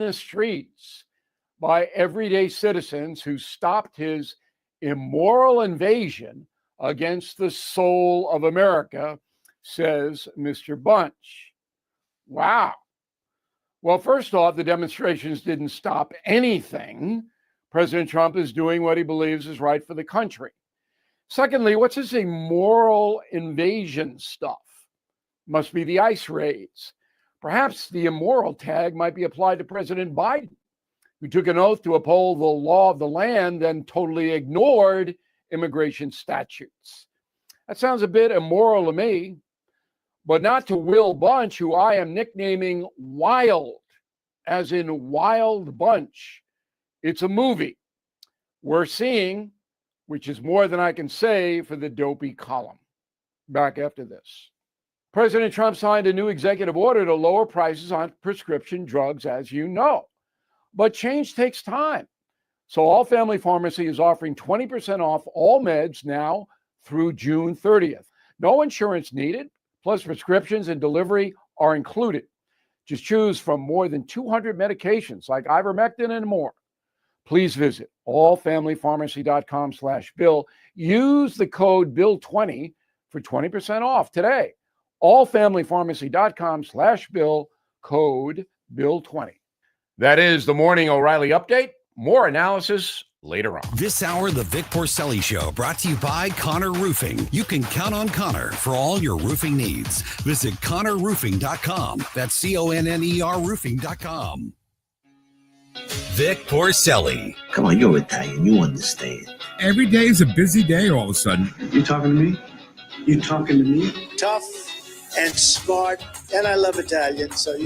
the streets by everyday citizens who stopped his immoral invasion against the soul of America, says Mr. Bunch. Wow. Well, first off, the demonstrations didn't stop anything. President Trump is doing what he believes is right for the country. Secondly, what's this immoral invasion stuff? Must be the ICE raids. Perhaps the immoral tag might be applied to President Biden, who took an oath to uphold the law of the land and totally ignored immigration statutes. That sounds a bit immoral to me, but not to Will Bunch, who I am nicknaming Wild, as in Wild Bunch. It's a movie we're seeing, which is more than I can say for the dopey column. Back after this. President Trump signed a new executive order to lower prices on prescription drugs, as you know. But change takes time. So All Family Pharmacy is offering 20% off all meds now through June 30th. No insurance needed, plus prescriptions and delivery are included. Just choose from more than 200 medications like ivermectin and more. Please visit allfamilypharmacy.com/bill. Use the code BILL20 for 20% off today. allfamilypharmacy.com/bill, code BILL20. That is the Morning O'Reilly Update. More analysis later on. This hour, the Vic Porcelli Show, brought to you by Connor Roofing. You can count on Connor for all your roofing needs. Visit ConnorRoofing.com. That's CONNER Roofing.com. Vic Porcelli. Come on, you're Italian. You understand. Every day is a busy day all of a sudden. You talking to me? You talking to me? Tough and smart, and I love Italian, so,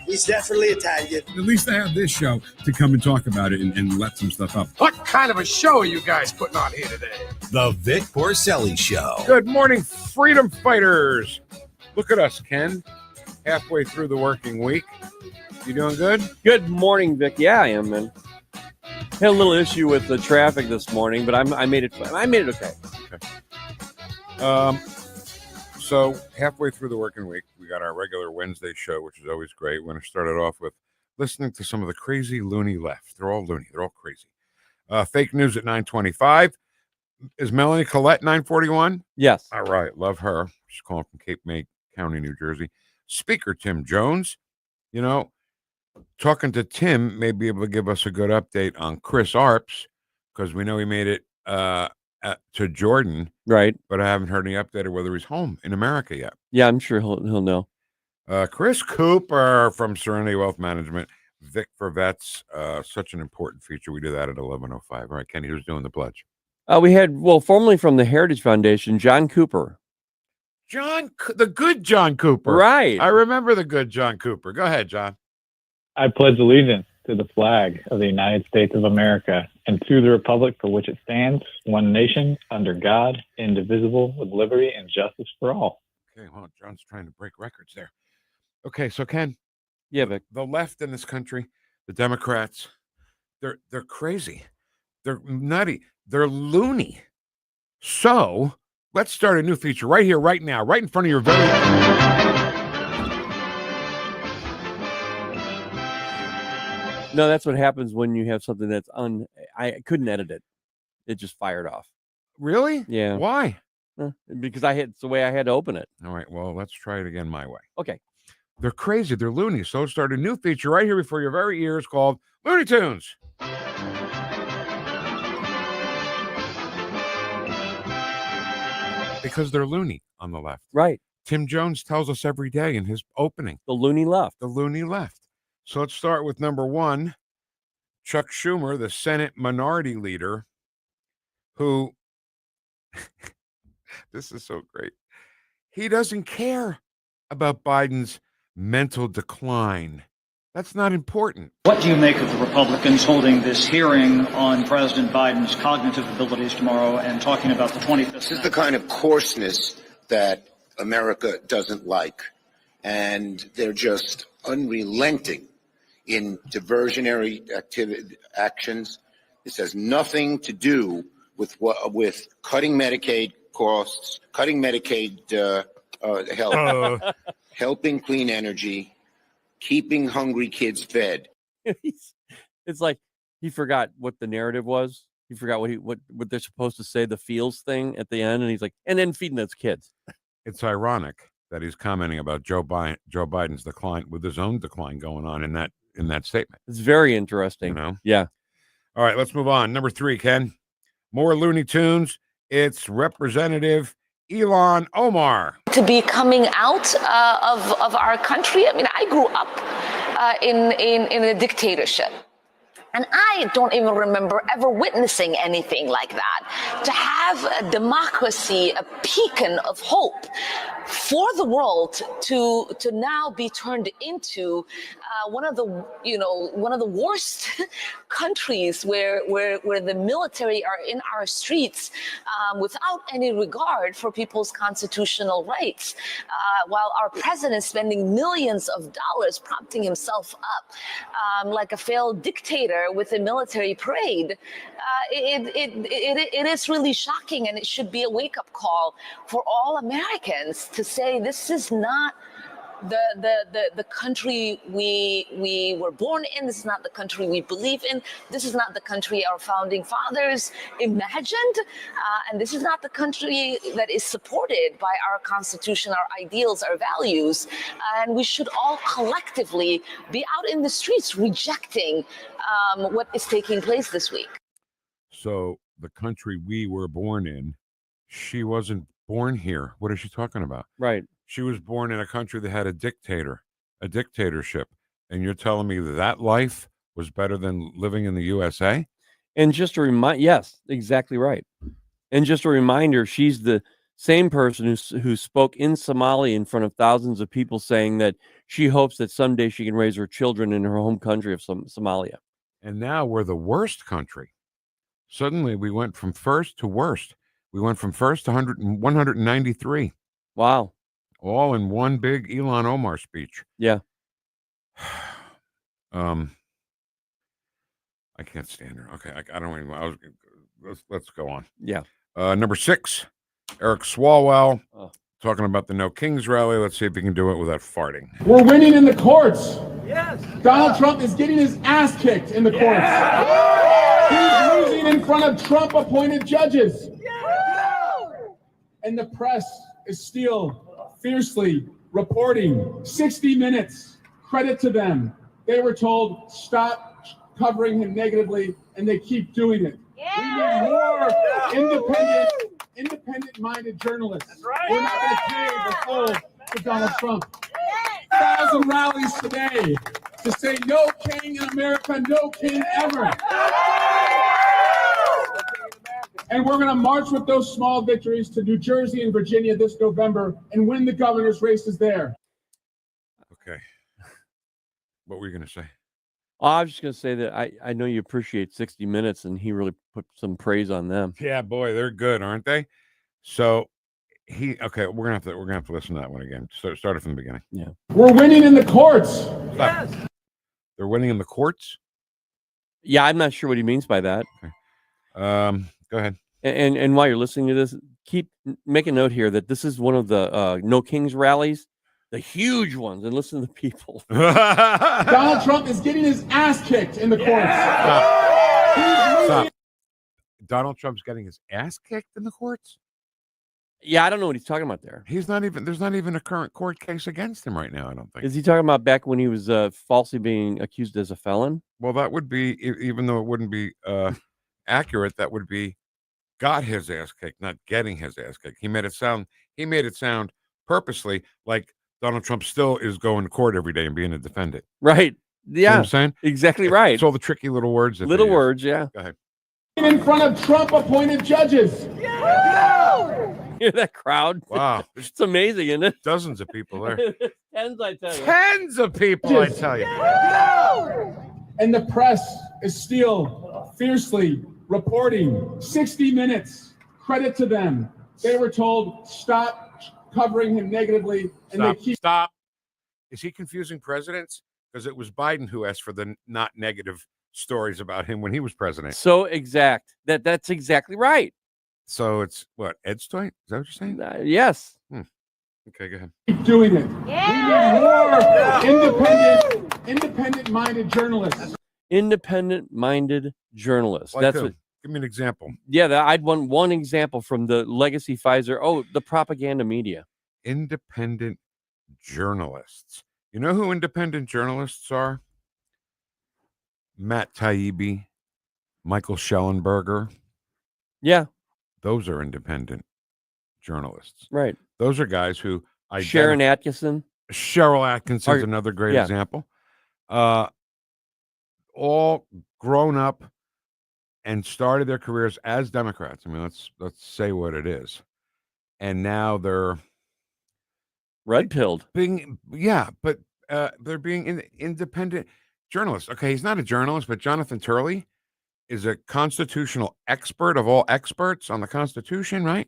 he's definitely Italian. At least I have this show to come and talk about it and let some stuff up. What kind of a show are you guys putting on here today? The Vic Porcelli Show. Good morning, freedom fighters. Look at us, Ken. Halfway through the working week. You doing good? Good morning, Vic. Yeah, I am, man. Had a little issue with the traffic this morning, but I made it okay. So halfway through the working week, we got our regular Wednesday show, which is always great. We're going to start it off with listening to some of the crazy loony left. They're all loony. They're all crazy. Fake news at 9:25. Is Melanie Collette 9:41? Yes. All right. Love her. She's calling from Cape May County, New Jersey. Speaker Tim Jones, talking to Tim may be able to give us a good update on Chris Arps, because we know he made it to Jordan, right? But I haven't heard any update of whether he's home in America yet. Yeah, I'm sure he'll know. Chris Cooper from Serenity Wealth Management, Vic for Vets, such an important feature. We do that at 11:05. All right, Kenny, who's doing the pledge? We had, formerly from the Heritage Foundation, John Cooper. The good John Cooper. Right. I remember the good John Cooper. Go ahead, John. I pledge allegiance to the flag of the United States of America and to the republic for which it stands, one nation, under God, indivisible, with liberty and justice for all. Okay, well, John's trying to break records there. Okay, so Ken. Yeah, Vic. The left in this country, the Democrats, they're crazy. They're nutty. They're loony. So let's start a new feature right here, right now, right in front of your very... No, that's what happens when you have something that's I couldn't edit it. It just fired off. Really? Yeah. Why? Because it's the way I had to open it. All right, well, let's try it again my way. Okay. They're crazy. They're loony. So let's start a new feature right here before your very ears called Looney Tunes. Because they're loony on the left. Right. Tim Jones tells us every day in his opening. The loony left. The loony left. So let's start with number one, Chuck Schumer, the Senate Minority Leader, who, this is so great, he doesn't care about Biden's mental decline. That's not important. What do you make of the Republicans holding this hearing on President Biden's cognitive abilities tomorrow and talking about the 25th? This is the kind of coarseness that America doesn't like. And they're just unrelenting in diversionary actions. This has nothing to do with cutting Medicaid costs, cutting Medicaid help, helping clean energy, keeping hungry kids fed. It's like he forgot what the narrative was. He forgot what they're supposed to say, the feels thing at the end, and he's like, and then feeding those kids. It's ironic that he's commenting about Joe Biden's decline with his own decline going on in that statement. It's very interesting. Yeah. All right, let's move on. Number 3, Ken. More Looney Tunes. It's Representative Ilhan Omar. To be coming out of our country. I mean, I grew up in a dictatorship. And I don't even remember ever witnessing anything like that. To have a democracy, a beacon of hope for the world to now be turned into one of the worst countries where the military are in our streets without any regard for people's constitutional rights, while our president is spending millions of dollars propping himself up like a failed dictator with a military parade. It is really shocking, and it should be a wake-up call for all Americans to say this is not the country we were born in. This is not the country we believe in. This is not the country our founding fathers imagined, and this is not the country that is supported by our Constitution, our ideals, our values. And we should all collectively be out in the streets rejecting what is taking place this week. So the country we were born in, she wasn't born here. What is she talking about? Right. She was born in a country that had a dictatorship. And you're telling me that life was better than living in the USA? And just a yes, exactly right. And just a reminder, she's the same person who spoke in Somalia in front of thousands of people, saying that she hopes that someday she can raise her children in her home country of Somalia. And now we're the worst country. Suddenly we went from first to worst. We went from first to 193. Wow. All in one big Ilhan Omar speech. Yeah. I can't stand her. Okay, I don't even. Let's go on. Yeah. Number 6, Eric Swalwell talking about the No Kings rally. Let's see if he can do it without farting. We're winning in the courts. Yes. Donald Trump is getting his ass kicked in the courts. He's losing in front of Trump-appointed judges. And the press is still fiercely reporting. 60 Minutes, credit to them. They were told, stop covering him negatively, and they keep doing it. We need more independent-minded journalists. That's right. We're not going to pay the toll to Donald Trump. 1,000 rallies today to say no king in America, no king ever. And we're going to march with those small victories to New Jersey and Virginia this November and win the governor's races there. Okay. What were you going to say? I was just going to say that I know you appreciate 60 Minutes, and he really put some praise on them. Yeah, boy, they're good, aren't they? So okay, we're gonna have to listen to that one again. So start it from the beginning. Yeah. We're winning in the courts. Yes. They're winning in the courts? Yeah, I'm not sure what he means by that. Okay. Go ahead. And while you're listening to this, make a note here that this is one of the No Kings rallies, the huge ones, and listen to the people. Donald Trump is getting his ass kicked in the courts. Stop. Donald Trump's getting his ass kicked in the courts? Yeah, I don't know what he's talking about there. There's not even a current court case against him right now, I don't think. Is he talking about back when he was falsely being accused as a felon? Well, that would be, even though it wouldn't be accurate, that would be got his ass kicked, not getting his ass kicked. He made it sound purposely like Donald Trump still is going to court every day and being a defendant. Right. Yeah. You know what I'm saying? Exactly right. It's all the tricky little words. Little words, yeah. Go ahead. In front of Trump-appointed judges. Hear that crowd? Wow. It's amazing, isn't it? Dozens of people there. Tens, I tell you. Tens of people, I tell you. And the press is still fiercely reporting. 60 Minutes, credit to them. They were told, stop covering him negatively. And Stop. Is he confusing presidents? Because it was Biden who asked for the not negative stories about him when he was president. So exact. That's exactly right. So it's what, Ed's toy? Is that what you're saying? Yes. Okay, go ahead. Keep doing it. Yeah. We need more independent-minded journalists. Independent-minded journalists. Like That's who? what. Give me an example. Yeah, I'd want one example from the legacy Pfizer. Oh, the propaganda media. Independent journalists. You know who independent journalists are? Matt Taibbi, Michael Schellenberger. Yeah. Those are independent journalists. Right. Those are guys who Sharon Atkinson. Cheryl Atkinson's another great example. All grown up and started their careers as Democrats. I mean, let's say what it is. And now they're red-pilled. But they're being independent journalists. Okay, he's not a journalist, but Jonathan Turley is a constitutional expert of all experts on the Constitution, right?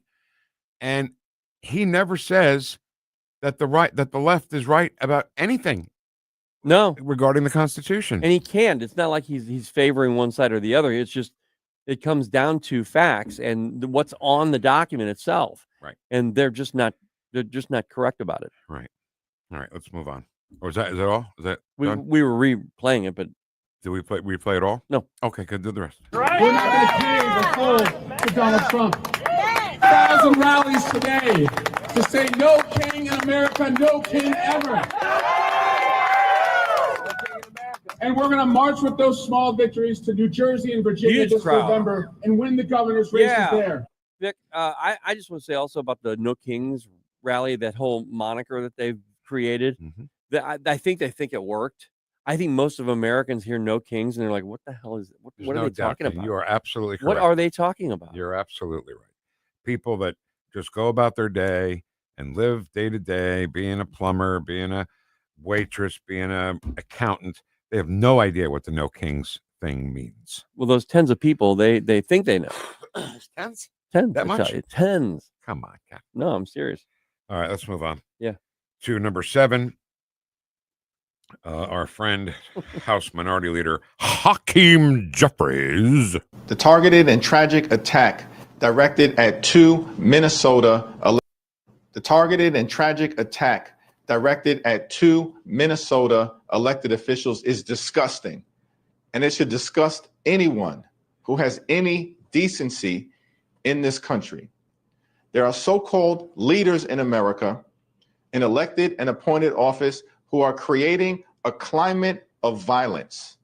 And he never says that the left is right about anything. No, regarding the Constitution. And he can't. It's not like he's favoring one side or the other. It's just it comes down to facts and what's on the document itself. Right. And they're just not correct about it. Right. All right, let's move on. Or is that all? Is that we done? We were replaying it, but did we replay it all? No. Okay, good. Do the rest. We're not going to pay the full to Donald Trump. 1,000 rallies today to say no king in America, no king ever. And we're going to march with those small victories to New Jersey and Virginia this November and win the governor's races there. Vic, I just want to say also about the No Kings rally, that whole moniker that they've created. I think they think it worked. I think most of Americans hear No Kings and they're like, what the hell is it? What are they talking about? You are absolutely correct. What are they talking about? You're absolutely right. People that just go about their day and live day to day, being a plumber, being a waitress, being an accountant. They have no idea what the No Kings thing means. Well, those tens of people, they think they know. Tens? That much? Tens. Come on, Cap. No, I'm serious. All right, let's move on. Yeah. To number 7, our friend, House Minority Leader Hakeem Jeffries. The targeted and tragic attack directed at 2 Minnesota elected officials is disgusting, and it should disgust anyone who has any decency in this country. There are so-called leaders in America in elected and appointed office who are creating a climate of violence,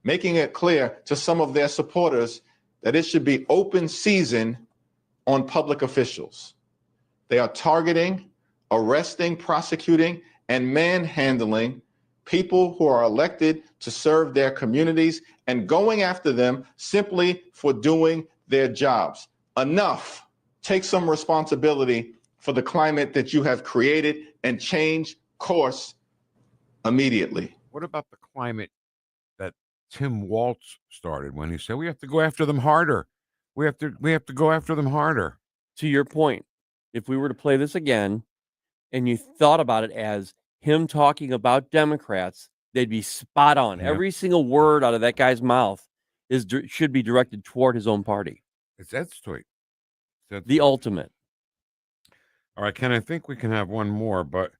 making it clear to some of their supporters that it should be open season on public officials. They are targeting, arresting, prosecuting, and manhandling people who are elected to serve their communities and going after them simply for doing their jobs. Enough. Take some responsibility for the climate that you have created and change course immediately. What about the climate that Tim Walz started when he said we have to go after them harder? We have to go after them harder. To your point, if we were to play this again and you thought about it as him talking about Democrats, they'd be spot on. Yeah. Every single word out of that guy's mouth should be directed toward his own party. That's sweet. The ultimate. All right, Ken, I think we can have one more, but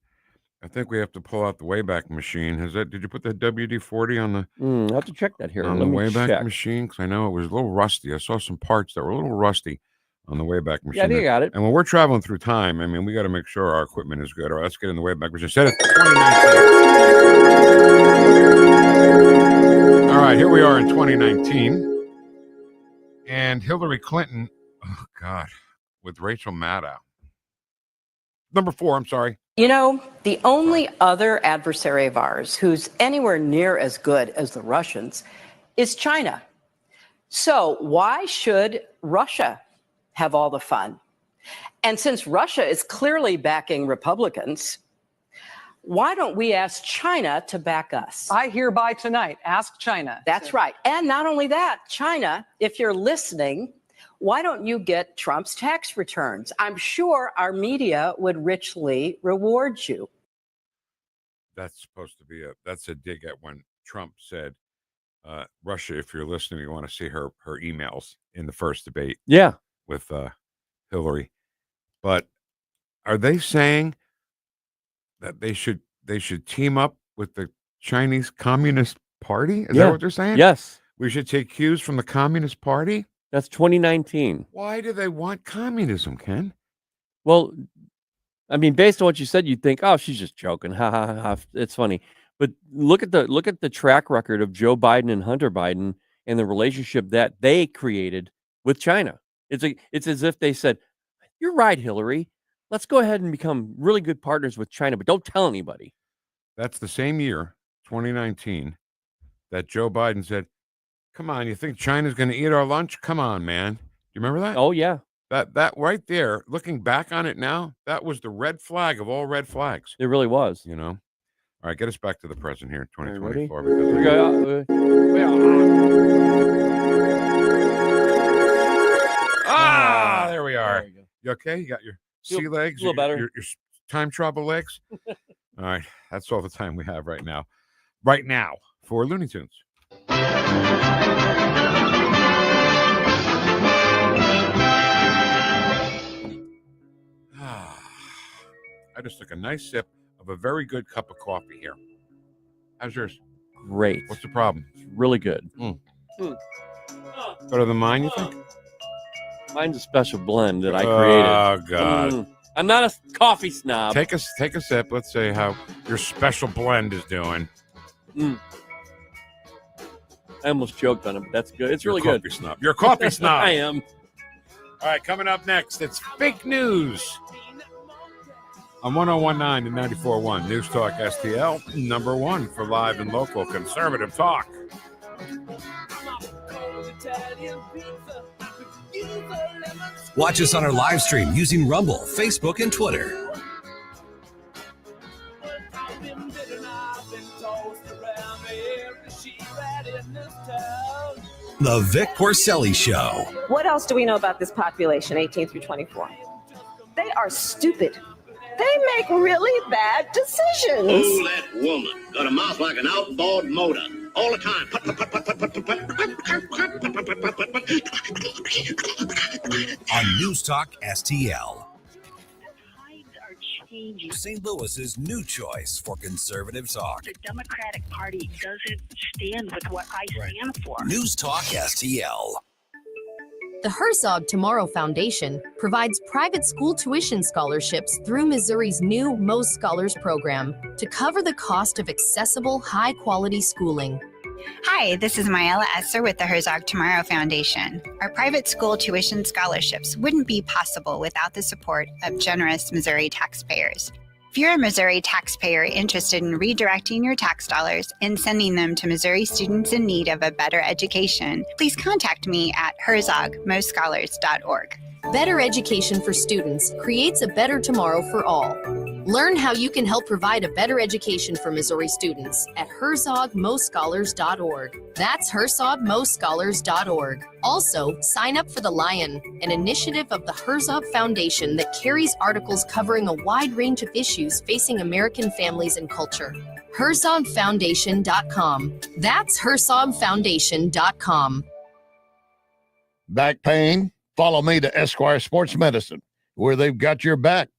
I think we have to pull out the Wayback Machine. Did you put the WD-40 on the? I have to check that here. On the Wayback Machine, because I know it was a little rusty. I saw some parts that were a little rusty on the Wayback Machine. Yeah, I think I got it. And when we're traveling through time, I mean, we got to make sure our equipment is good. All right, let's get in the Wayback Machine. Set it 2019. All right, here we are in 2019, and Hillary Clinton. Oh God, with Rachel Maddow. Number 4, I'm sorry. You know, the only other adversary of ours who's anywhere near as good as the Russians is China. So why should Russia have all the fun? And since Russia is clearly backing Republicans, why don't we ask China to back us? I hereby tonight ask China. That's right. And not only that, China, if you're listening, why don't you get Trump's tax returns? I'm sure our media would richly reward you. That's supposed to be that's a dig at when Trump said, Russia, if you're listening, you want to see her emails in the first debate. Yeah. With Hillary. But are they saying that they should team up with the Chinese Communist Party? Is Yeah. that what they're saying? Yes. We should take cues from the Communist Party? That's 2019. Why do they want communism, Ken? Well, I mean, based on what you said, you'd think, oh, she's just joking. Ha ha ha. Ha. It's funny. But look at the track record of Joe Biden and Hunter Biden and the relationship that they created with China. It's as if they said, "You're right, Hillary. Let's go ahead and become really good partners with China, but don't tell anybody." That's the same year, 2019, that Joe Biden said, "Come on, you think China's going to eat our lunch? Come on, man." Do you remember that? Oh yeah. That right there, looking back on it now, that was the red flag of all red flags. It really was. You know. All right, get us back to the present here, Ready? 2024. We go. There we are. There we go. You okay? You got your sea legs? A little better. Your time travel legs? All right. That's all the time we have right now. Right now for Looney Tunes. I just took a nice sip of a very good cup of coffee here. How's yours? Great. What's the problem? It's really good. Better than mine, you think? Mine's a special blend that I created. Oh, God. I'm not a coffee snob. Take a sip. Let's say how your special blend is doing. I almost choked on it, but that's good. It's really good. Snob. You're a coffee snob. I am. All right, coming up next, it's fake news. On 101.9 and 94.1, News Talk STL, #1 for live and local conservative talk. Watch us on our live stream using Rumble, Facebook, and Twitter. The Vic Porcelli Show. What else do we know about this population, 18 through 24? They are stupid. They make really bad decisions. Oh, that woman got a mouth like an outboard motor all the time. On News Talk STL. St. Louis's new choice for conservative talk. The Democratic Party doesn't stand with what I stand for. News Talk STL. The Herzog Tomorrow Foundation provides private school tuition scholarships through Missouri's new Most Scholars program to cover the cost of accessible, high-quality schooling. Hi, this is Mayela Esser with the Herzog Tomorrow Foundation. Our private school tuition scholarships wouldn't be possible without the support of generous Missouri taxpayers. If you're a Missouri taxpayer interested in redirecting your tax dollars and sending them to Missouri students in need of a better education, please contact me at herzogmostscholars.org. Better education for students creates a better tomorrow for all. Learn how you can help provide a better education for Missouri students at herzogmostscholars.org. That's herzogmostscholars.org. Also, sign up for The Lion, an initiative of the Herzog Foundation that carries articles covering a wide range of issues facing American families and culture. herzogfoundation.com. That's herzogfoundation.com. Back pain? Follow me to Esquire Sports Medicine, where they've got your back.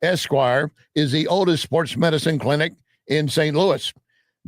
Esquire is the oldest sports medicine clinic in St. Louis.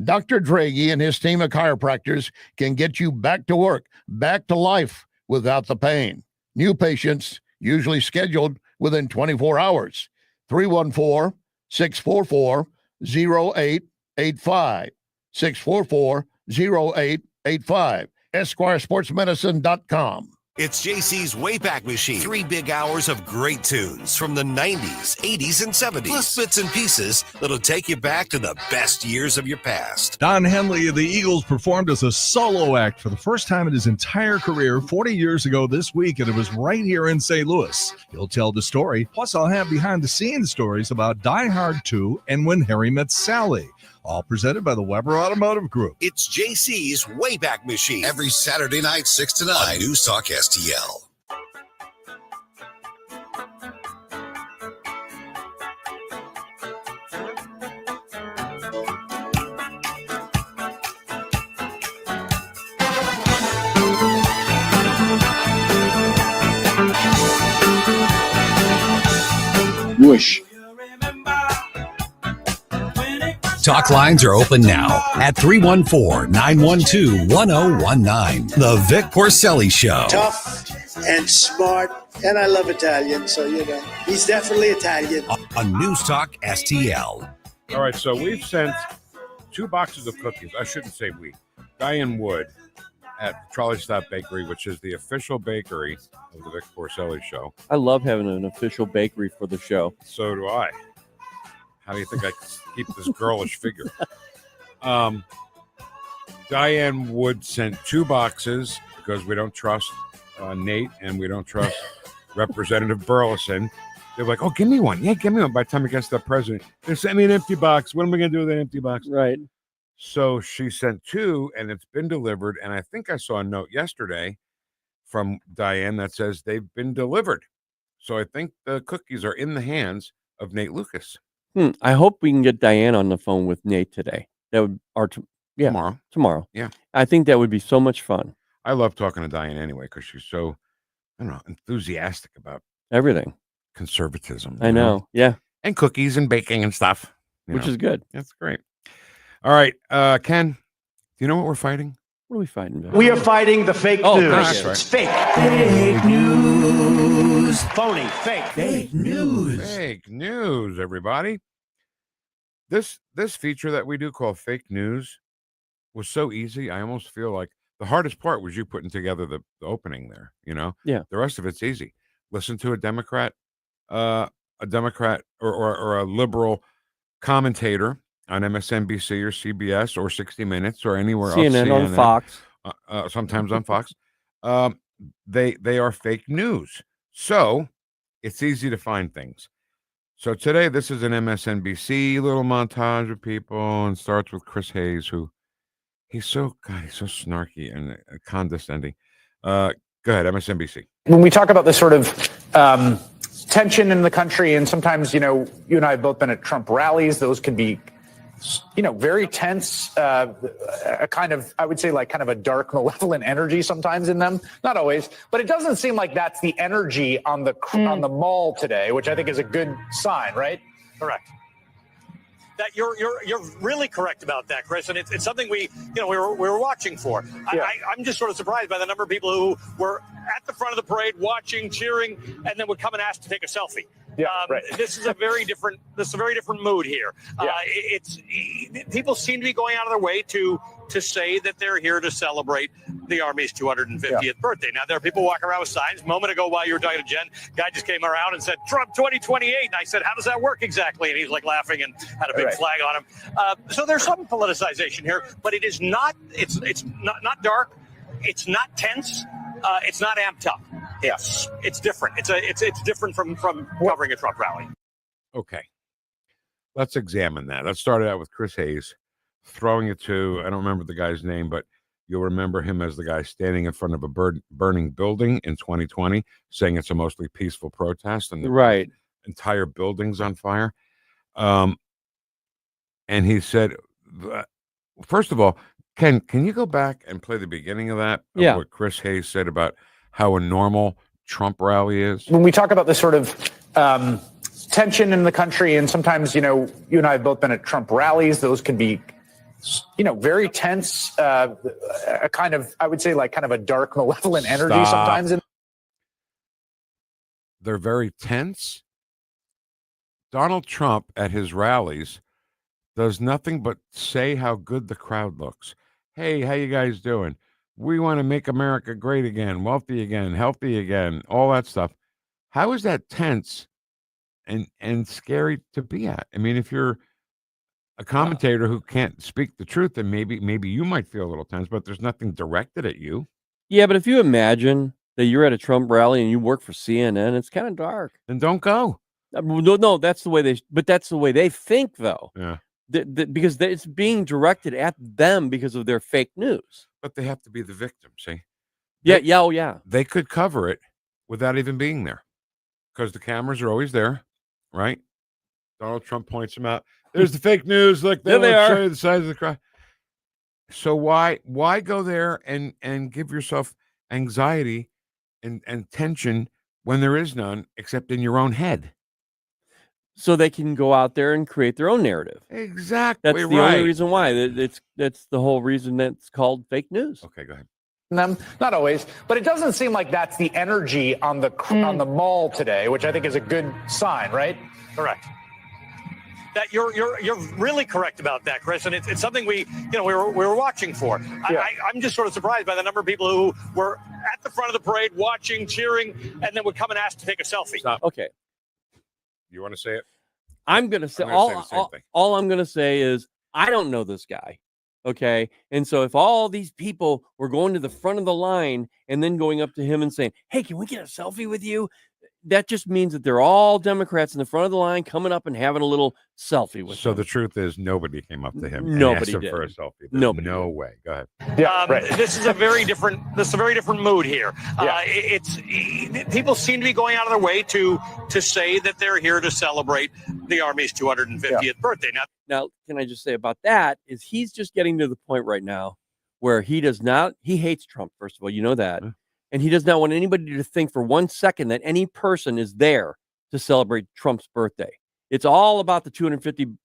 Dr. Draghi and his team of chiropractors can get you back to work, back to life without the pain. New patients usually scheduled within 24 hours. 314-644-0885. 644-0885. EsquireSportsMedicine.com. It's JC's Wayback Machine. 3 big hours of great tunes from the 90s, 80s, and 70s. Plus bits and pieces that'll take you back to the best years of your past. Don Henley of the Eagles performed as a solo act for the first time in his entire career 40 years ago this week, and it was right here in St. Louis. He'll tell the story. Plus, I'll have behind-the-scenes stories about Die Hard 2 and When Harry Met Sally. All presented by the Weber Automotive Group. It's JC's Wayback Machine. Every Saturday night, 6 to 9. On News Talk STL. Woosh. Talk lines are open now at 314-912-1019. The Vic Porcelli Show. Tough and smart, and I love Italian, so, he's definitely Italian. On News Talk STL. All right, so we've sent 2 boxes of cookies. I shouldn't say we. Diane Wood at Trolley Stop Bakery, which is the official bakery of the Vic Porcelli Show. I love having an official bakery for the show. So do I. How do you think I keep this girlish figure? Diane Wood sent 2 boxes because we don't trust Nate and we don't trust Representative Burleson. They're like, oh, give me one. Yeah, give me one. By the time it gets to the president, they sent me an empty box. What am I going to do with an empty box? Right. So she sent 2, and it's been delivered. And I think I saw a note yesterday from Diane that says they've been delivered. So I think the cookies are in the hands of Nate Lucas. I hope we can get Diane on the phone with Nate today. That would, tomorrow. Yeah. I think that would be so much fun. I love talking to Diane anyway because she's so, I don't know, enthusiastic about everything. Conservatism. I know. Yeah. And cookies and baking and stuff. Which is good. That's great. All right. Ken, do you know what we're fighting? What are we fighting about? We are fighting the fake news. That's right. It's fake. Fake news. Phony. Fake. Fake news. Fake news, everybody. This feature that we do called Fake News was so easy. I almost feel like the hardest part was you putting together the opening there, Yeah. The rest of it's easy. Listen to a Democrat or a liberal commentator on MSNBC or CBS or 60 Minutes or anywhere else. CNN on Fox. Sometimes on Fox. They are fake news. So it's easy to find things. So today, this is an MSNBC little montage of people and starts with Chris Hayes, who he's so snarky and condescending. Go ahead, MSNBC. When we talk about this sort of tension in the country, and sometimes, you and I have both been at Trump rallies, those can be, very tense, a kind of, I would say, like kind of a dark, malevolent energy sometimes in them. Not always, but it doesn't seem like that's the energy on the mall today, which I think is a good sign, right? Correct. That you're really correct about that, Chris, and it's something we were watching for. Yeah. I'm just sort of surprised by the number of people who were at the front of the parade, watching, cheering, and then would come and ask to take a selfie. Yeah, right. This is a very different mood here. Yeah. People seem to be going out of their way to say that they're here to celebrate the Army's 250th birthday. Now, there are people walking around with signs. A moment ago, while you were talking to Jen, guy just came around and said, Trump 2028. And I said, how does that work exactly? And he's like laughing and had a big flag on him. So there's some politicization here, but it is not, it's not dark. It's not tense. It's not amped up. It's different. It's different from covering a Trump rally. Okay. Let's examine that. Let's start out with Chris Hayes throwing it to, I don't remember the guy's name, but you'll remember him as the guy standing in front of a burning building in 2020, saying it's a mostly peaceful protest and the entire building's on fire. And he said, first of all, Ken, can you go back and play the beginning of that? Of what Chris Hayes said about how a normal Trump rally is? When we talk about this sort of tension in the country, and sometimes, you and I have both been at Trump rallies, those can be, very tense, a kind of, I would say, like kind of a dark, malevolent energy sometimes. They're very tense. Donald Trump at his rallies does nothing but say how good the crowd looks. Hey, how you guys doing? We want to make America great again, wealthy again, healthy again, all that stuff. How is that tense and scary to be at? I mean, if you're a commentator who can't speak the truth, then maybe you might feel a little tense, but there's nothing directed at you. Yeah, but if you imagine that you're at a Trump rally and you work for CNN, it's kind of dark. Then don't go. No, that's the way that's the way they think, though. Yeah. Because it's being directed at them because of their fake news. But they have to be the victim, see? Yeah. They could cover it without even being there because the cameras are always there, right? Donald Trump points them out. There's the fake news. Look, there they are. Show you the size of the crowd. So why go there and give yourself anxiety and tension when there is none except in your own head? so they can go out there and create their own narrative. Exactly. That's the only reason why. That's the whole reason that's called fake news. Okay, go ahead. Them, not always, but it doesn't seem like that's the energy on the mall today, which I think is a good sign, right? Correct. That you're really correct about that, Chris, and it's something we were watching for. Yeah. I'm just sort of surprised by the number of people who were at the front of the parade, watching, cheering, and then would come and ask to take a selfie. Stop. Okay. You want to say it? I'm gonna say all I'm gonna say is I don't know this guy. Okay. And so if all these people were going to the front of the line and then going up to him and saying, "Hey, can we get a selfie with you?" That just means that they're all Democrats in the front of the line coming up and having a little selfie with him. So the truth is nobody came up to him and Nobody asked him did. for a selfie. There's Nobody no did. way. Go ahead. Yeah, right. This is a very different mood here. It's people seem to be going out of their way to say that they're here to celebrate the Army's 250th birthday. Now, can I just say about that is he's just getting to the point right now where he hates Trump, first of all, you know that. And he does not want anybody to think for 1 second that any person is there to celebrate Trump's birthday. It's all about the 250th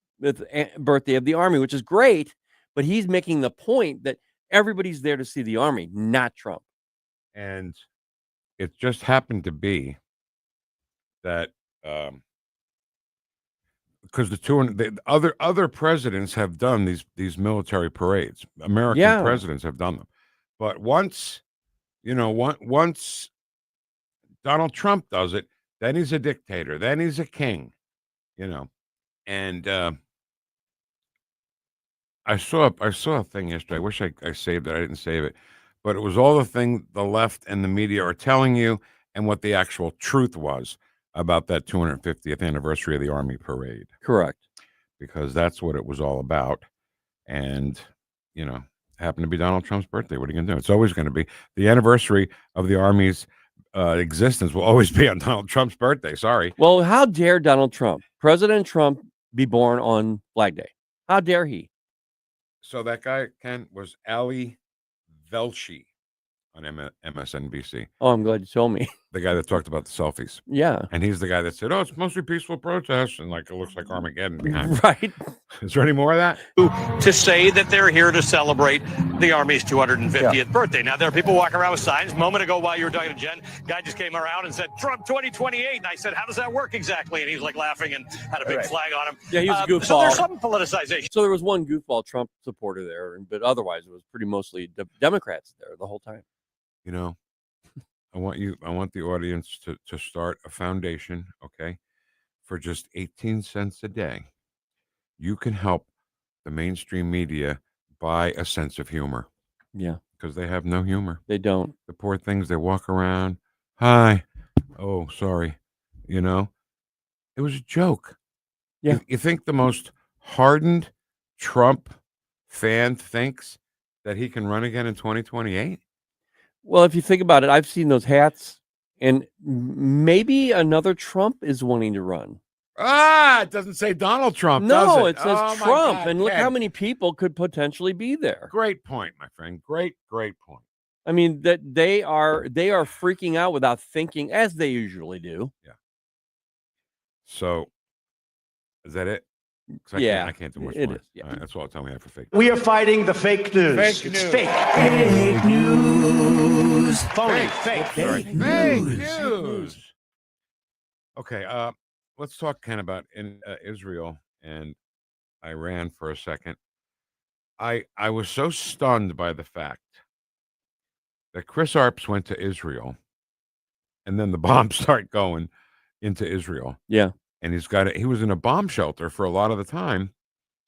birthday of the Army, which is great, but he's making the point that everybody's there to see the Army, not Trump. And it just happened to be that because the other presidents have done these military parades. American presidents have done them, but once Donald Trump does it, then he's a dictator, then he's a king, And I saw a thing yesterday. I wish I saved it. I didn't save it, but it was all the thing the left and the media are telling you, and what the actual truth was about that 250th anniversary of the Army parade. Correct. Because that's what it was all about, and happened to be Donald Trump's birthday. What are you going to do? It's always going to be the anniversary of the Army's existence will always be on Donald Trump's birthday. Sorry. Well, how dare Donald Trump, President Trump, be born on Flag Day? How dare he? So that guy, Ken, was Ali Velshi on MSNBC. Oh, I'm glad you told me. The guy that talked about the selfies. Yeah. And he's the guy that said, "Oh, it's mostly peaceful protests," and it looks like Armageddon behind. Right. Is there any more of that? To say that they're here to celebrate the Army's 250th birthday. Now, there are people walking around with signs. A moment ago, while you were talking to Jen, guy just came around and said, "Trump 2028." And I said, "How does that work exactly?" And he was laughing and had a big flag on him. Yeah, he was a goofball. So there's some politicization. So there was one goofball Trump supporter there, but otherwise it was pretty mostly Democrats there the whole time. I want the audience to start a foundation, okay? For just 18 cents a day, you can help the mainstream media buy a sense of humor. Yeah. Because they have no humor. They don't. The poor things, they walk around, "Hi. Oh, sorry." It was a joke. Yeah. You think the most hardened Trump fan thinks that he can run again in 2028? Well, if you think about it, I've seen those hats, and maybe another Trump is wanting to run. It doesn't say Donald Trump, No, does it says Oh, my Trump, God, and look Ken. how many people could potentially be there. Great point, my friend. Great point. I mean, that they are freaking out without thinking, as they usually do. Yeah. So, is that it? 'Cause I can't do much it more. is, yeah. All right, that's all. Tell me that for fake. We are fighting the fake news. Fake It's news. fake. Fake news. Phony. Fake. Fake. Fake news. Okay, let's talk, Ken, about Israel and Iran for a second. I was so stunned by the fact that Chris Arps went to Israel, and then the bombs start going into Israel. Yeah. And he was in a bomb shelter for a lot of the time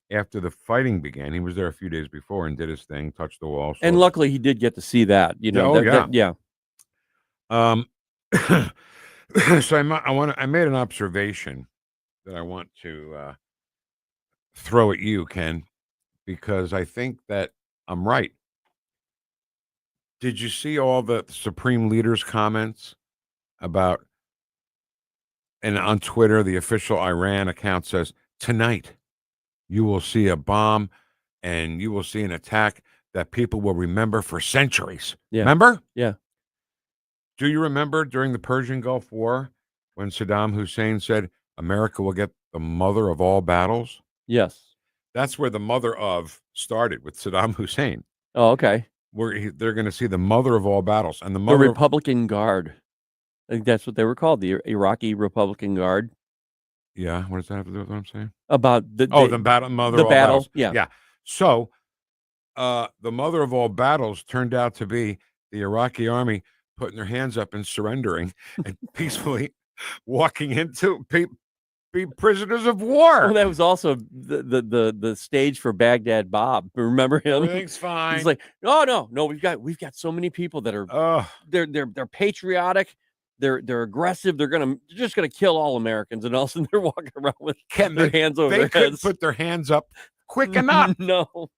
after the fighting began. He was there a few days before and did his thing, touched the wall. And luckily he did get to see that, Yeah. Yeah. So I made an observation that I want to throw at you, Ken, because I think that I'm right. Did you see all the Supreme Leader's comments about? And on Twitter, the official Iran account says, "Tonight, you will see a bomb and you will see an attack that people will remember for centuries." Yeah. Remember? Yeah. Do you remember during the Persian Gulf War when Saddam Hussein said, "America will get the mother of all battles? Yes. That's where the mother of started with Saddam Hussein. Oh, okay. Where they're going to see the mother of all battles. And the The mother Republican Guard. I think that's what they were called, the Iraqi Republican Guard. Yeah, what does that have to do with what I'm saying? About the battle, mother the of all battle, battles. yeah. Yeah. So the mother of all battles turned out to be the Iraqi army putting their hands up and surrendering and peacefully walking into be prisoners of war. Well, that was also the stage for Baghdad Bob. Remember him? Everything's fine. He's like, no, we've got so many people that are they're patriotic, they're aggressive, they're just gonna kill all Americans, and all of a sudden they're walking around with their hands over their couldn't heads. Put their hands up quick enough. No.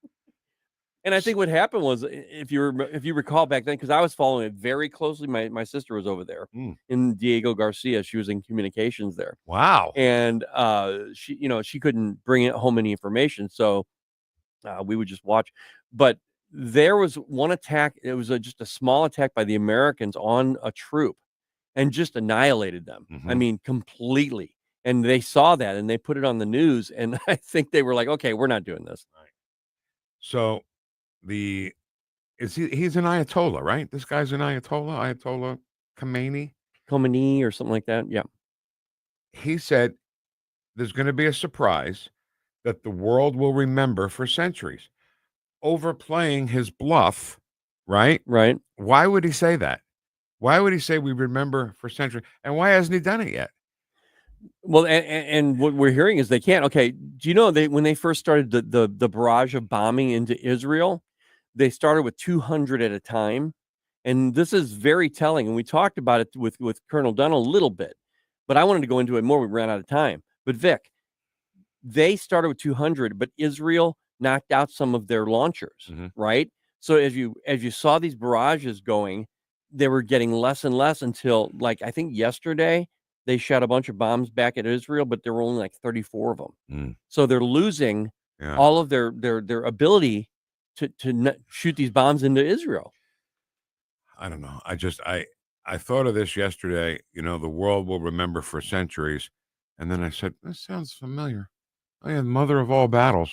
And I think what happened was, if you recall back then, because I was following it very closely. My sister was over there in Diego Garcia. She was in communications there. Wow. And she couldn't bring home any information, so we would just watch. But there was one attack. It was just a small attack by the Americans on a troop, and just annihilated them. I mean, completely. And they saw that, and they put it on the news. And I think they were like, "Okay, we're not doing this." Right. So. He's an Ayatollah, right? This guy's an Ayatollah Khomeini or something like that. Yeah. He said there's going to be a surprise that the world will remember for centuries. Overplaying his bluff, right? Right. Why would he say that? Why would he say we remember for centuries? And why hasn't he done it yet? Well, and what we're hearing is they can't. Okay, do you know when they first started the barrage of bombing into Israel, they started with 200 at a time, and this is very telling. And we talked about it with Colonel Dunn a little bit, but I wanted to go into it more. We ran out of time. But Vic, they started with 200, but Israel knocked out some of their launchers, right? So as you saw these barrages going, they were getting less and less until, like, I think yesterday, they shot a bunch of bombs back at Israel, but there were only like 34 of them. So they're losing all of their ability to shoot these bombs into Israel. I don't know. I thought of this yesterday. The world will remember for centuries. And then I said, this sounds familiar. Oh, yeah, mother of all battles.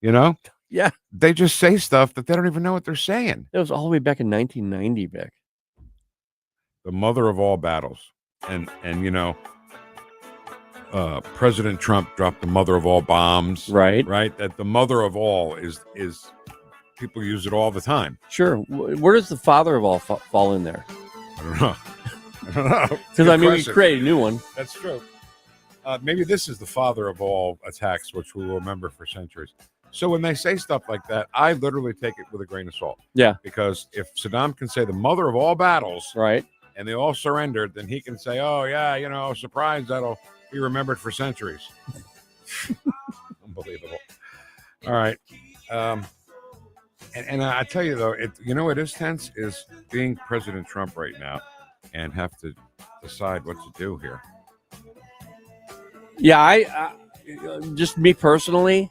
Yeah. They just say stuff that they don't even know what they're saying. That was all the way back in 1990, Vic. The mother of all battles. And President Trump dropped the mother of all bombs. Right. That the mother of all is people use it all the time. Sure. Where does the father of all fall in there? I don't know. Because we created a new one. That's true. Maybe this is the father of all attacks, which we will remember for centuries. So when they say stuff like that, I literally take it with a grain of salt. Yeah. Because if Saddam can say the mother of all battles, right, and they all surrendered, then he can say, oh, yeah, surprise, that'll be remembered for centuries. Unbelievable. All right. And I tell you, though, what is tense is being President Trump right now and have to decide what to do here. Yeah, I just me personally,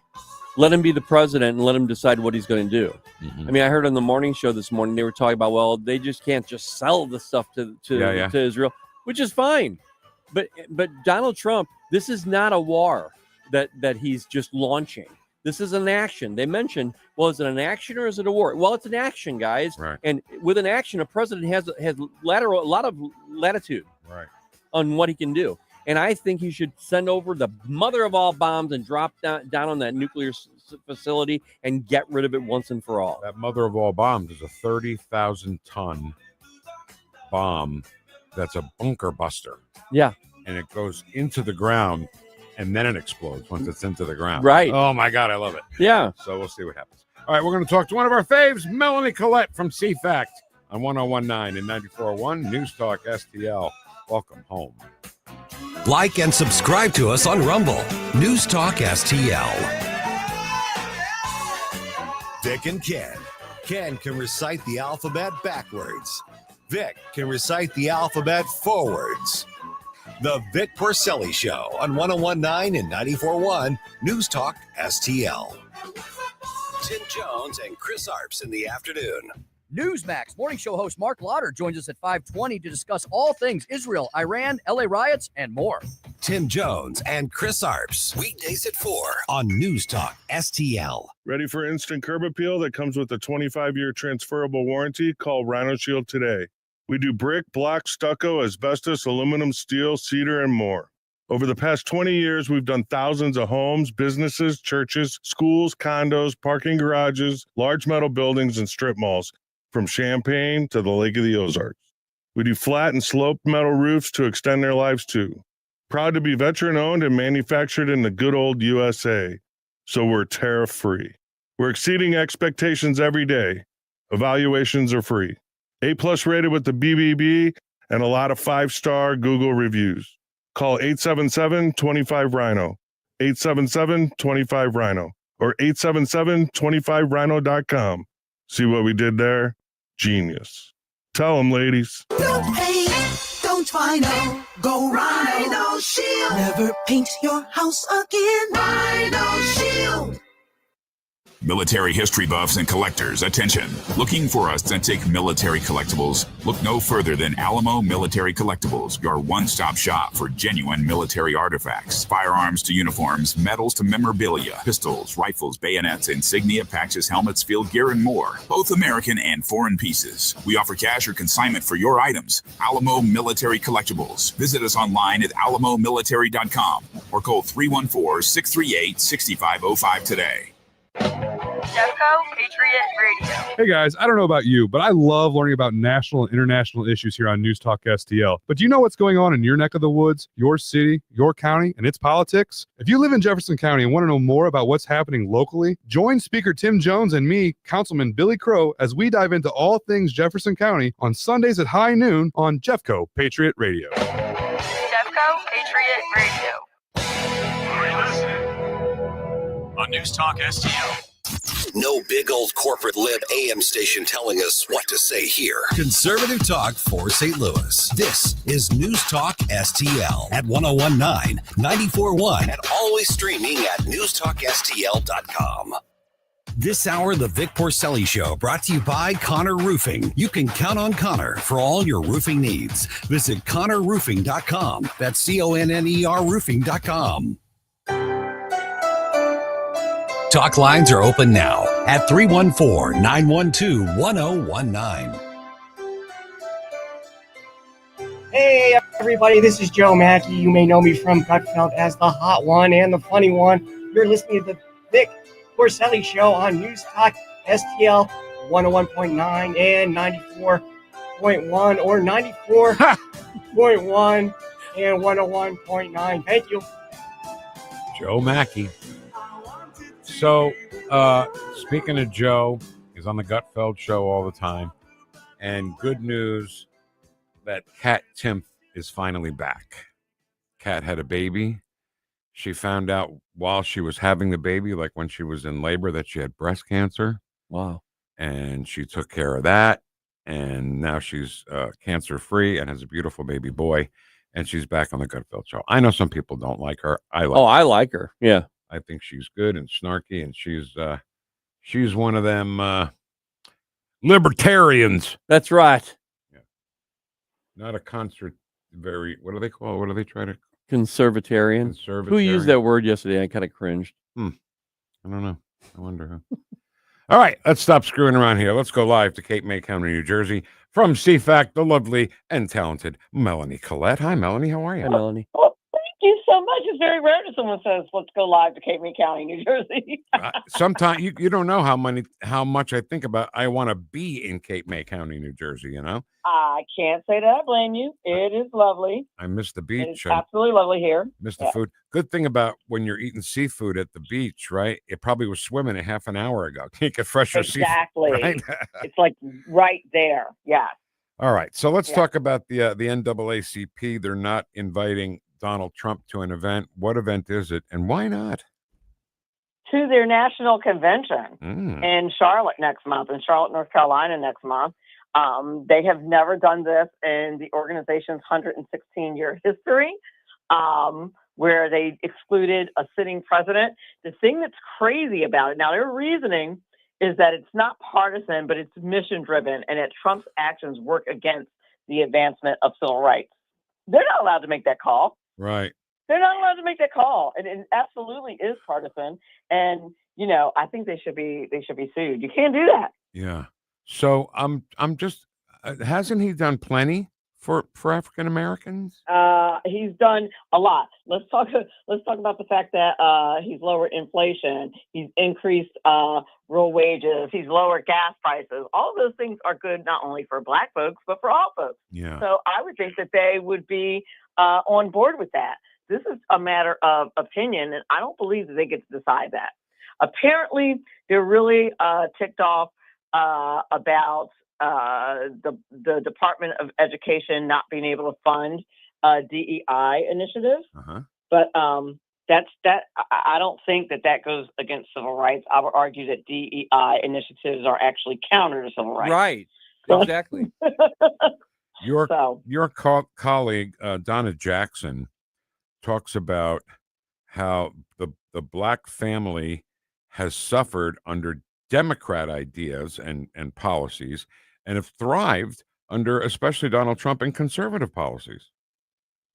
let him be the president and let him decide what he's going to do. I mean, I heard on the morning show this morning, they were talking about, well, they just can't just sell the stuff to Israel, which is fine. But Donald Trump, this is not a war that he's just launching. This is an action. They mentioned, well, is it an action or is it a war? Well, it's an action, guys. Right. And with an action, a president has a lot of latitude on what he can do. And I think he should send over the mother of all bombs and drop down on that nuclear facility and get rid of it once and for all. That mother of all bombs is a 30,000-ton bomb that's a bunker buster. Yeah. And it goes into the ground, and then it explodes once it's into the ground. Right. Oh, my God, I love it. Yeah. So we'll see what happens. All right, we're going to talk to one of our faves, Melanie Collette from CFACT on 101.9 and 94.1 News Talk STL. Welcome home. Like and subscribe to us on Rumble. News Talk STL. Vic and Ken. Ken can recite the alphabet backwards. Vic can recite the alphabet forwards. The Vic Porcelli Show on 101.9 and 94.1 News Talk STL. Tim Jones and Chris Arps in the afternoon. Newsmax morning show host Mark Lauder joins us at 5:20 to discuss all things Israel, Iran, LA riots, and more. Tim Jones and Chris Arps. Weekdays at 4 on News Talk STL. Ready for instant curb appeal that comes with a 25-year transferable warranty? Call Rhino Shield today. We do brick, block, stucco, asbestos, aluminum, steel, cedar, and more. Over the past 20 years, we've done thousands of homes, businesses, churches, schools, condos, parking garages, large metal buildings, and strip malls, from Champaign to the Lake of the Ozarks. We do flat and sloped metal roofs to extend their lives too. Proud to be veteran-owned and manufactured in the good old USA, so we're tariff-free. We're exceeding expectations every day. Evaluations are free. A+ rated with the BBB and a lot of 5-star Google reviews. Call 877-25-RHINO, 877-25-RHINO, or 877-25rhino.com. See what we did there? Genius. Tell them, ladies. Don't hate, don't Rhino, go Rhino Shield. Never paint your house again. Rhino Shield. Military history buffs and collectors, attention. Looking for authentic military collectibles? Look no further than Alamo Military Collectibles, your one-stop shop for genuine military artifacts, firearms to uniforms, medals to memorabilia, pistols, rifles, bayonets, insignia, patches, helmets, field gear, and more, both American and foreign pieces. We offer cash or consignment for your items. Alamo Military Collectibles. Visit us online at alamomilitary.com or call 314-638-6505 today. Jeffco Patriot Radio. Hey guys, I don't know about you, but I love learning about national and international issues here on News Talk STL. But do you know what's going on in your neck of the woods, your city, your county, and its politics? If you live in Jefferson County and want to know more about what's happening locally, join Speaker Tim Jones and me, Councilman Billy Crow, as we dive into all things Jefferson County on Sundays at high noon on Jeffco Patriot Radio. Jeffco Patriot Radio. On News Talk STL. No big old corporate lib AM station telling us what to say here. Conservative talk for St. Louis. This is News Talk STL at 1019, 94.1, and always streaming at newstalkstl.com. This hour, the Vic Porcelli Show, brought to you by Connor Roofing. You can count on Connor for all your roofing needs. Visit connorroofing.com. That's CONNER roofing.com. Talk lines are open now at 314-912-1019. Hey everybody, this is Joe Mackey. You may know me from Gutfeld as the hot one and the funny one. You're listening to the Vic Porcelli Show on News Talk STL 101.9 and 94.1 or 94.1 and 101.9. Thank you. Joe Mackey. So, speaking of Joe, he's on the Gutfeld Show all the time. And good news that Kat Timpf is finally back. Kat had a baby. She found out while she was having the baby, like when she was in labor, that she had breast cancer. Wow. And she took care of that. And now she's cancer-free and has a beautiful baby boy. And she's back on the Gutfeld Show. I know some people don't like her. I like her. Yeah. I think she's good and snarky, and she's one of them libertarians. That's right. Yeah. Not a concert. What do they call it? What do they try to? Conservatarian. Who used that word yesterday? I kind of cringed. I don't know. I wonder who. All right, let's stop screwing around here. Let's go live to Cape May County, New Jersey, from CFAC, the lovely and talented Melanie Collette. Hi, Melanie. How are you? Hi, Melanie. Thank you so much. It's very rare that someone says, let's go live to Cape May County, New Jersey. Sometimes you don't know how much I think about I want to be in Cape May County, New Jersey, you know? I can't say that I blame you. It is lovely. I miss the beach. It's absolutely lovely here. Miss the food. Good thing about when you're eating seafood at the beach, right? It probably was swimming a half an hour ago. Can't get fresher seafood. Exactly. Right? It's like right there. Yeah. All right. So let's talk about the NAACP. They're not inviting Donald Trump to an event. What event is it, and why not? To their national convention in Charlotte next month, in Charlotte, North Carolina next month. They have never done this in the organization's 116-year history, where they excluded a sitting president. The thing that's crazy about it, now their reasoning is that it's not partisan, but it's mission driven, and that Trump's actions work against the advancement of civil rights. They're not allowed to make that call. Right. They're not allowed to make that call, and it absolutely is partisan. And I think they should be sued. You can't do that. Yeah. So I'm just hasn't he done plenty for African Americans? He's done a lot. Let's talk about the fact that he's lowered inflation. He's increased real wages. He's lowered gas prices. All of those things are good not only for Black folks but for all folks. Yeah. So I would think that they would be on board with that. This is a matter of opinion, and I don't believe that they get to decide that. Apparently, they're really ticked off about the Department of Education not being able to fund DEI initiatives. But I don't think that goes against civil rights. I would argue that DEI initiatives are actually counter to civil rights. Right. Exactly. Your colleague Donna Jackson talks about how the Black family has suffered under Democrat ideas and policies, and have thrived under especially Donald Trump and conservative policies.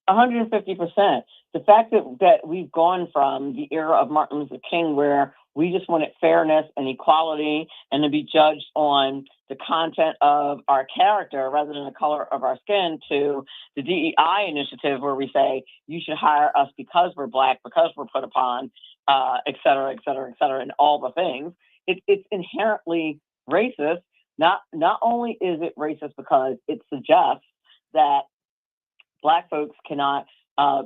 150%. The fact that we've gone from the era of Martin Luther King, where we just wanted fairness and equality and to be judged on the content of our character rather than the color of our skin, to the DEI initiative, where we say you should hire us because we're Black, because we're put upon, et cetera, et cetera, et cetera, and all the things. It's inherently racist. Not only is it racist because it suggests that Black folks cannot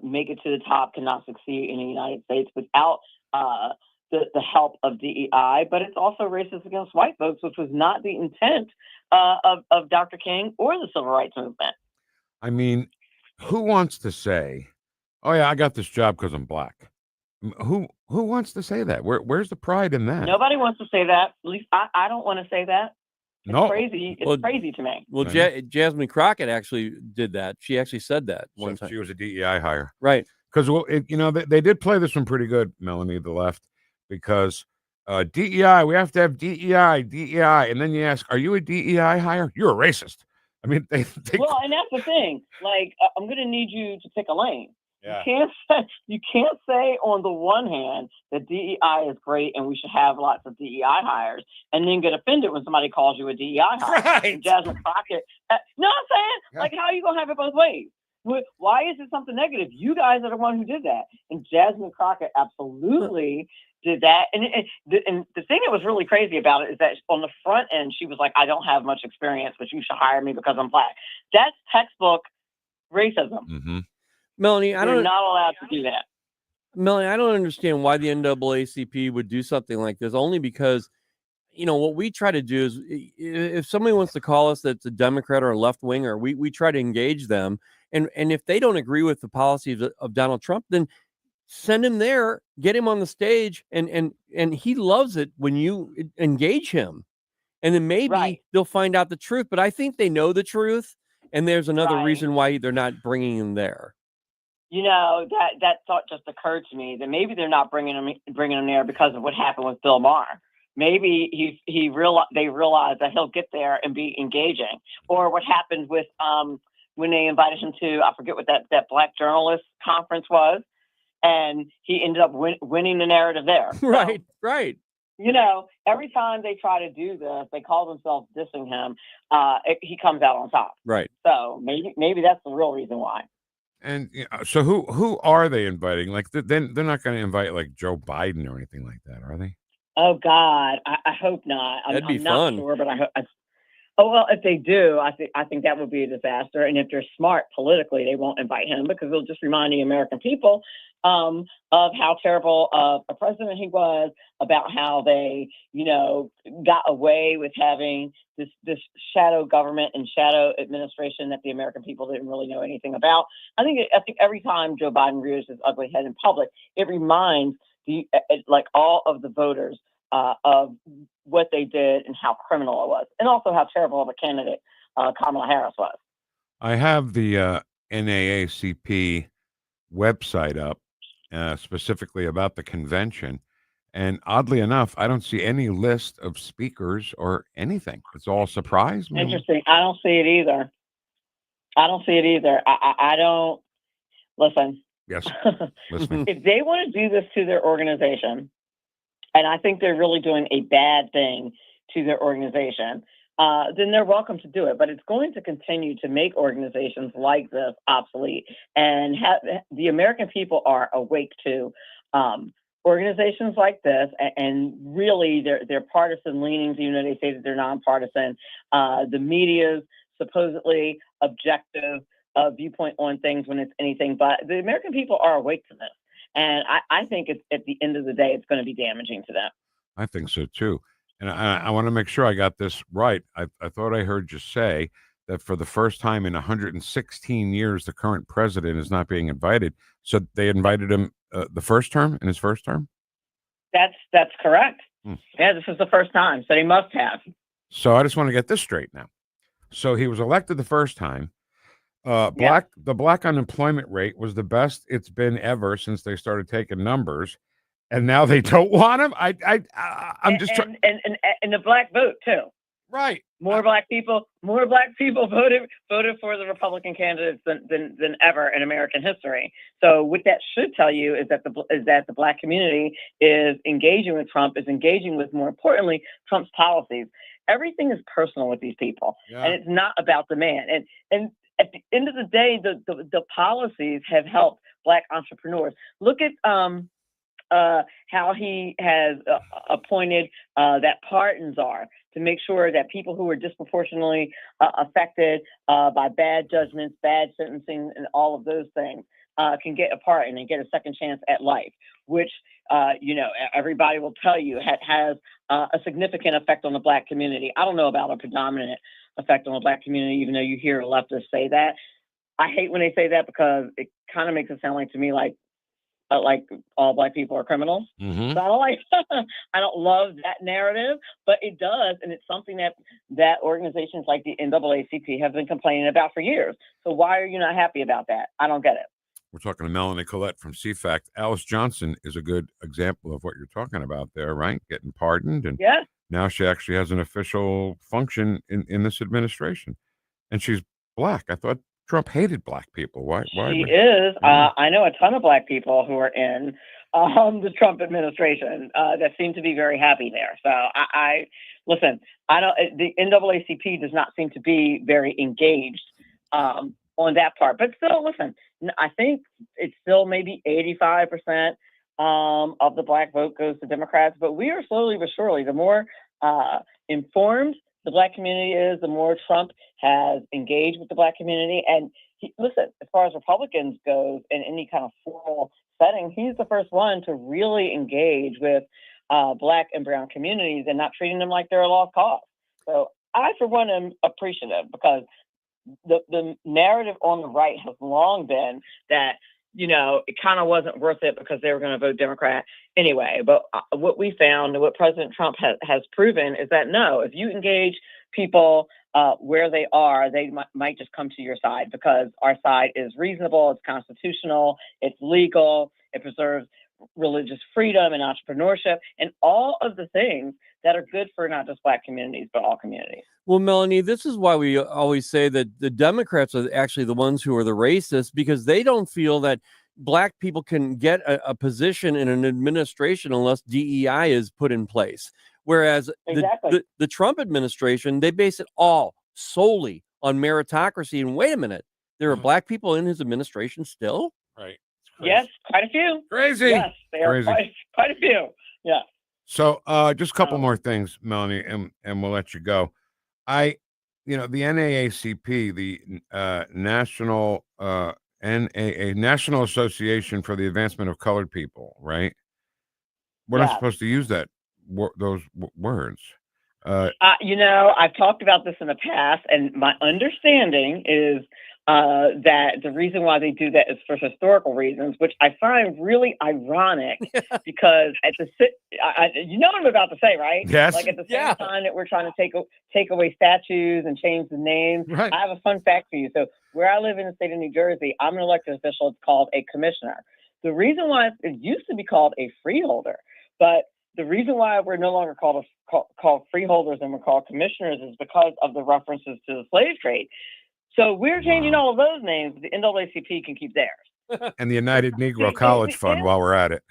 make it to the top, cannot succeed in the United States without the help of DEI, but it's also racist against white folks, which was not the intent of Dr. King or the Civil Rights Movement. I mean, who wants to say, "Oh yeah, I got this job because I'm Black"? Who wants to say that? Where's the pride in that? Nobody wants to say that. At least I don't want to say that. It's crazy. It's crazy to me. Well, Jasmine Crockett actually did that. She actually said that one time. She was a DEI hire. Right. Because, they did play this one pretty good, Melanie, the left, because DEI, we have to have DEI. And then you ask, are you a DEI hire? You're a racist. I mean, they well, and that's the thing. Like, I'm going to need you to pick a lane. Yeah. You can't say on the one hand that DEI is great and we should have lots of DEI hires, and then get offended when somebody calls you a DEI hire. Right. And Jasmine Crockett. No, I'm saying, like, how are you gonna have it both ways? Why is it something negative? You guys are the one who did that, and Jasmine Crockett absolutely did that. And the thing that was really crazy about it is that on the front end, she was like, "I don't have much experience, but you should hire me because I'm Black." That's textbook racism. Mm-hmm. Melanie, You're not allowed to do that. Melanie, I don't understand why the NAACP would do something like this, only because, what we try to do is, if somebody wants to call us that's a Democrat or a left winger, we try to engage them. And if they don't agree with the policies of Donald Trump, then send him there, get him on the stage, and he loves it when you engage him. And then maybe they'll find out the truth. But I think they know the truth, and there's another reason why they're not bringing him there. That thought just occurred to me, that maybe they're not bringing him there because of what happened with Bill Maher. Maybe they realize that he'll get there and be engaging, or what happened with when they invited him to, I forget what that Black journalist conference was, and he ended up winning the narrative there. Right. Every time they try to do this, they call themselves dissing him. He comes out on top. Right. So maybe that's the real reason why. And so who are they inviting? Like, then they're not going to invite like Joe Biden or anything like that, are they? Oh God, I hope not. That'd be I'm fun. not sure, but I hope. Oh well, if they do, I think that would be a disaster. And if they're smart politically, they won't invite him because they'll just remind the American people of how terrible of a president he was, about how they, got away with having this shadow government and shadow administration that the American people didn't really know anything about. I think every time Joe Biden rears his ugly head in public, it reminds all of the voters of what they did and how criminal it was, and also how terrible of a candidate Kamala Harris was. I have the NAACP website up specifically about the convention, And oddly enough, I don't see any list of speakers or anything. It's all surprise. Interesting. I don't see it either. I don't listen. Yes. Listening. If they want to do this to their organization, and I think they're really doing a bad thing to their organization, then they're welcome to do it. But it's going to continue to make organizations like this obsolete. And the American people are awake to organizations like this, and really their partisan leanings, even though they say that they're nonpartisan. The media's supposedly objective viewpoint on things when it's anything but. The American people are awake to this. And I think it's, at the end of the day, it's going to be damaging to them. I think so, too. And I want to make sure I got this right. I thought I heard you say that for the first time in 116 years, the current president is not being invited. So they invited him in his first term? That's correct. Yeah, this is the first time. So they must have. So I just want to get this straight now. So he was elected the first time. The black unemployment rate was the best it's been ever since they started taking numbers, and now they don't want him. I'm just trying. And the black vote too. Right. More black people voted for the Republican candidates than ever in American history. So what that should tell you is that the black community is engaging with Trump, is engaging with, more importantly, Trump's policies. Everything is personal with these people, and it's not about the man. And at the end of the day, the policies have helped black entrepreneurs. Look at how he has appointed that pardons are to make sure that people who are disproportionately affected by bad judgments, bad sentencing, and all of those things can get a pardon and get a second chance at life, which everybody will tell you has a significant effect on the black community. I don't know about a predominant effect on the black community, even though you hear leftists say that. I hate when they say that because it kind of makes it sound like to me like all black people are criminals. Mm-hmm. So I don't love that narrative, but it does, and it's something that organizations like the NAACP have been complaining about for years. So why are you not happy about that? I don't get it. We're talking to Melanie Collette from CFAC. Alice Johnson is a good example of what you're talking about there, right? Getting pardoned, and now she actually has an official function in this administration, and she's black. I thought Trump hated black people. Why? She is. I know a ton of black people who are in the Trump administration that seem to be very happy there. So I listen. I don't. The NAACP does not seem to be very engaged on that part, but still, listen. I think it's still maybe 85% of the black vote goes to Democrats, but we are slowly but surely. The more informed the black community is, the more Trump has engaged with the black community. And listen, as far as Republicans goes, in any kind of formal setting, he's the first one to really engage with black and brown communities and not treating them like they're a lost cause. So I, for one, am appreciative, because the narrative on the right has long been that, it kind of wasn't worth it because they were going to vote Democrat anyway. But what we found, what President Trump has proven, is that no, if you engage people where they are, they might just come to your side, because our side is reasonable, it's constitutional, it's legal, it preserves religious freedom and entrepreneurship and all of the things that are good for not just black communities, but all communities. Well, Melanie, this is why we always say that the Democrats are actually the ones who are the racists, because they don't feel that black people can get a position in an administration unless DEI is put in place. Whereas the Trump administration, they base it all solely on meritocracy. And wait a minute, there are black people in his administration still? Right. Yes, quite a few. Crazy. Yes, they are quite a few. Yeah. So just a couple more things, Melanie, and we'll let you go. The NAACP, the National National Association for the Advancement of Colored People, right? We're not supposed to use those words. I've talked about this in the past, and my understanding is that the reason why they do that is for historical reasons, which I find really ironic because you know what I'm about to say, right? Yes. Like at the same time that we're trying to take away statues and change the names. Right. I have a fun fact for you. So where I live in the state of New Jersey, I'm an elected official. It's called a commissioner. The reason why it used to be called a freeholder, but the reason why we're no longer called freeholders and we're called commissioners is because of the references to the slave trade. So we're changing all of those names, but the NAACP can keep theirs. And the United Negro College Fund while we're at it.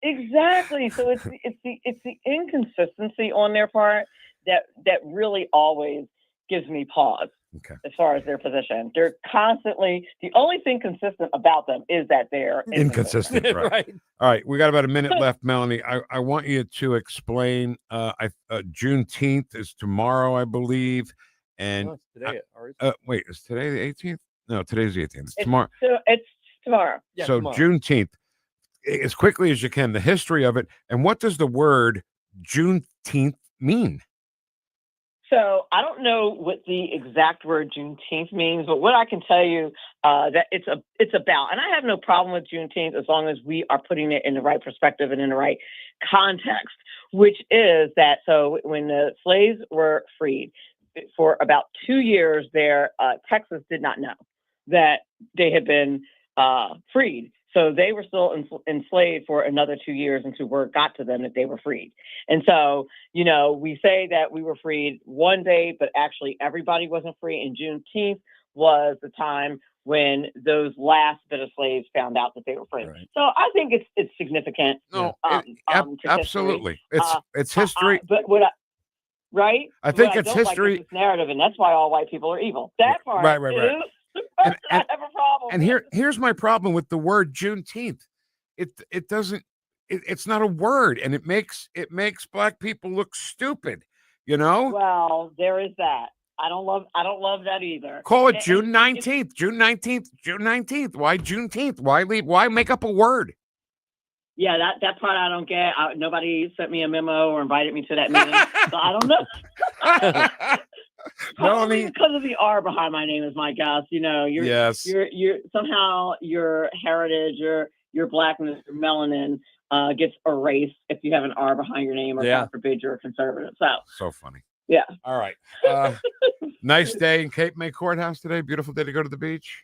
Exactly. So it's the inconsistency on their part that really always gives me pause. Okay. As far as their position, they're constantly, the only thing consistent about them is that they're Inconsistent. Right. All right. We got about a minute left, Melanie. I want you to explain. Juneteenth is tomorrow, I believe. And today. Wait, is today the 18th? No, today's the 18th. It's tomorrow. It's tomorrow. Yeah, so tomorrow. Juneteenth, as quickly as you can, the history of it, and what does the word Juneteenth mean? So I don't know what the exact word Juneteenth means, but what I can tell you that it's about, and I have no problem with Juneteenth as long as we are putting it in the right perspective and in the right context, which is that, so when the slaves were freed for about 2 years there, Texas did not know that they had been freed. So they were still enslaved for another 2 years until word got to them that they were freed. And so, we say that we were freed one day, but actually everybody wasn't free. And Juneteenth was the time when those last bit of slaves found out that they were free. Right. So I think it's significant. No, to absolutely. history. It's history. But right? I think what it's I don't history. like is this narrative, and that's why all white people are evil. That part Right. is And I have a problem. And here's my problem with the word Juneteenth. It doesn't. It's not a word, and it makes black people look stupid. Well, there is that. I don't love that either. Call it June 19th. June 19th. June 19th. Why Juneteenth? Why make up a word? Yeah, that part I don't get. Nobody sent me a memo or invited me to that meeting, so I don't know. Probably because of the R behind my name is my guess. You're somehow your heritage, your blackness, your melanin gets erased if you have an R behind your name, or God forbid you're a conservative. So funny. Yeah. All right. Nice day in Cape May Courthouse today. Beautiful day to go to the beach.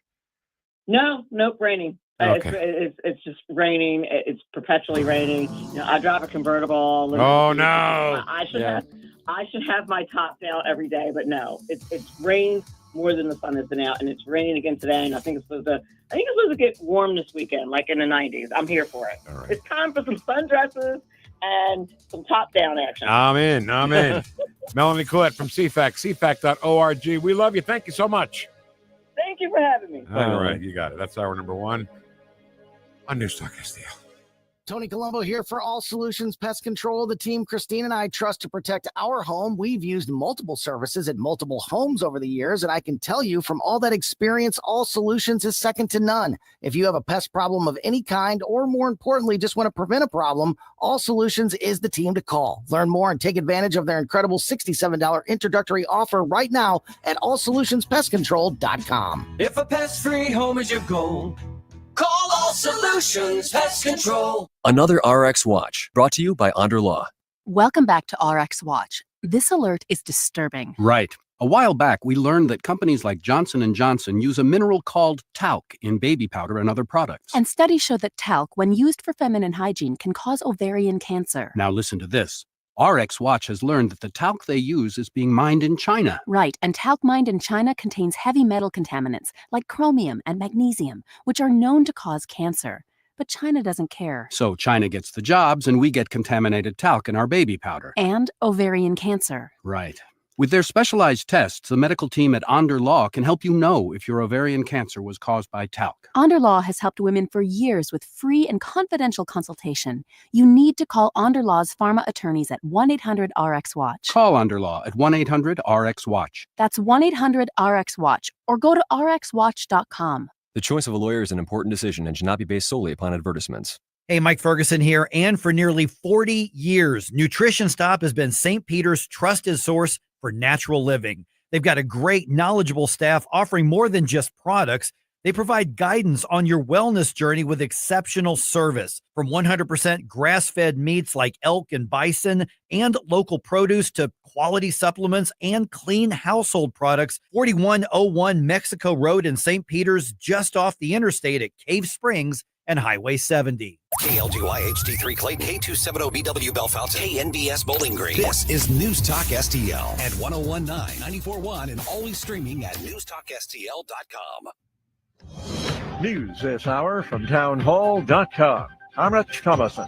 Nope, raining. Okay. It's just raining. It's perpetually raining. I drive a convertible. Oh no! I should have my top down every day, but no, it's rained more than the sun has been out, and it's raining again today. And I think it's supposed to get warm this weekend, like in the 90s. I'm here for it. All right. It's time for some sundresses and some top down action. I'm in. Melanie Collette from CFAC, CFAC.org. We love you. Thank you so much. Thank you for having me. All right, you got it. That's hour number 1 on NewstalkSTL. Tony Colombo here for All Solutions Pest Control, the team Christine and I trust to protect our home. We've used multiple services at multiple homes over the years, and I can tell you from all that experience, All Solutions is second to none. If you have a pest problem of any kind, or more importantly, just want to prevent a problem, All Solutions is the team to call. Learn more and take advantage of their incredible $67 introductory offer right now at allsolutionspestcontrol.com. If a pest-free home is your goal, call All Solutions Pest Control. Another RX Watch, brought to you by Onder Law. Welcome back to RX Watch. This alert is disturbing. Right. A while back, we learned that companies like Johnson & Johnson use a mineral called talc in baby powder and other products. And studies show that talc, when used for feminine hygiene, can cause ovarian cancer. Now listen to this. RX Watch has learned that the talc they use is being mined in China. Right, and talc mined in China contains heavy metal contaminants like chromium and magnesium, which are known to cause cancer. But China doesn't care. So China gets the jobs and we get contaminated talc in our baby powder. And ovarian cancer. Right. With their specialized tests, the medical team at Onder Law can help you know if your ovarian cancer was caused by talc. Onder Law has helped women for years with free and confidential consultation. You need to call Onder Law's pharma attorneys at 1-800-RX-WATCH. Call Onder Law at 1-800-RX-WATCH. That's 1-800-RX-WATCH, or go to rxwatch.com. The choice of a lawyer is an important decision and should not be based solely upon advertisements. Hey, Mike Ferguson here, and for nearly 40 years, Nutrition Stop has been St. Peter's trusted source for natural living. They've got a great, knowledgeable staff offering more than just products. They provide guidance on your wellness journey with exceptional service, from 100% grass-fed meats like elk and bison and local produce to quality supplements and clean household products. 4101 Mexico Road in St. Peter's, just off the interstate at Cave Springs and Highway 70. KLGY HD3 Clayton, K270BW Bellefontaine, KNBS Bowling Green. This is News Talk STL at 1019, 94.1, and always streaming at NewstalkSTL.com. News this hour from townhall.com. I'm Rich Thomason.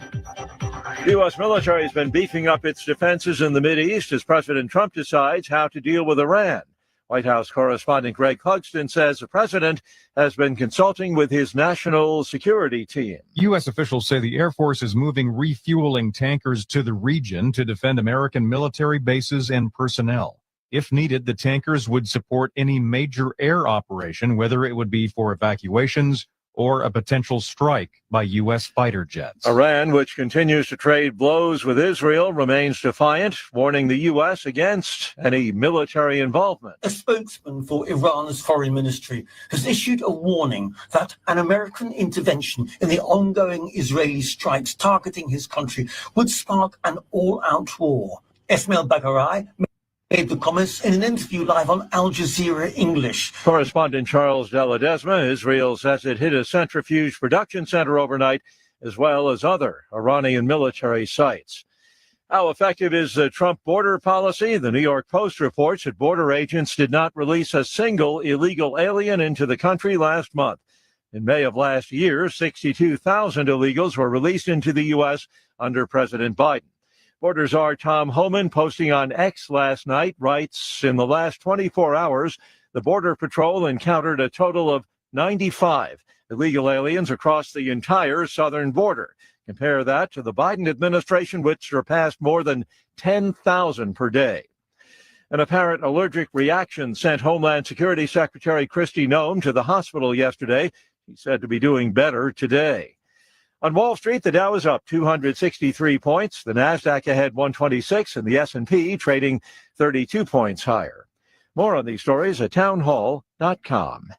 The U.S. military has been beefing up its defenses in the Mideast as President Trump decides how to deal with Iran. White House correspondent Greg Clugston says the president has been consulting with his national security team. U.S. officials say the Air Force is moving refueling tankers to the region to defend American military bases and personnel. If needed, the tankers would support any major air operation, whether it would be for evacuations or a potential strike by U.S. fighter jets. Iran, which continues to trade blows with Israel, remains defiant, warning the U.S. against any military involvement. A spokesman for Iran's foreign ministry has issued a warning that an American intervention in the ongoing Israeli strikes targeting his country would spark an all-out war. Esmail Baghaei made the comments in an interview live on Al Jazeera English. Correspondent Charles de Ledesma, Israel says it hit a centrifuge production center overnight, as well as other Iranian military sites. How effective is the Trump border policy? The New York Post reports that border agents did not release a single illegal alien into the country last month. In May of last year, 62,000 illegals were released into the U.S. under President Biden. Border czar Tom Homan, posting on X last night, writes, in the last 24 hours, the Border Patrol encountered a total of 95 illegal aliens across the entire southern border. Compare that to the Biden administration, which surpassed more than 10,000 per day. An apparent allergic reaction sent Homeland Security Secretary Kristi Noem to the hospital yesterday. She's said to be doing better today. On Wall Street, the Dow is up 263 points, the Nasdaq ahead 126, and the S&P trading 32 points higher. More on these stories at townhall.com.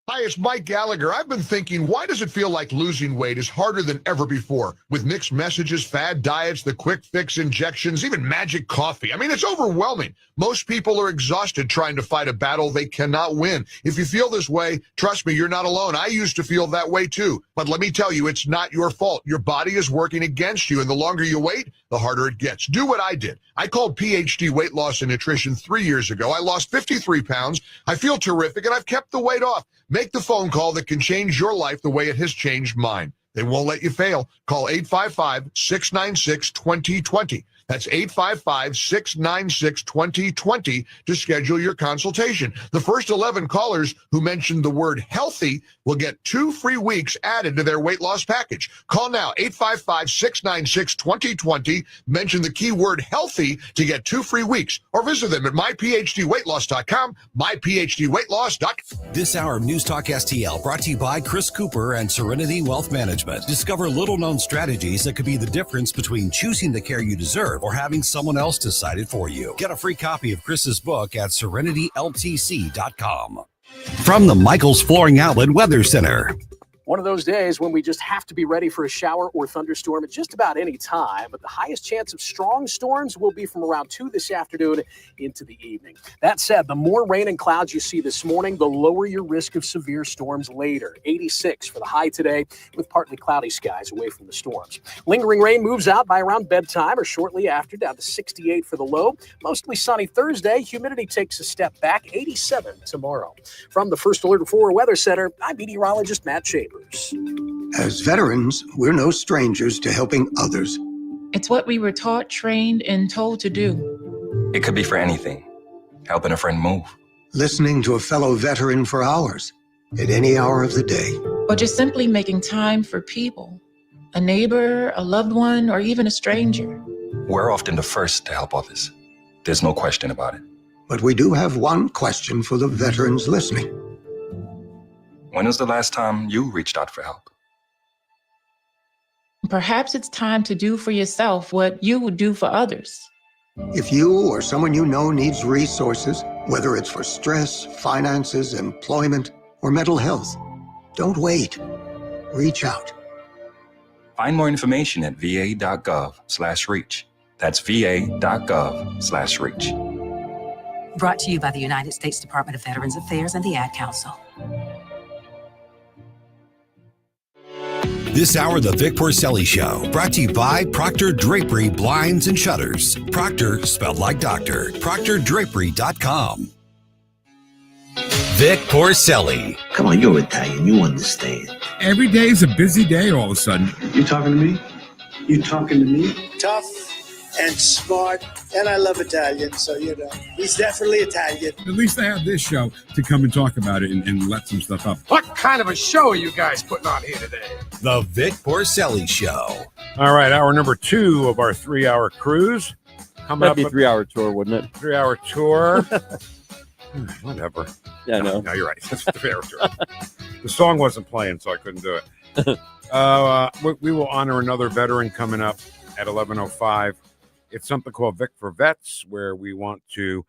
Hi, it's Mike Gallagher. I've been thinking, why does it feel like losing weight is harder than ever before? With mixed messages, fad diets, the quick fix injections, even magic coffee. I mean, it's overwhelming. Most people are exhausted trying to fight a battle they cannot win. If you feel this way, trust me, you're not alone. I used to feel that way too. But let me tell you, it's not your fault. Your body is working against you, and the longer you wait, the harder it gets. Do what I did. I called PhD Weight Loss and Nutrition 3 years ago. I lost 53 pounds. I feel terrific, and I've kept the weight off. Make the phone call that can change your life the way it has changed mine. They won't let you fail. Call 855-696-2020. That's 855-696-2020 to schedule your consultation. The first 11 callers who mentioned the word healthy will get 2 free weeks added to their weight loss package. Call now, 855-696-2020. Mention the keyword healthy to get 2 free weeks, or visit them at myphdweightloss.com, myphdweightloss.com. This hour of News Talk STL brought to you by Chris Cooper and Serenity Wealth Management. Discover little-known strategies that could be the difference between choosing the care you deserve or having someone else decide it for you. Get a free copy of Chris's book at serenityltc.com. From the Michaels Flooring Outlet Weather Center. One of those days when we just have to be ready for a shower or thunderstorm at just about any time, but the highest chance of strong storms will be from around 2 this afternoon into the evening. That said, the more rain and clouds you see this morning, the lower your risk of severe storms later. 86 for the high today with partly cloudy skies away from the storms. Lingering rain moves out by around bedtime or shortly after, down to 68 for the low. Mostly sunny Thursday. Humidity takes a step back, 87 tomorrow. From the First Alert 4 Weather Center, I'm meteorologist Matt Chambers. As veterans, we're no strangers to helping others. It's what we were taught, trained, and told to do. It could be for anything. Helping a friend move. Listening to a fellow veteran for hours, at any hour of the day. Or just simply making time for people. A neighbor, a loved one, or even a stranger. We're often the first to help others. There's no question about it. But we do have one question for the veterans listening. When was the last time you reached out for help? Perhaps it's time to do for yourself what you would do for others. If you or someone you know needs resources, whether it's for stress, finances, employment, or mental health, don't wait. Reach out. Find more information at va.gov/reach. That's va.gov/reach. Brought to you by the United States Department of Veterans Affairs and the Ad Council. This hour, The Vic Porcelli Show, brought to you by Proctor Drapery Blinds and Shutters. Proctor, spelled like doctor. ProctorDrapery.com. Vic Porcelli. Come on, you're Italian. You understand. Every day is a busy day all of a sudden. You talking to me? You talking to me? Tough and smart, and I love Italian, so he's definitely Italian. At least I have this show to come and talk about it and let some stuff up. What kind of a show are you guys putting on here today? The Vic Porcelli Show. All right, hour number 2 of our 3-hour cruise. That'd be a 3-hour tour, wouldn't it? 3-hour tour. Whatever. Yeah, I know. No, you're right. It's a 3-hour tour. The song wasn't playing, so I couldn't do it. We will honor another veteran coming up at 11:05. It's something called Vic for Vets, where we want to,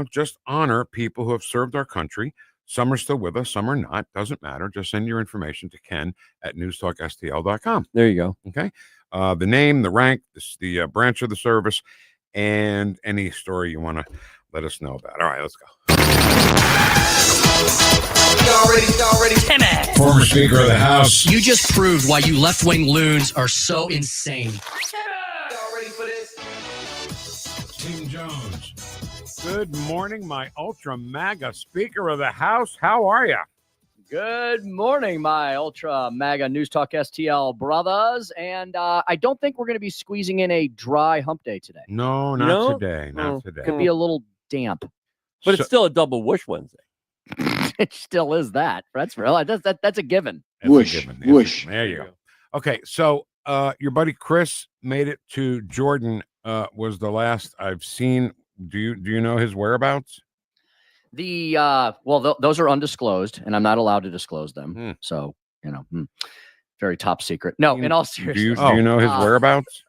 just honor people who have served our country. Some are still with us, some are not. Doesn't matter. Just send your information to Ken at NewstalkSTL.com. There you go. Okay. The name, the rank, the branch of the service, and any story you want to let us know about. All right, let's go. Timmy. Former Speaker of the House. You just proved why you left-wing loons are so insane. Tim Jones. Good morning, my ultra MAGA Speaker of the House. How are you? Good morning, my ultra MAGA News Talk STL brothers. And I don't think we're going to be squeezing in a dry hump day today. No, not today. Not today. Could be a little damp. But it's still a double Woosh Wednesday. It still is that. That's real. That's a given. Woosh. There you go. Okay, so your buddy Chris made it to Jordan. Was the last I've seen. Do you know his whereabouts? Those are undisclosed, and I'm not allowed to disclose them. So very top secret. No, in all seriousness, do you know his whereabouts?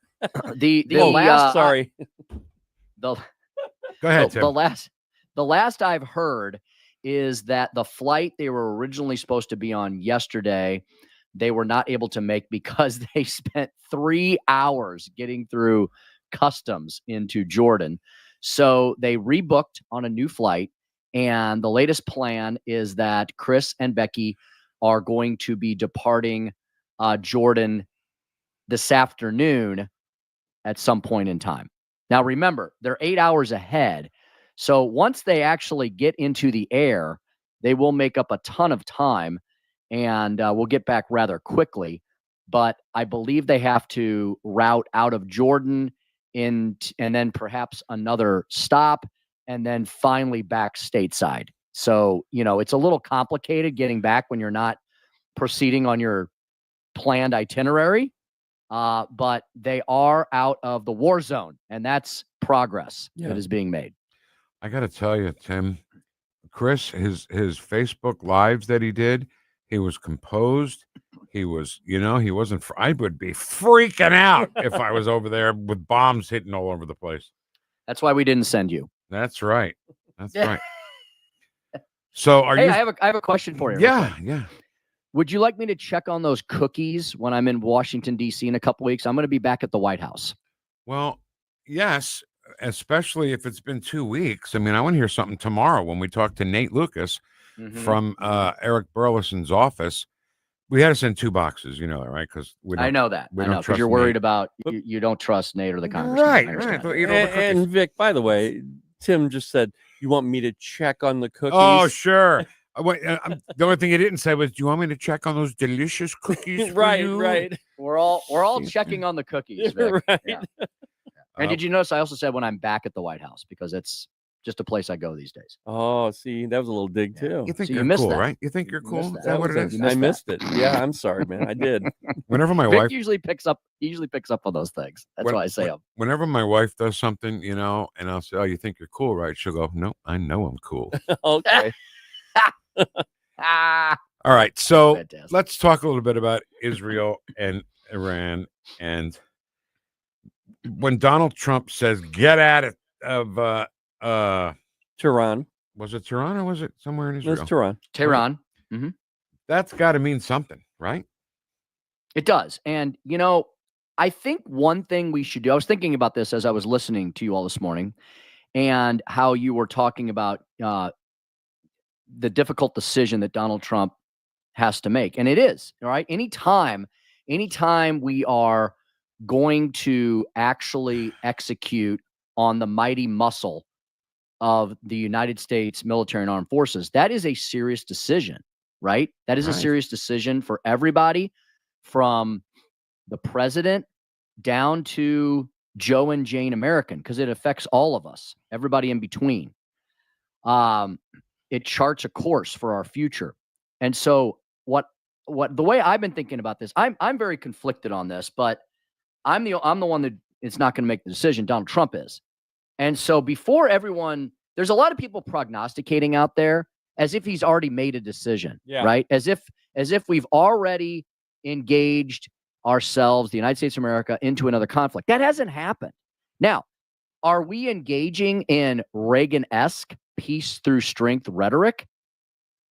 Sorry. Go ahead, Tim. The last I've heard is that the flight they were originally supposed to be on yesterday, they were not able to make because they spent 3 hours getting through customs into Jordan. So they rebooked on a new flight. And the latest plan is that Chris and Becky are going to be departing Jordan this afternoon at some point in time. Now, remember, they're 8 hours ahead. So once they actually get into the air, they will make up a ton of time and we'll get back rather quickly. But I believe they have to route out of Jordan and then perhaps another stop and then finally back stateside. So, it's a little complicated getting back when you're not proceeding on your planned itinerary. But they are out of the war zone, and that's progress that is being made. I got to tell you, Tim, Chris, his Facebook lives that he did, he was composed. He was, he wasn't. I would be freaking out if I was over there with bombs hitting all over the place. That's why we didn't send you. That's right. That's right. So, I have a question for you. Yeah. Would you like me to check on those cookies when I'm in Washington, D.C. in a couple weeks? I'm going to be back at the White House. Well, yes, especially if it's been 2 weeks. I mean, I want to hear something tomorrow when we talk to Nate Lucas from Eric Burleson's office. We had to send 2 boxes, right? Because I know that. I know, because you're worried about you don't trust Nate or the congressman. Right. And Vic, by the way, Tim just said, you want me to check on the cookies? Oh, sure. The only thing he didn't say was, do you want me to check on those delicious cookies? Right. We're all checking on the cookies. Vic. Right. Yeah. And did you notice I also said when I'm back at the White House, because it's just a place I go these days. Oh, see, that was a little dig too. You think So you're missed cool, that. right? You think you're cool? That Is that what it is? I missed it. Yeah, I'm sorry, man. I did. Whenever my Vic wife usually picks up on those things. That's why I say them. Whenever my wife does something, and I'll say, "Oh, you think you're cool, right?" She'll go, "No, I know I'm cool." Okay. All right, so Fantastic. let's talk a little bit about Israel and Iran. And when Donald Trump says, "Get out of Tehran," was it Tehran or was it somewhere in Israel? It's Tehran. Tehran. Mm-hmm. That's got to mean something, right? It does. And, I think one thing we should do, I was thinking about this as I was listening to you all this morning and how you were talking about the difficult decision that Donald Trump has to make. And it is, all right? Anytime anytime we are going to actually execute on the mighty muscle of the United States military and armed forces, that is a serious decision, right? That is a serious decision for everybody, from the president down to Joe and Jane American, because it affects all of us, everybody in between. It charts a course for our future. And so what the way I've been thinking about this, I'm very conflicted on this, but I'm the one that is not going to make the decision. Donald Trump is. And so before everyone, there's a lot of people prognosticating out there as if he's already made a decision, right? As if we've already engaged ourselves, the United States of America, into another conflict. That hasn't happened. Now, are we engaging in Reagan-esque peace through strength rhetoric?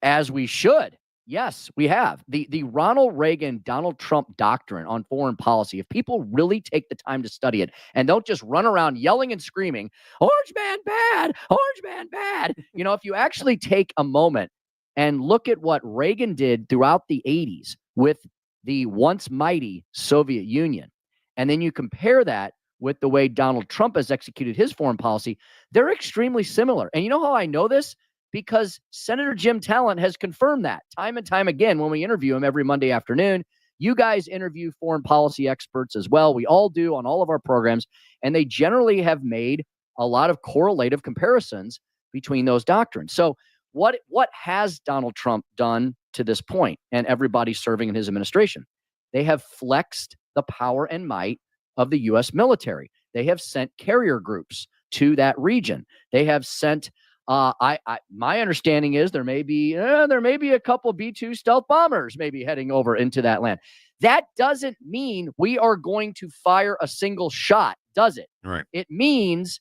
As we should. Yes, we have. The Ronald Reagan, Donald Trump doctrine on foreign policy, if people really take the time to study it and don't just run around yelling and screaming, orange man bad, orange man bad. If you actually take a moment and look at what Reagan did throughout the 80s with the once mighty Soviet Union, and then you compare that with the way Donald Trump has executed his foreign policy, they're extremely similar. And you know how I know this? Because Senator Jim Talent has confirmed that time and time again when we interview him every Monday afternoon. You guys interview foreign policy experts as well. We all do on all of our programs, and they generally have made a lot of correlative comparisons between those doctrines. So what has Donald Trump done to this point, and everybody serving in his administration? They have flexed the power and might of the U.S. military. They have sent carrier groups to that region. They have sent my understanding is there may be a couple B-2 stealth bombers maybe heading over into that land. That doesn't mean we are going to fire a single shot, does it? Right. It means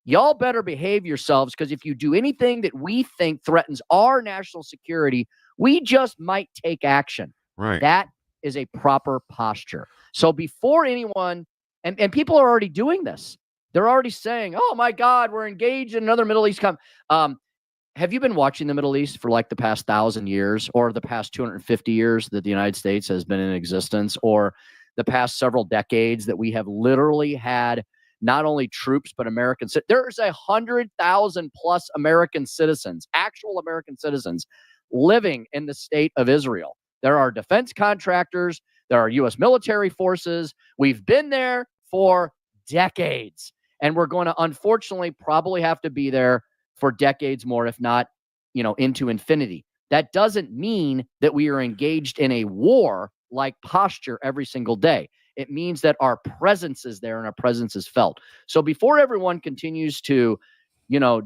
y'all better behave yourselves, because if you do anything that we think threatens our national security, we just might take action. Right. That is a proper posture. So before anyone, and people are already doing this. They're already saying, oh, my God, we're engaged in another Middle East. Have you been watching the Middle East for like the past 1,000 years, or the past 250 years that the United States has been in existence, or the past several decades that we have literally had not only troops, but Americans? There's 100,000 plus American citizens, actual American citizens, living in the state of Israel. There are defense contractors. There are U.S. military forces. We've been there for decades. And we're going to, unfortunately, probably have to be there for decades more, if not, into infinity. That doesn't mean that we are engaged in a war-like posture every single day. It means that our presence is there and our presence is felt. So before everyone continues to,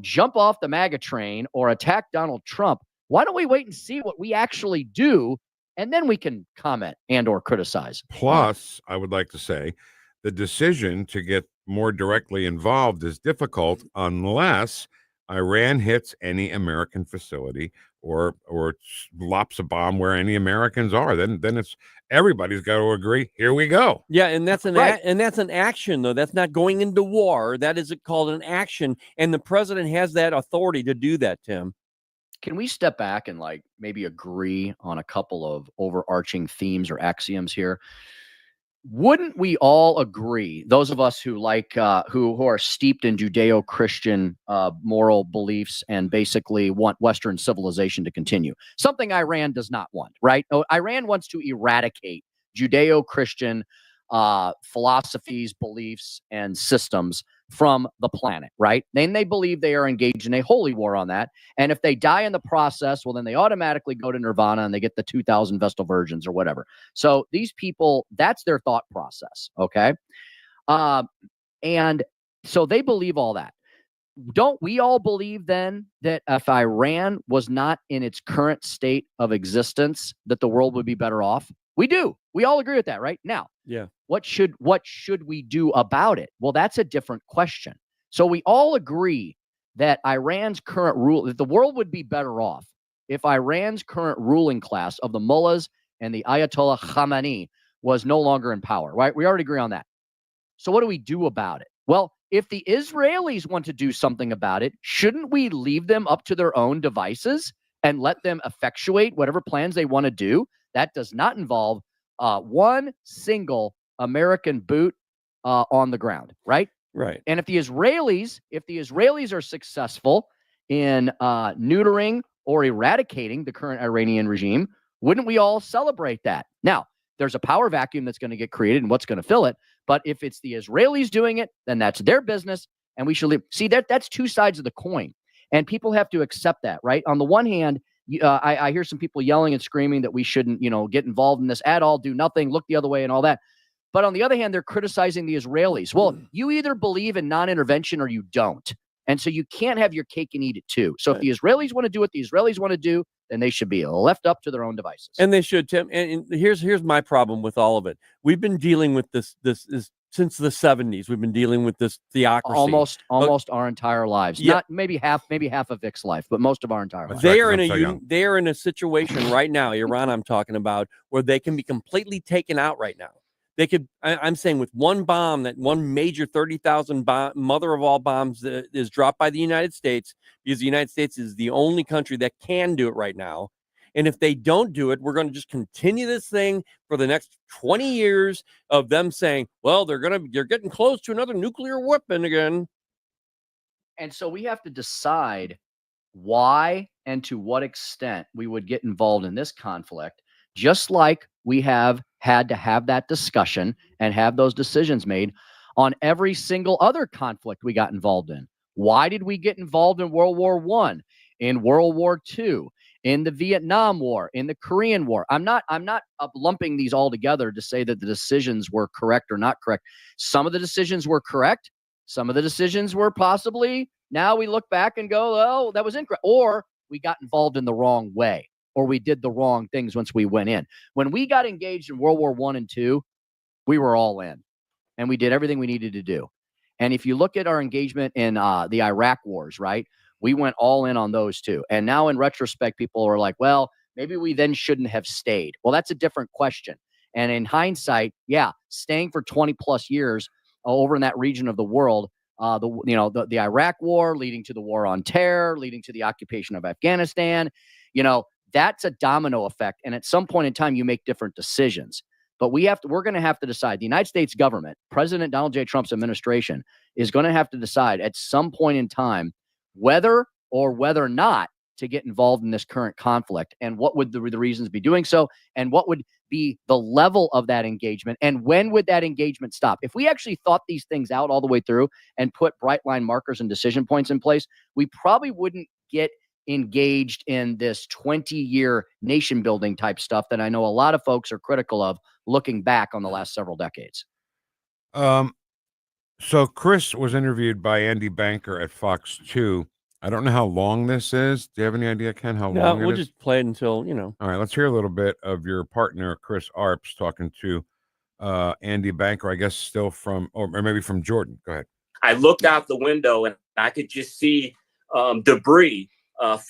jump off the MAGA train or attack Donald Trump, why don't we wait and see what we actually do, and then we can comment and or criticize. Plus, I would like to say, the decision to get more directly involved is difficult unless Iran hits any American facility or lops a bomb where any Americans are. Then it's everybody's got to agree. Here we go. Yeah, and that's an that's an action, though. That's not going into war. That is called an action, and the president has that authority to do that, Tim. Can we step back and maybe agree on a couple of overarching themes or axioms here? Wouldn't we all agree, those of us who who are steeped in Judeo-Christian moral beliefs and basically want Western civilization to continue, something Iran does not want, right? Iran wants to eradicate Judeo-Christian philosophies, beliefs, and systems from the planet, right? Then they believe they are engaged in a holy war on that. And if they die in the process, well, then they automatically go to nirvana and they get the 2,000 Vestal Virgins or whatever. So these people, that's their thought process, okay? And so they believe all that. Don't we all believe then that if Iran was not in its current state of existence, that the world would be better off? We do. We all agree with that, right? Now, yeah. What should we do about it? Well, that's a different question. So we all agree that Iran's current rule, that the world would be better off if Iran's current ruling class of the mullahs and the Ayatollah Khamenei was no longer in power, right? We already agree on that. So what do we do about it? Well, if the Israelis want to do something about it, shouldn't we leave them up to their own devices and let them effectuate whatever plans they want to do? That does not involve one single American boot on the ground, right? Right. And if the Israelis are successful in neutering or eradicating the current Iranian regime, wouldn't we all celebrate that? Now, there's a power vacuum that's going to get created, and what's going to fill it? But if it's the Israelis doing it, then that's their business, and we should leave. See, that's two sides of the coin, and people have to accept that, right? On the one hand, I hear some people yelling and screaming that we shouldn't, get involved in this at all, do nothing, look the other way, and all that. But on the other hand, they're criticizing the Israelis. Well, you either believe in non-intervention or you don't. And so you can't have your cake and eat it too. So if the Israelis want to do what the Israelis want to do, then they should be left up to their own devices. And they should, Tim. And here's my problem with all of it. We've been dealing with this since the 70s. We've been dealing with this theocracy almost our entire lives. Yeah. Not maybe half of Vic's life, but most of our entire lives. They are in a situation right now, Iran I'm talking about, where they can be completely taken out right now. They could, I'm saying, with one bomb, that one major 30,000 mother of all bombs that is dropped by the United States, because the United States is the only country that can do it right now. And if they don't do it, we're going to just continue this thing for the next 20 years of them saying, well, you're getting close to another nuclear weapon again. And so we have to decide why and to what extent we would get involved in this conflict, just like we have had to have that discussion and have those decisions made on every single other conflict we got involved in. Why did we get involved in World War I, in World War II, in the Vietnam War, in the Korean War? I'm not lumping these all together to say that the decisions were correct or not correct. Some of the decisions were correct. Some of the decisions were possibly, now we look back and go, oh, that was incorrect. Or we got involved in the wrong way, or we did the wrong things once we went in. When we got engaged in World War I and II, we were all in, and we did everything we needed to do. And if you look at our engagement in the Iraq wars, right, we went all in on those too. And now in retrospect, people are like, well, maybe we then shouldn't have stayed. Well, that's a different question. And in hindsight, yeah, staying for 20 plus years over in that region of the world, the Iraq war leading to the war on terror, leading to the occupation of Afghanistan, that's a domino effect. And at some point in time, you make different decisions. But we're going to have to decide. The United States government, President Donald J. Trump's administration, is going to have to decide at some point in time whether or not to get involved in this current conflict, and what would the reasons be doing so, and what would be the level of that engagement, and when would that engagement stop. If we actually thought these things out all the way through and put bright line markers and decision points in place, we probably wouldn't get engaged in this 20-year nation building type stuff that I know a lot of folks are critical of looking back on the last several decades. So Chris was interviewed by Andy Banker at Fox 2. I don't know how long this is. Do you have any idea, Ken, how long it is? We'll just play it until, All right, let's hear a little bit of your partner, Chris Arps, talking to Andy Banker, I guess still from, or maybe from Jordan. Go ahead. I looked out the window and I could just see debris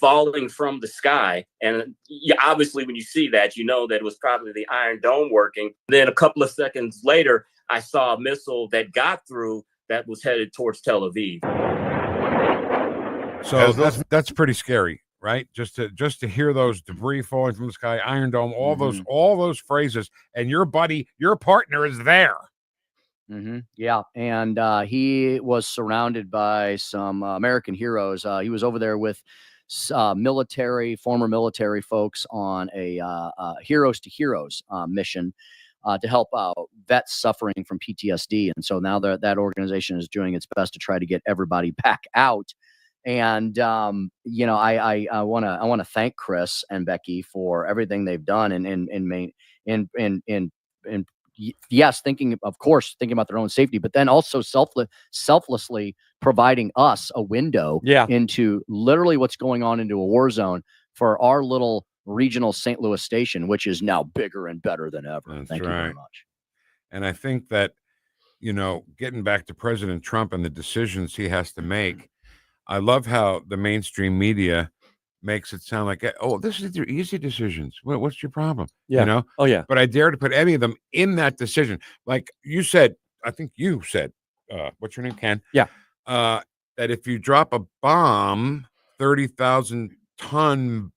falling from the sky. And obviously, when you see that, you know that it was probably the Iron Dome working. Then a couple of seconds later, I saw a missile that got through that was headed towards Tel Aviv. So that's pretty scary, right? Just to hear those debris falling from the sky, Iron Dome, all those phrases, and your partner is there. Yeah, and he was surrounded by some American heroes. He was over there with former military folks on a Heroes to Heroes mission to help vets suffering from PTSD. And so now that organization is doing its best to try to get everybody back out. And I want to thank Chris and Becky for everything they've done and yes, thinking about their own safety, but then also selflessly providing us a window into literally what's going on into a war zone for our little regional St. Louis station, which is now bigger and better than ever. Thank you very much. And I think that, getting back to President Trump and the decisions he has to make, I love how the mainstream media makes it sound like, oh, this is easy decisions. What's your problem? Yeah. Oh, yeah. But I dare to put any of them in that decision. Like you said, I think you said, what's your name, Ken? Yeah. That if you drop a bomb, 30,000 ton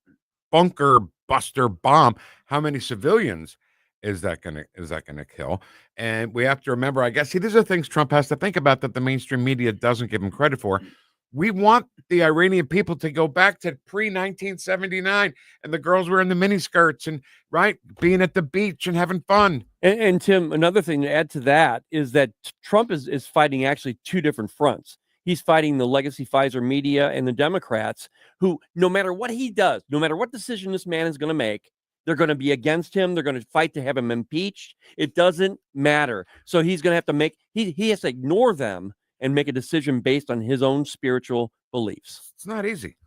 bunker buster bomb, how many civilians Is that gonna kill? And we have to remember, I guess, these are things Trump has to think about that the mainstream media doesn't give him credit for. We want the Iranian people to go back to pre-1979, and the girls wearing the miniskirts and being at the beach and having fun. And Tim, another thing to add to that is that Trump is fighting actually two different fronts. He's fighting the legacy Pfizer media and the Democrats, who, no matter what he does, no matter what decision this man is going to make, they're going to be against him. They're going to fight to have him impeached. It doesn't matter. So he's going to have to he has to ignore them and make a decision based on his own spiritual beliefs. It's not easy.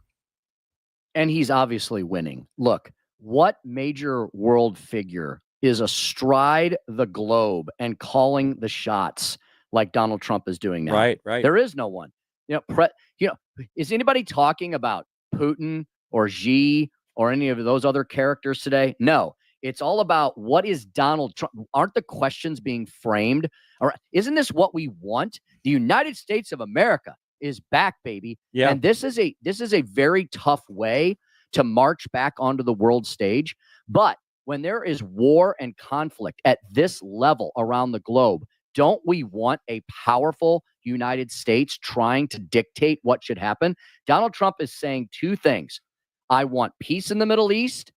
And he's obviously winning. Look, what major world figure is astride the globe and calling the shots like Donald Trump is doing now? Right. There is no one. Is anybody talking about Putin or Xi or any of those other characters today? No. It's all about what is Donald Trump. Aren't the questions being framed? Or isn't this what we want? The United States of America is back, baby. Yeah. And this is a very tough way to march back onto the world stage. But when there is war and conflict at this level around the globe, don't we want a powerful United States trying to dictate what should happen? Donald Trump is saying two things. I want peace in the Middle East,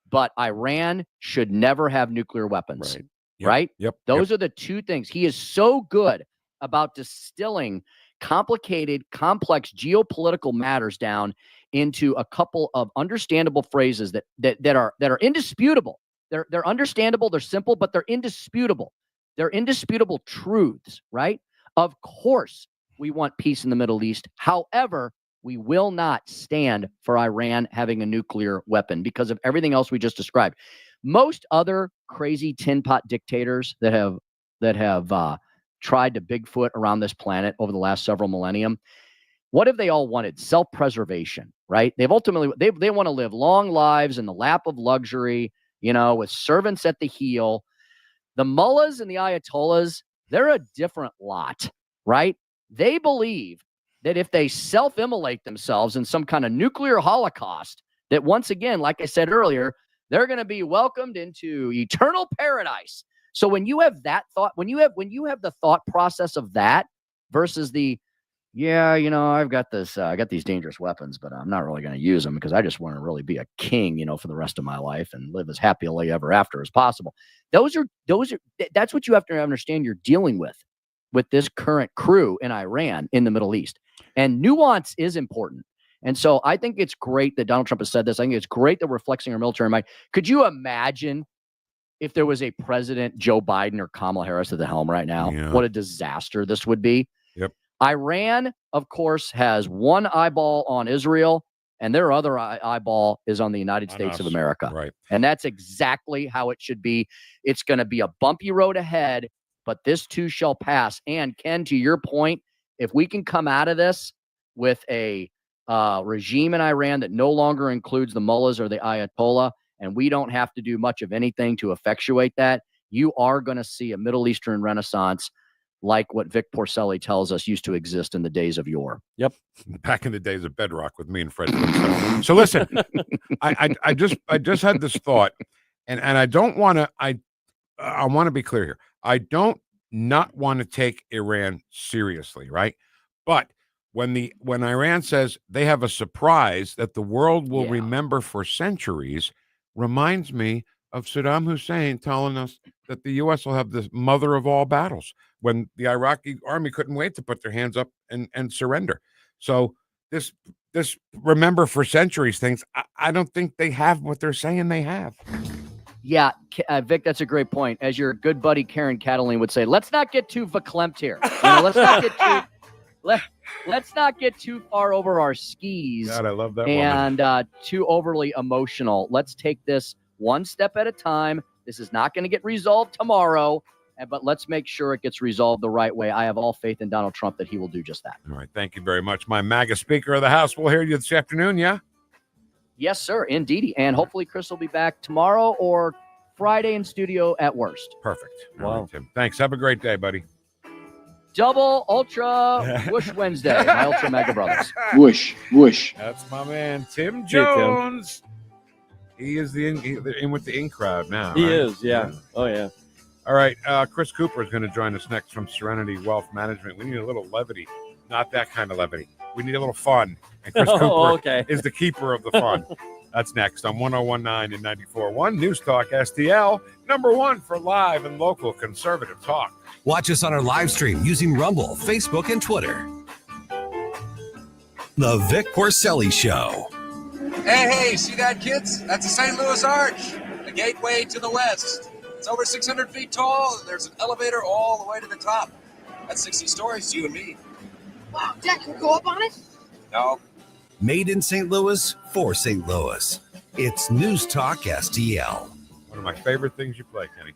but Iran should never have nuclear weapons. Right? Yep. Those are the two things. He is so good about distilling complicated, complex geopolitical matters down into a couple of understandable phrases that are indisputable. They're understandable, they're simple, but they're indisputable. They're indisputable truths, right? Of course, we want peace in the Middle East. However, we will not stand for Iran having a nuclear weapon because of everything else we just described. Most other crazy tin pot dictators that have tried to Bigfoot around this planet over the last several millennium, what have they all wanted? Self-preservation, right? They want to live long lives in the lap of luxury, with servants at the heel. The mullahs and the ayatollahs, they're a different lot, right? They believe that if they self-immolate themselves in some kind of nuclear holocaust, that once again, like I said earlier, they're going to be welcomed into eternal paradise. So when you have that thought, when you have the thought process of that versus the, I've got this, I got these dangerous weapons, but I'm not really going to use them because I just want to really be a king, for the rest of my life and live as happily ever after as possible. That's what you have to understand you're dealing with this current crew in Iran in the Middle East. And nuance is important. And so I think it's great that Donald Trump has said this. I think it's great that we're flexing our military might. Could you imagine if there was a President Joe Biden or Kamala Harris at the helm right now? Yeah. What a disaster this would be. Yep. Iran, of course, has one eyeball on Israel, and their other eyeball is on the United States of America. Right. And that's exactly how it should be. It's going to be a bumpy road ahead, but this too shall pass. And Ken, to your point, if we can come out of this with a regime in Iran that no longer includes the mullahs or the Ayatollah, and we don't have to do much of anything to effectuate that, you are going to see a Middle Eastern renaissance like what Vic Porcelli tells us used to exist in the days of yore. Yep. Back in the days of Bedrock with me and Fred Flintstone. So listen, I just had this thought, and I don't want to, I want to be clear here. I don't not want to take Iran seriously, right? But when Iran says they have a surprise that the world will remember for centuries, reminds me of Saddam Hussein telling us that the U.S. will have the mother of all battles when the Iraqi army couldn't wait to put their hands up and surrender. So this remember for centuries things, I don't think they have what they're saying they have. Yeah, Vic, that's a great point. As your good buddy Karen Cataline would say, let's not get too verklempt here. Let's not get too far over our skis. God, I love that and too overly emotional. Let's take this one step at a time. This is not going to get resolved tomorrow, but let's make sure it gets resolved the right way. I have all faith in Donald Trump that he will do just that. All right. Thank you very much, my MAGA Speaker of the House. We'll hear you this afternoon, yeah? Yes, sir. Indeedy. And hopefully Chris will be back tomorrow or Friday in studio at worst. Perfect. Wow. All right, Tim. Thanks. Have a great day, buddy. Double Ultra Woosh Wednesday. My Ultra Mega Brothers. Woosh, woosh. That's my man, Tim Tim. Jones. He is the in with the in crowd now. He right? is, yeah. Oh, yeah. All right, Chris Cooper is going to join us next from Serenity Wealth Management. We need a little levity, not that kind of levity. We need a little fun, and Chris Cooper is the keeper of the fun. That's next on 101.9 and 94.1 News Talk STL, #1 for live and local conservative talk. Watch us on our live stream using Rumble, Facebook, and Twitter. The Vic Porcelli Show. Hey, see that, kids? That's the St. Louis Arch, the gateway to the west. It's over 600 feet tall, and there's an elevator all the way to the top. That's 60 stories, you and me. Wow, Dad, can we go up on it? No. Made in St. Louis for St. Louis. It's News Talk STL. One of my favorite things you play, Kenny.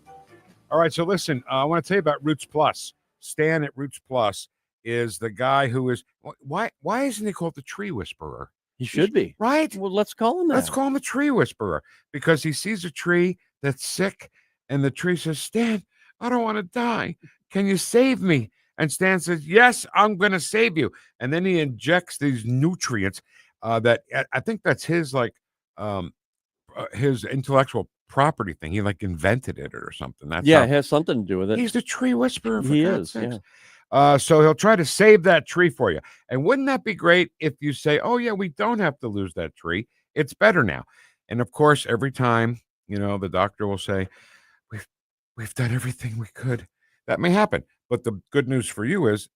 All right, so listen, I want to tell you about Roots Plus. Stan at Roots Plus is the guy who is, why isn't he called the Tree Whisperer? He should be. Right? Well, let's call him that. Let's call him the Tree Whisperer because he sees a tree that's sick and the tree says, Stan, I don't want to die. Can you save me? And Stan says, yes, I'm going to save you. And then he injects these nutrients that I think that's his his intellectual property thing. He invented it or something. That's it has something to do with it. He's the Tree Whisperer. For he God's is. sakes. Yeah. So he'll try to save that tree for you. And wouldn't that be great if you say, oh, yeah, we don't have to lose that tree. It's better now. And of course, every time, the doctor will say, we've done everything we could. That may happen. But the good news for you is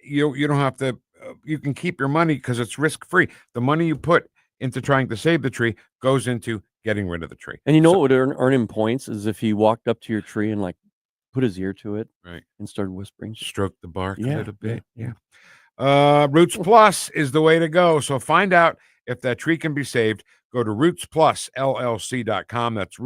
you don't have to, you can keep your money because it's risk-free. The money you put into trying to save the tree goes into getting rid of the tree. And what would earn him points is if he walked up to your tree and put his ear to it, right, and started whispering, stroke the bark a little bit. Yeah. Roots Plus is the way to go. So find out if that tree can be saved. Go to rootsplusllc.com. That's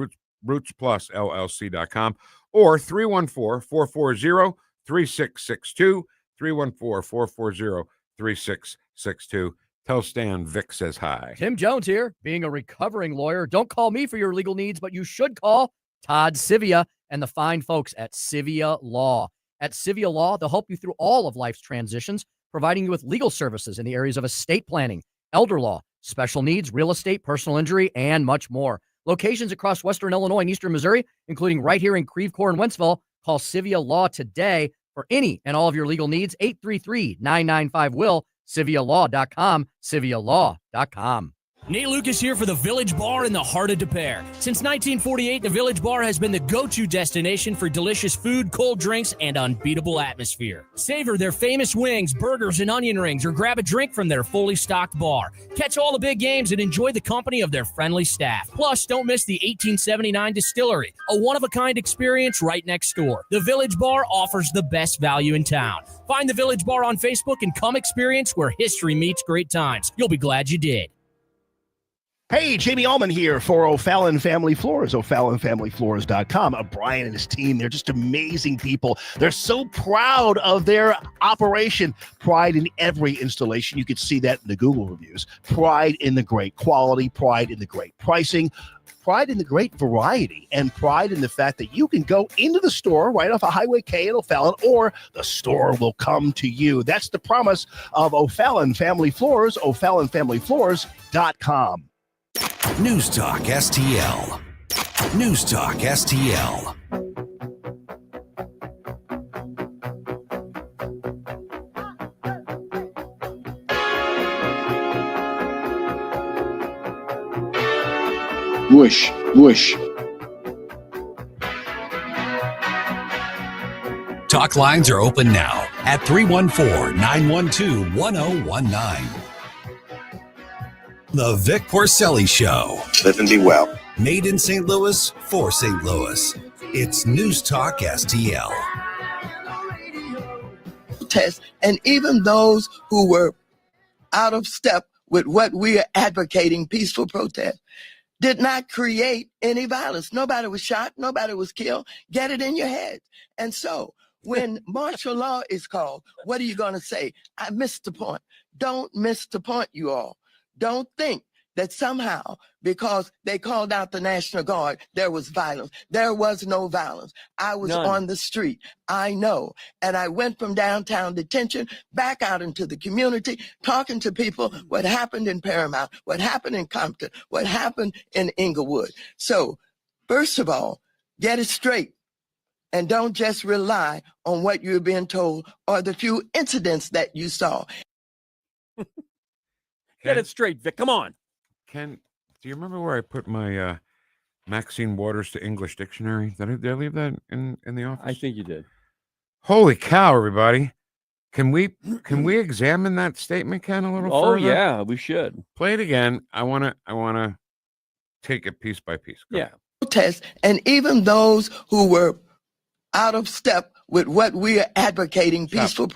rootsplusllc.com or 314-440-3662. 314-440-3662. Tell Stan Vic says hi. Tim Jones here. Being a recovering lawyer, don't call me for your legal needs, but you should call Todd Sivia and the fine folks at Sivia Law. At Sivia Law, they'll help you through all of life's transitions, providing you with legal services in the areas of estate planning, elder law, special needs, real estate, personal injury, and much more. Locations across Western Illinois and Eastern Missouri, including right here in Creve Coeur and Wentzville. Call Sivia Law today for any and all of your legal needs. 833-995-WILL. CiviaLaw.com. CiviaLaw.com. Nate Lucas here for the Village Bar in the heart of Des Peres. Since 1948, the Village Bar has been the go-to destination for delicious food, cold drinks, and unbeatable atmosphere. Savor their famous wings, burgers, and onion rings, or grab a drink from their fully stocked bar. Catch all the big games and enjoy the company of their friendly staff. Plus, don't miss the 1879 Distillery, a one-of-a-kind experience right next door. The Village Bar offers the best value in town. Find the Village Bar on Facebook and come experience where history meets great times. You'll be glad you did. Hey, Jamie Allman here for O'Fallon Family Floors, O'FallonFamilyFloors.com. Brian and his team, they're just amazing people. They're so proud of their operation. Pride in every installation. You can see that in the Google reviews. Pride in the great quality, pride in the great pricing, pride in the great variety, and pride in the fact that you can go into the store right off of Highway K at O'Fallon, or the store will come to you. That's the promise of O'Fallon Family Floors, O'FallonFamilyFloors.com. News Talk STL. News Talk STL. Woosh, woosh. Talk lines are open now at 314-912-1019. The Vic Porcelli Show. Live and be well. Made in St. Louis for St. Louis. It's News Talk STL. And even those who were out of step with what we are advocating, peaceful protest, did not create any violence. Nobody was shot. Nobody was killed. Get it in your head. And so when martial law is called, what are you going to say? I missed the point. Don't miss the point, you all. Don't think that somehow, because they called out the National Guard, there was violence. There was no violence. I was None. on the street. I know. And I went from downtown detention back out into the community, talking to people what happened in Paramount, what happened in Compton, what happened in Inglewood. So, first of all, get it straight. And don't just rely on what you're being told or the few incidents that you saw. Get it straight, Vic. Come on. Ken, do you remember where I put my Maxine Waters to English dictionary? Did I leave that in the office? I think you did. Holy cow, everybody. Can we examine that statement, Ken, a little further? Oh, yeah, we should. Play it again. I wanna take it piece by piece. Go. Yeah. Protests, and even those who were out of step with what we are advocating, peaceful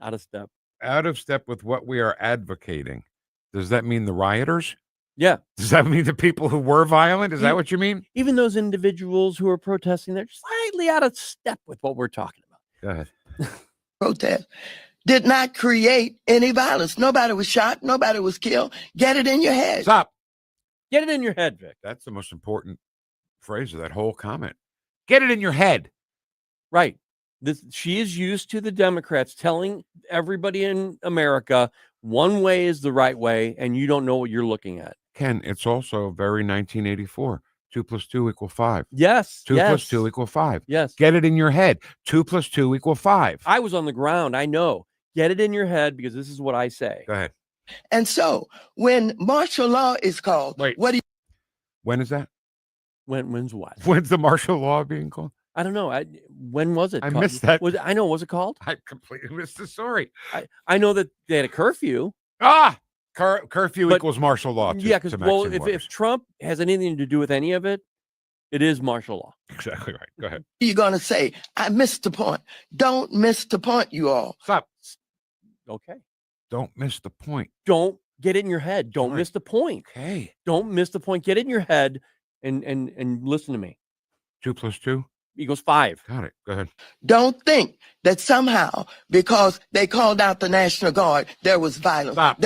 Out of step. Out of step with what we are advocating. Does that mean the rioters? Yeah. Does that mean the people who were violent? Is that what you mean? Even those individuals who are protesting, they're slightly out of step with what we're talking about. Go ahead. protest did not create any violence. Nobody was shot. Nobody was killed. Get it in your head. Stop. Get it in your head, Vic. That's the most important phrase of that whole comment. Get it in your head. Right. She is used to the Democrats telling everybody in America one way is the right way, and you don't know what you're looking at. Ken, it's also very 1984. 2 + 2 = 5. Yes. 2 + 2 = 5. Yes. Get it in your head. 2 + 2 = 5. I was on the ground. I know. Get it in your head because this is what I say. Go ahead. And so when martial law is called, what do you? When is that? When's what? When's the martial law being called? I don't know. When was it? I called? missed that. I know. Was it called? I completely missed the story. I know that they had a curfew. Curfew equals martial law. Yeah, because if Trump has anything to do with any of it, it is martial law. Exactly right. Go ahead. You're going to say, I missed the point. Don't miss the point, you all. Stop. Okay. Don't miss the point. Don't get it in your head. Don't miss the point. Okay. Don't miss the point. Get it in your head and listen to me. 2 + 2 = 5. Got it. Go ahead. Don't think that somehow, because they called out the National Guard, there was violence. Stop.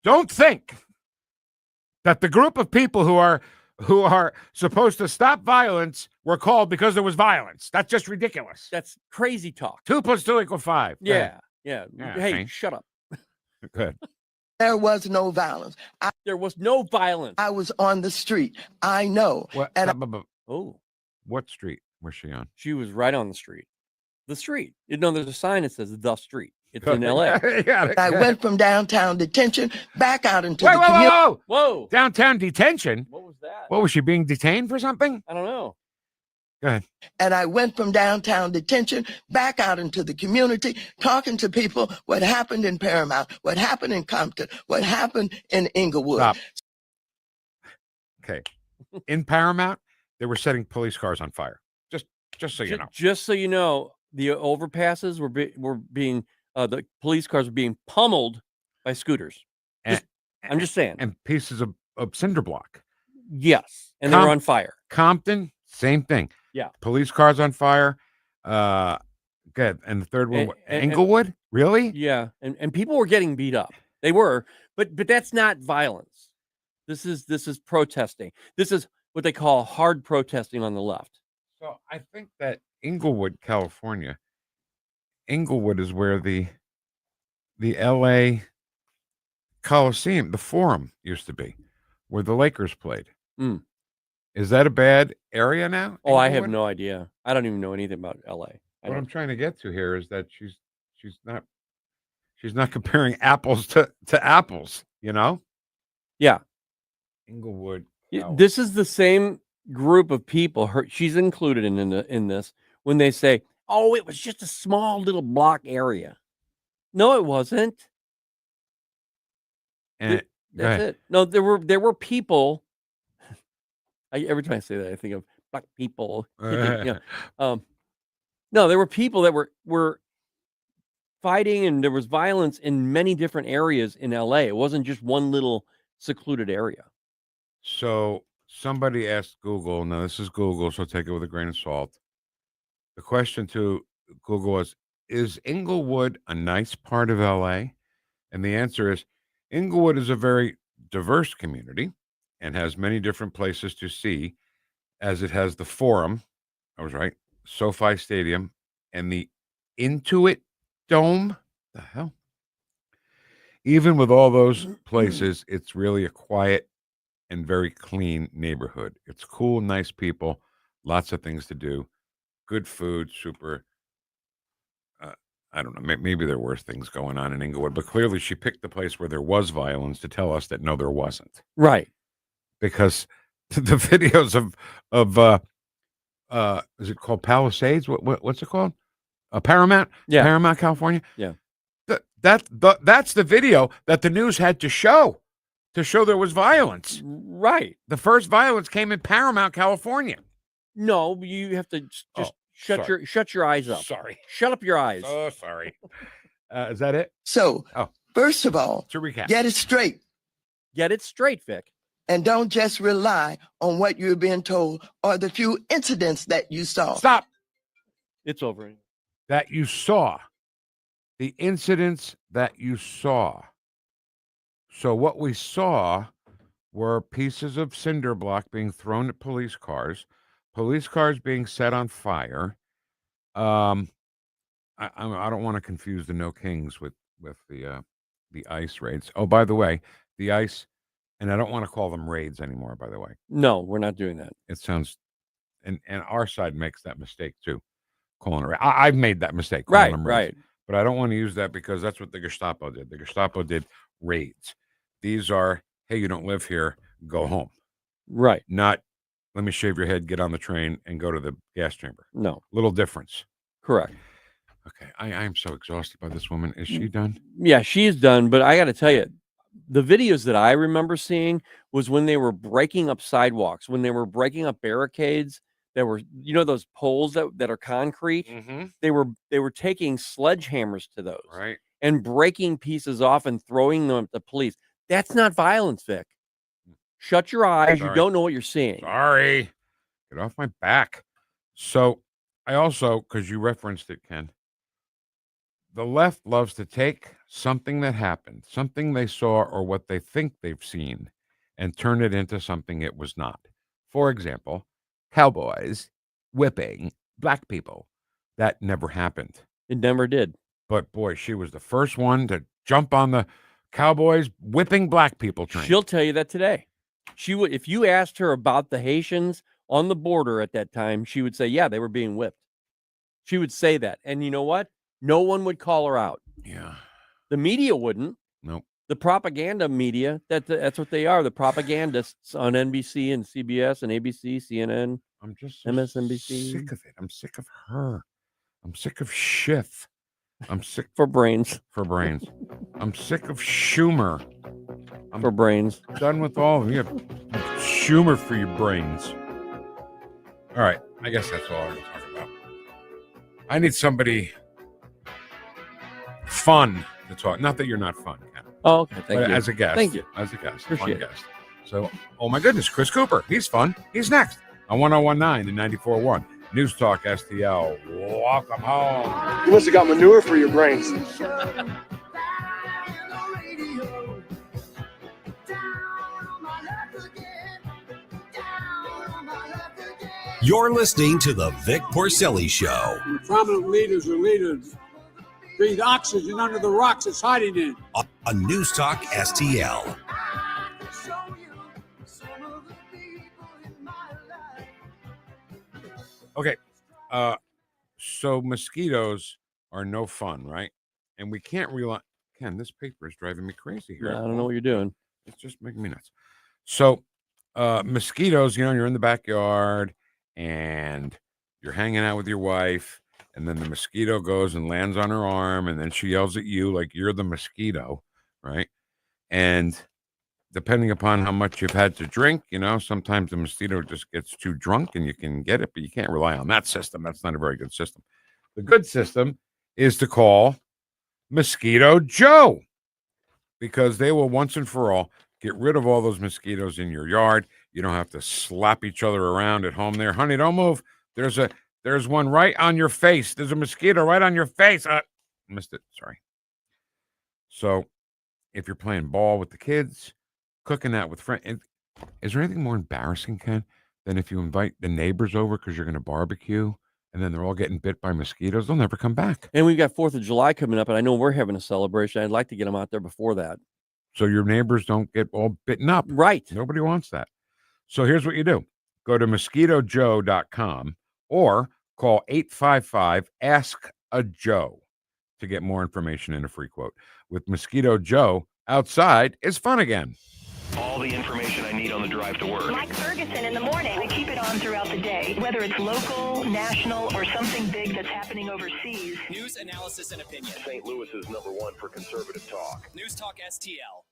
Don't think that the group of people who are supposed to stop violence were called because there was violence. That's just ridiculous. That's crazy talk. 2 + 2 = 5. Yeah. Hey, okay. shut up. Good. There was no violence. There was no violence. I was on the street. I know. What? And What street was she on? She was right on the street. The street. You know, there's a sign that says the street. It's in LA. I went from downtown detention back out into the community. Whoa. Downtown detention? What was that? What, was she being detained for something? I don't know. Go ahead. And I went from downtown detention back out into the community, talking to people what happened in Paramount, what happened in Compton, what happened in Inglewood. Stop. Okay. In Paramount, they were setting police cars on fire. Just so you know. Just so you know, the overpasses were being the police cars were being pummeled by scooters. I'm just saying. And pieces of cinder block. Yes. And they were on fire. Compton, same thing. Yeah. Police cars on fire. Good. And the third one, Inglewood? Really? Yeah. And people were getting beat up. They were, but that's not violence. This is protesting. This is what they call hard protesting on the left. So I think that Inglewood, California, Inglewood is where the LA Coliseum, the Forum used to be, where the Lakers played. Mm. Is that a bad area now? Oh, I have no idea. I don't even know anything about LA. What I'm trying to get to here is that she's not comparing apples to apples, you know? Yeah. Inglewood. This is the same group of people. She's included in this when they say, "Oh, it was just a small little block area." No, it wasn't. And that's it. No, there were people. Every time I say that, I think of black people. No, there were people that were fighting, and there was violence in many different areas in LA. It wasn't just one little secluded area. So somebody asked Google, now this is Google, so take it with a grain of salt. The question to Google was, is Inglewood a nice part of LA? And the answer is, Inglewood is a very diverse community and has many different places to see, as it has the Forum, I was right, SoFi Stadium, and the Intuit Dome. The hell? Even with all those places, it's really a quiet and very clean neighborhood. It's cool, nice people, lots of things to do, good food, super. I don't know, maybe there were things going on in Inglewood, but clearly she picked the place where there was violence to tell us that no, there wasn't. Right. Because the videos of is it called Palisades? What's it called? Paramount? Yeah. Paramount, California? Yeah. That's the video that the news had to show there was violence. Right. The first violence came in Paramount, California. No, you have to just shut your eyes up. Sorry. Shut up your eyes. Oh, sorry. Is that it? So, first of all, to recap, get it straight. Get it straight, Vic. And don't just rely on what you're being told or the few incidents that you saw. Stop. It's over. That you saw. The incidents that you saw. So what we saw were pieces of cinder block being thrown at police cars being set on fire. I don't want to confuse the No Kings with the ICE raids. Oh, by the way, the ICE, and I don't want to call them raids anymore, by the way. No, we're not doing that. It sounds, and our side makes that mistake too, calling it. I've made that mistake, calling them raids. Right. But I don't want to use that because that's what the Gestapo did. The Gestapo did raids. These are, hey, you don't live here, go home. Right. Not, let me shave your head, get on the train, and go to the gas chamber. No. Little difference. Correct. Okay, I am so exhausted by this woman. Is she done? Yeah, she's done. But I got to tell you, the videos that I remember seeing was when they were breaking up sidewalks, when they were breaking up barricades that were, those poles that are concrete. Mm-hmm. They were taking sledgehammers to those, right, and breaking pieces off and throwing them at the police. That's not violence, Vic. Shut your eyes. Sorry. You don't know what you're seeing. Sorry. Get off my back. So I also, because you referenced it, Ken, the left loves to take something that happened, something they saw or what they think they've seen, and turn it into something it was not. For example, cowboys whipping black people. That never happened. It never did. But boy, she was the first one to jump on the cowboys whipping black people train. She'll tell you that today. She would, if you asked her about the Haitians on the border at that time, she would say, yeah, they were being whipped. She would say that. And you know what? No one would call her out. Yeah. The media wouldn't. Nope. The propaganda media, that's what they are. The propagandists on NBC and CBS and ABC, CNN. I'm just MSNBC. sick of it. I'm sick of her. I'm sick of Schiff. I'm sick for brains. I'm sick of Schumer. I'm for brains. Done with all of them. You have Schumer for your brains. All right. I guess that's all I'm going to talk about. I need somebody fun to talk. Not that you're not fun, Ken. Oh, okay. Thank you. As a guest. Thank you. As a guest. Appreciate fun guest. So, oh my goodness, Chris Cooper. He's fun. He's next on 1019 and 94.1. News Talk STL. Welcome home. You must have got manure for your brains. You're listening to the Vic Porcelli Show. Prominent leaders are leaders. Breathe oxygen under the rocks it's hiding in. On News Talk STL. Okay, so mosquitoes are no fun, right? And we can't rely. Ken, this paper is driving me crazy here. Yeah, I don't know what you're doing. It's just making me nuts. So, mosquitoes, you're in the backyard and you're hanging out with your wife, and then the mosquito goes and lands on her arm, and then she yells at you like you're the mosquito, right? And depending upon how much you've had to drink, sometimes the mosquito just gets too drunk and you can get it, but you can't rely on that system. That's not a very good system. The good system is to call Mosquito Joe, because they will once and for all get rid of all those mosquitoes in your yard. You don't have to slap each other around at home there. Honey, don't move. There's one right on your face. There's a mosquito right on your face. Missed it. Sorry. So if you're playing ball with the kids, cooking that with friends. Is there anything more embarrassing, Ken, than if you invite the neighbors over because you're going to barbecue and then they're all getting bit by mosquitoes? They'll never come back. And we've got 4th of July coming up, and I know we're having a celebration. I'd like to get them out there before that. So your neighbors don't get all bitten up. Right. Nobody wants that. So here's what you do. Go to mosquitojoe.com or call 855-ASK-A-JOE to get more information and a free quote. With Mosquito Joe, outside is fun again. All the information I need on the drive to work. Mike Ferguson in the morning. We keep it on throughout the day, whether it's local, national, or something big that's happening overseas. News, analysis, and opinion. St. Louis is #1 for conservative talk. NewstalkSTL.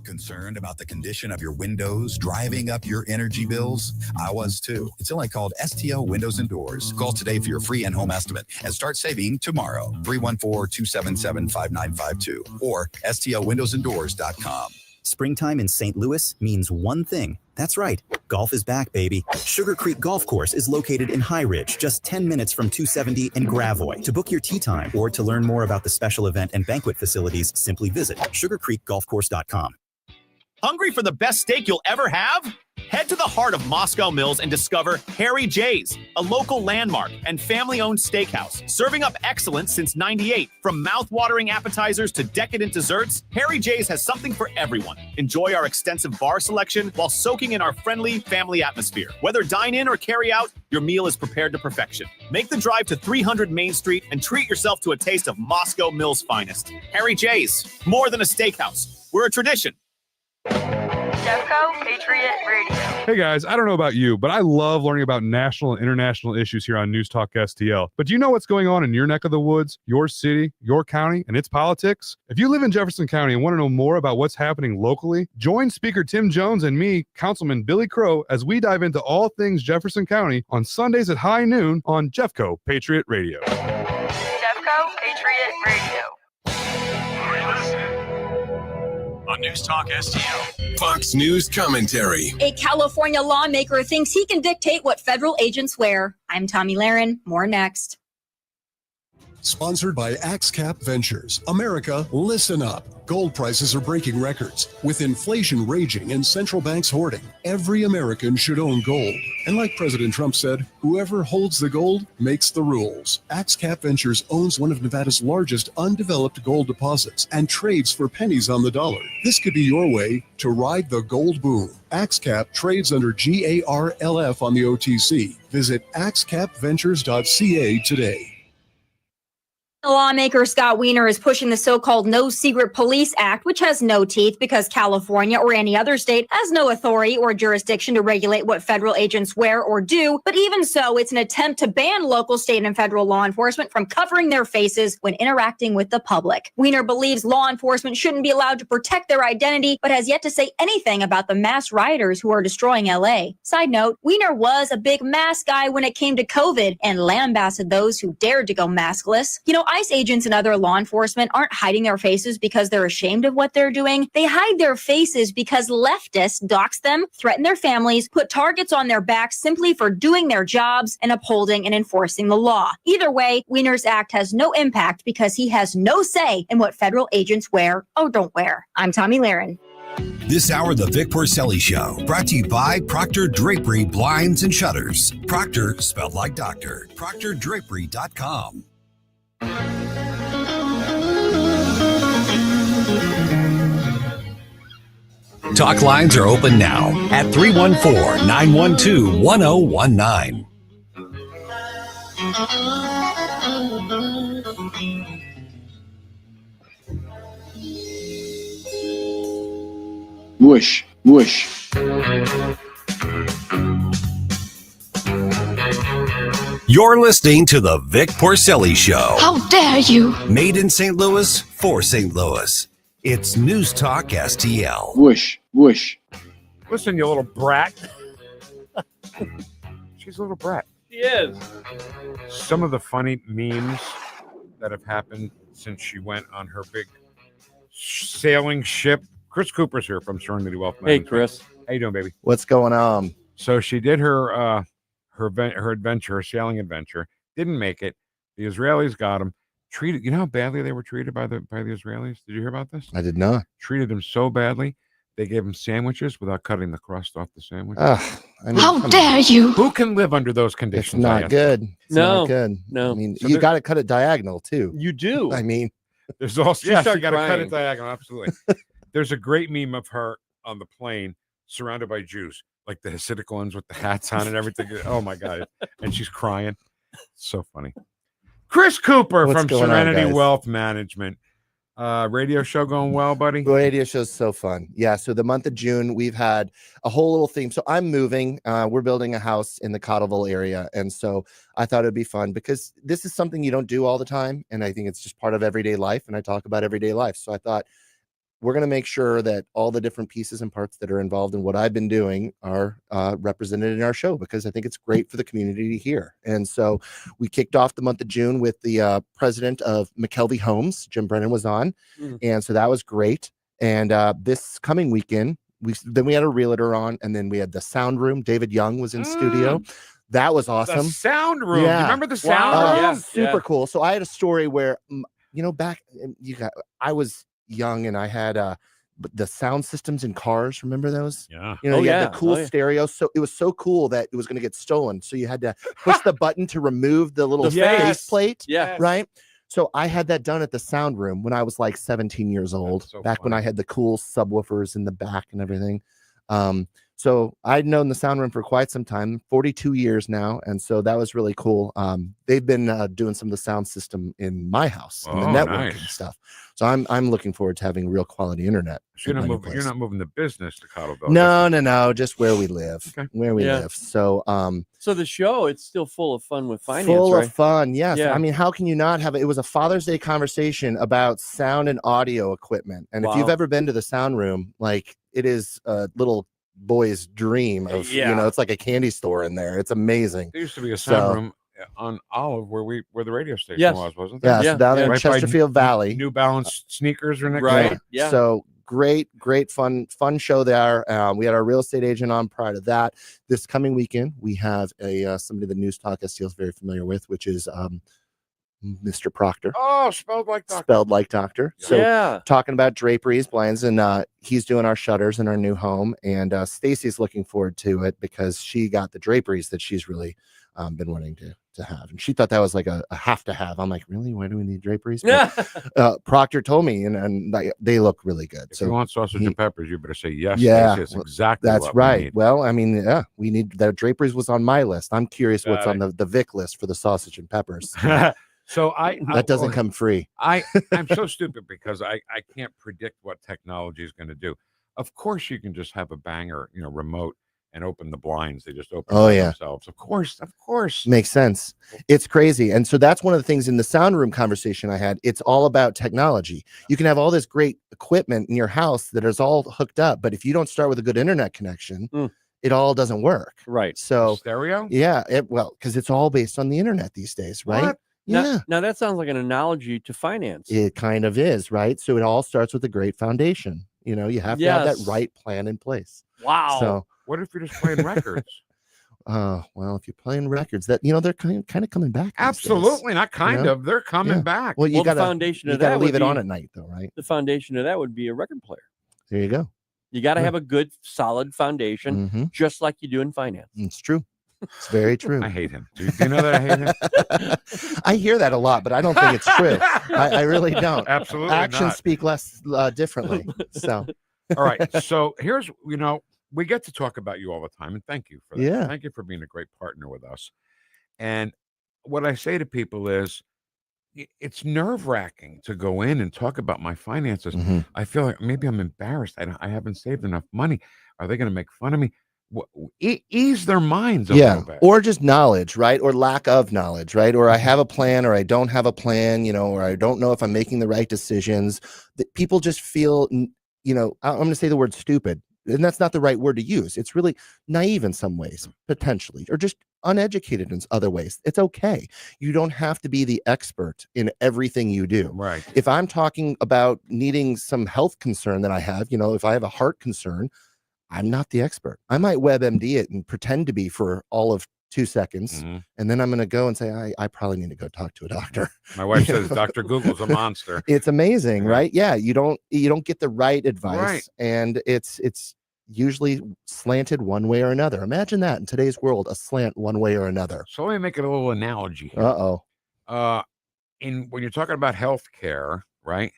Concerned about the condition of your windows driving up your energy bills? I was too. Until I called STL Windows and Doors. Call today for your free in-home estimate and start saving tomorrow. 314-277-5952 or stlwindowsanddoors.com. Springtime in St. Louis means one thing. That's right. Golf is back, baby. Sugar Creek Golf Course is located in High Ridge, just 10 minutes from 270 and Gravois. To book your tee time or to learn more about the special event and banquet facilities, simply visit sugarcreekgolfcourse.com. Hungry for the best steak you'll ever have? Head to the heart of Moscow Mills and discover Harry J's, a local landmark and family-owned steakhouse, serving up excellence since '98. From mouth-watering appetizers to decadent desserts, Harry J's has something for everyone. Enjoy our extensive bar selection while soaking in our friendly family atmosphere. Whether dine-in or carry-out, your meal is prepared to perfection. Make the drive to 300 Main Street and treat yourself to a taste of Moscow Mills' finest. Harry J's, more than a steakhouse. We're a tradition. Jeffco Patriot Radio. Hey guys, I don't know about you, but I love learning about national and international issues here on News Talk STL. But do you know what's going on in your neck of the woods, your city, your county, and its politics? If you live in Jefferson County and want to know more about what's happening locally, join Speaker Tim Jones and me, Councilman Billy Crow, as we dive into all things Jefferson County on Sundays at high noon on Jeffco Patriot Radio. Jeffco Patriot Radio. On News Talk STL. Fox News commentary. A California lawmaker thinks he can dictate what federal agents wear. I'm Tommy Lahren. More next. Sponsored by AxeCap Ventures. America, listen up. Gold prices are breaking records. With inflation raging and central banks hoarding, every American should own gold. And like President Trump said, whoever holds the gold makes the rules. AxeCap Ventures owns one of Nevada's largest undeveloped gold deposits and trades for pennies on the dollar. This could be your way to ride the gold boom. AxeCap trades under GARLF on the OTC. Visit axecapventures.ca today. Lawmaker Scott Wiener is pushing the so-called No Secret Police Act, which has no teeth because California or any other state has no authority or jurisdiction to regulate what federal agents wear or do. But even so, it's an attempt to ban local, state, and federal law enforcement from covering their faces when interacting with the public. Wiener believes law enforcement shouldn't be allowed to protect their identity, but has yet to say anything about the mass rioters who are destroying LA. Side note, Wiener was a big mask guy when it came to COVID and lambasted those who dared to go maskless. You know, ICE agents and other law enforcement aren't hiding their faces because they're ashamed of what they're doing. They hide their faces because leftists dox them, threaten their families, put targets on their backs simply for doing their jobs and upholding and enforcing the law. Either way, Wiener's act has no impact because he has no say in what federal agents wear or don't wear. I'm Tommy Lahren. This hour, The Vic Porcelli Show, brought to you by Proctor Drapery Blinds and Shutters. Proctor, spelled like doctor. ProctorDrapery.com. Talk lines are open now at 314-912-1019. Woosh, woosh. You're listening to The Vic Porcelli Show. How dare you? Made in St. Louis for St. Louis. It's News Talk STL. Woosh, woosh. Listen, you little brat. She's a little brat. She is. Some of the funny memes that have happened since she went on her big sailing ship. Chris Cooper's here from Serenity Wealth Management. Hey, Chris. How you doing, baby? What's going on? So she did her adventure, her sailing adventure. Didn't make it. The Israelis got him. Treated. You know how badly they were treated by the Israelis? Did you hear about this? I did not. Treated them so badly They gave him sandwiches without cutting the crust off the sandwich. How dare you? Who can live under those It's conditions? not good. It's No, not good. no. I mean, So you there- got to cut it diagonal too. You do. I mean, There's also She yes, you started got to cut crying. it diagonal. Absolutely. There's a great meme of her on the plane, surrounded by Jews, like the Hasidic ones with the hats on and everything. Oh my god! And she's crying. So funny. Chris Cooper What's from going on, Serenity guys? Wealth Management. Radio show going well, buddy? the radio show's so fun. Yeah. So the month of June, we've had a whole little theme. So I'm moving. We're building a house in the Cottleville area. And so I thought it'd be fun because this is something you don't do all the time. And I think it's just part of everyday life. And I talk about everyday life. So I thought we're going to make sure that all the different pieces and parts that are involved in what I've been doing are represented in our show, because I think it's great for the community to hear. And so we kicked off the month of June with the president of McKelvey Homes, Jim Brennan, was on. And so that was great. And this coming weekend, we had a realtor on, and then we had the sound room. David Young was in studio. That was awesome. The sound room. Yeah. You remember the sound room? Super cool. So I had a story where, back I was young and I had the sound systems in cars. Remember those? Yeah. You had the cool stereo. So it was so cool that it was going to get stolen. So you had to push the button to remove the little face plate. Yeah. Right. So I had that done at the sound room when I was like 17 years old, back when I had the cool subwoofers in the back and everything. So I'd known the sound room for quite some time, 42 years now. And so that was really cool. They've been doing some of the sound system in my house and the network and stuff. So I'm looking forward to having real quality internet. So you're not moving the business to Cottleville. No, just where we live, where we Yeah. live. So, So the show, it's still full of fun with finance, full right? of fun. Yes. Yeah. I mean, how can you not have it? It was a Father's Day conversation about sound and audio equipment. And if you've Wow. ever been to the sound room, like it is a little boy's dream of, it's like a candy store in there. It's amazing. There used to be a sound room on Olive where the radio station Yes. wasn't there? Yeah, so down there in Right by Chesterfield Valley. New Balance sneakers are next Right. door. Yeah. So great fun show there. We had our real estate agent on prior to that. This coming weekend, we have somebody that NewstalkSTL is very familiar with, which is Mr. Proctor. Oh, spelled like doctor. Spelled like doctor. So Yeah. talking about draperies, blinds, and he's doing our shutters in our new home. And Stacy's looking forward to it because she got the draperies that she's really been wanting to have. And she thought that was like a have to have. I'm like, really? Why do we need draperies? But, Proctor told me, and they look really good. If you want sausage and peppers, you better say yes. Yeah, Stacey. It's exactly that's what we right. need. Well, I mean, we need that. Draperies was on my list. I'm curious what's Got on the Vic list for the sausage and peppers. So that doesn't come free. I'm so stupid because I can't predict what technology is going to do. Of course, you can just have a banger, remote and open the blinds. They just open themselves. Of course. Makes sense. It's crazy. And so that's one of the things in the sound room conversation I had. It's all about technology. You can have all this great equipment in your house that is all hooked up, but if you don't start with a good internet connection, it all doesn't work. Right. So stereo? Yeah. Because it's all based on the internet these days, right? What? Yeah. Now that sounds like an analogy to finance. It kind of is, right? So it all starts with a great foundation. You have to have that right plan in place. Wow. So what if you're just playing records? Well, if you're playing records, that they're kind of coming back. these Absolutely, days, not kind of. They're coming back. Well, you got the foundation you of got to that leave would it on be- at night, though, right? The foundation of that would be a record player. There you go. You got to Yeah. have a good, solid foundation, Mhm. just like you do in finance. It's true. It's very true. I hate him. Do you know that I hate him? I hear that a lot, but I don't think it's true. I really don't. Absolutely Actions not. speak less differently. So, All right. So here's, we get to talk about you all the time, and thank you for that. Yeah. Thank you for being a great partner with us. And what I say to people is, it's nerve-wracking to go in and talk about my finances. Mm-hmm. I feel like maybe I'm embarrassed. I haven't saved enough money. Are they going to make fun of me? Ease their minds a little bit. Or just knowledge, right? Or lack of knowledge, right? Or I have a plan, or I don't have a plan, or I don't know if I'm making the right decisions. That people just feel, I'm going to say the word stupid, and that's not the right word to use. It's really naive in some ways, potentially, or just uneducated in other ways. It's okay. You don't have to be the expert in everything you do. Right. If I'm talking about needing some health concern that I have, if I have a heart concern, I'm not the expert. I might WebMD it and pretend to be for all of 2 seconds, and then I'm going to go and say, I probably need to go talk to a doctor. My wife says Dr. Google's a monster. It's amazing, right? Yeah, you don't get the right advice, and it's usually slanted one way or another. Imagine that in today's world, a slant one way or another. So let me make it a little analogy here. When you're talking about healthcare, right?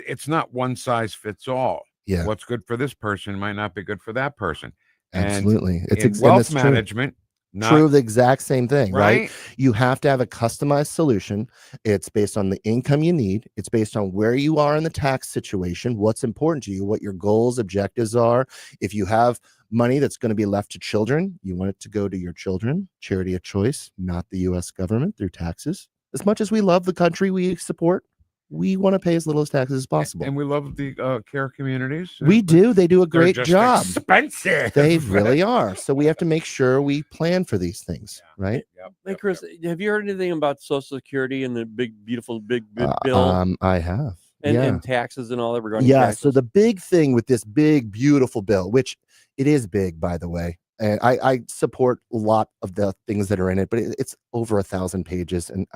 It's not one size fits all. Yeah. What's good for this person might not be good for that person. Absolutely. And it's wealth management. True, the exact same thing, right? Right? You have to have a customized solution. It's based on the income you need. It's based on where you are in the tax situation, what's important to you, what your goals, objectives are. If you have money that's going to be left to children, you want it to go to your children, charity of choice, not the U.S. government through taxes. As much as we love the country we support, we want to pay as little as taxes as possible. And we love the care communities. We do. They do a They're great just job. expensive. They really are. So we have to make sure we plan for these things, right? Hey, Chris, have you heard anything about Social Security and the big bill? I have. And taxes and all that regarding taxes? So the big thing with this big, beautiful bill, which it is big, by the way, and I support a lot of the things that are in it, but it's over 1,000 pages. And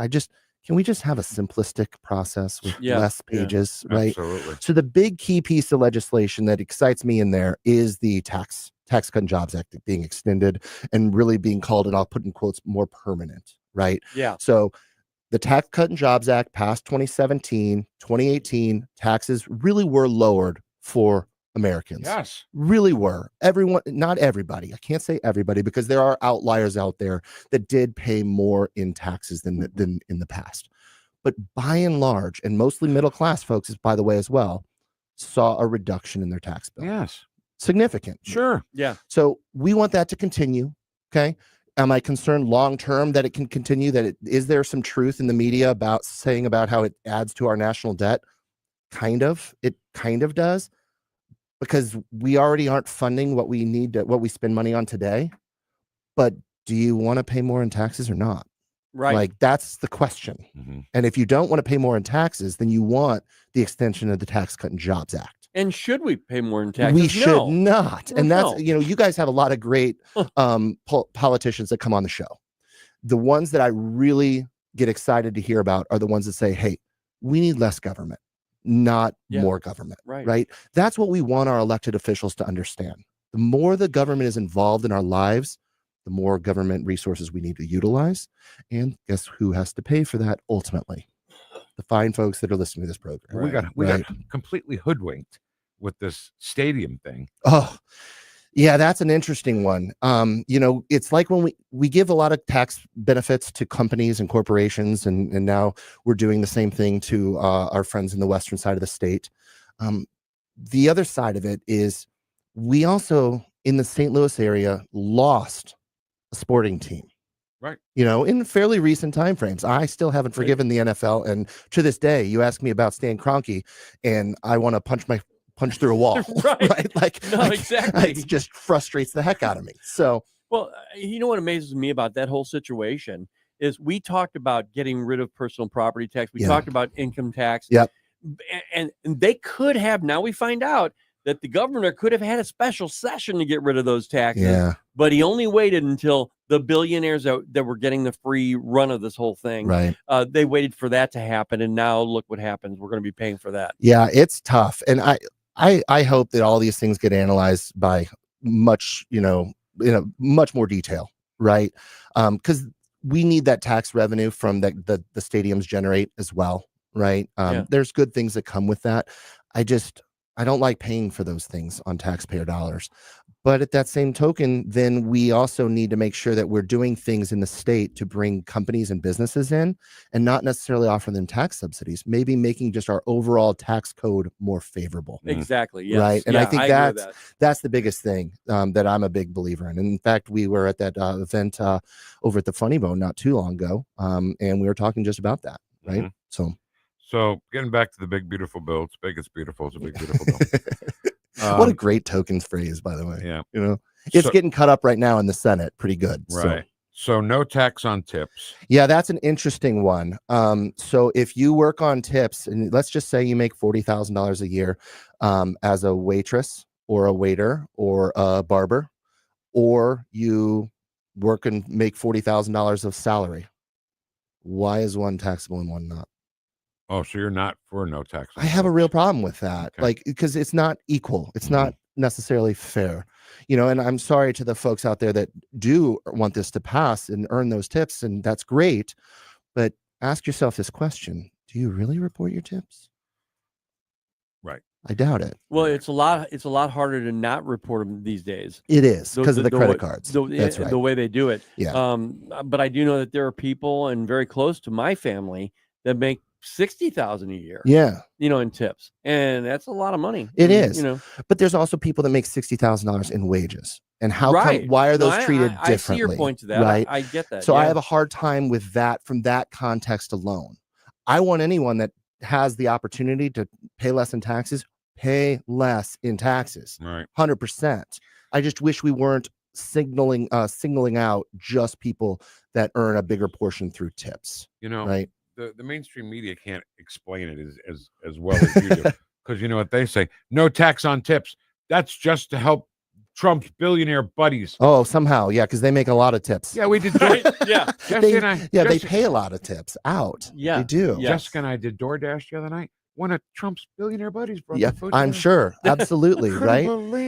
can we just have a simplistic process with less pages, right? Absolutely. So the big key piece of legislation that excites me in there is the Tax Cut and Jobs Act being extended and really being called, and I'll put in quotes, more permanent, right? Yeah. So the Tax Cut and Jobs Act passed 2017, 2018, taxes really were lowered for Americans. Yes. Really were. Everyone, not everybody. I can't say everybody because there are outliers out there that did pay more in taxes than in the past. But by and large, and mostly middle class folks, by the way, as well, saw a reduction in their tax bill. Yes. Significant. Sure. Yeah. So we want that to continue. Okay. Am I concerned long term that it can continue? Is there some truth in the media about saying about how it adds to our national debt? It kind of does. Because we already aren't funding what we need what we spend money on today. But do you want to pay more in taxes or not? Right. Like, that's the question. And if you don't want to pay more in taxes, then you want the extension of the Tax Cut and Jobs Act. And should we pay more in taxes? We should not. And that's, No. you guys have a lot of great politicians that come on the show. The ones that I really get excited to hear about are the ones that say, hey, we need less government, not more government, right? That's what we want our elected officials to understand. The more the government is involved in our lives, the more government resources we need to utilize. And guess who has to pay for that ultimately? The fine folks that are listening to this program. We got completely hoodwinked with this stadium thing. Oh, yeah, that's an interesting one. It's like when we give a lot of tax benefits to companies and corporations, and now we're doing the same thing to our friends in the western side of the state. The other side of it is we also, in the St. Louis area, lost a sporting team. Right. In fairly recent timeframes. I still haven't forgiven the NFL. And to this day, you ask me about Stan Kroenke, and I want to punch through a wall. Right. Exactly. It just frustrates the heck out of me. So, well, what amazes me about that whole situation is we talked about getting rid of personal property tax. We talked about income tax. Yep. And they could have, now we find out that the governor could have had a special session to get rid of those taxes. Yeah. But he only waited until the billionaires that were getting the free run of this whole thing. Right. They waited for that to happen. And now look what happens. We're going to be paying for that. Yeah, it's tough. And I hope that all these things get analyzed by much, much more detail, right? Because we need that tax revenue from the stadiums generate as well, right? There's good things that come with that. I don't like paying for those things on taxpayer dollars. But at that same token, then we also need to make sure that we're doing things in the state to bring companies and businesses in and not necessarily offer them tax subsidies, maybe making just our overall tax code more favorable. Exactly. Yes. Right. And I think I that's the biggest thing that I'm a big believer in. And in fact, we were at that event over at the Funny Bone not too long ago. And we were talking just about that. Right. So getting back to the big, beautiful bill, it's big, it's beautiful. It's a big, beautiful bill. What a great token phrase, by the way. Yeah. It's getting cut up right now in the Senate. Pretty good. Right. So no tax on tips. Yeah, that's an interesting one. So if you work on tips, and let's just say you make $40,000 a year as a waitress or a waiter or a barber, or you work and make $40,000 of salary. Why is one taxable and one not? Oh, so you're not for no tax? I have a real problem with that. Okay. Like, because it's not equal. It's not necessarily fair. And I'm sorry to the folks out there that do want this to pass and earn those tips, and that's great. But ask yourself this question: do you really report your tips? Right. I doubt it. Well, it's a lot harder to not report them these days. It is because of the credit cards. That's right. The way they do it. Yeah. But I do know that there are people, and very close to my family, that make $60,000 a year. Yeah. In tips, and that's a lot of money. It is. But there's also people that make $60,000 in wages, and why are those treated differently? I see your point to that. Right. I get that. So I have a hard time with that from that context alone. I want anyone that has the opportunity to pay less in taxes, pay less in taxes. Right. 100%. I just wish we weren't singling out just people that earn a bigger portion through tips. Right. The mainstream media can't explain it as well as you do, because you know what they say: no tax on tips. That's just to help Trump's billionaire buddies. Oh, somehow, yeah, because they make a lot of tips. Yeah, we did. Yeah, they pay a lot of tips out. Yeah, they do. Yes. Jessica and I did DoorDash the other night. One of Trump's billionaire buddies brought the food. I'm sure, absolutely, right?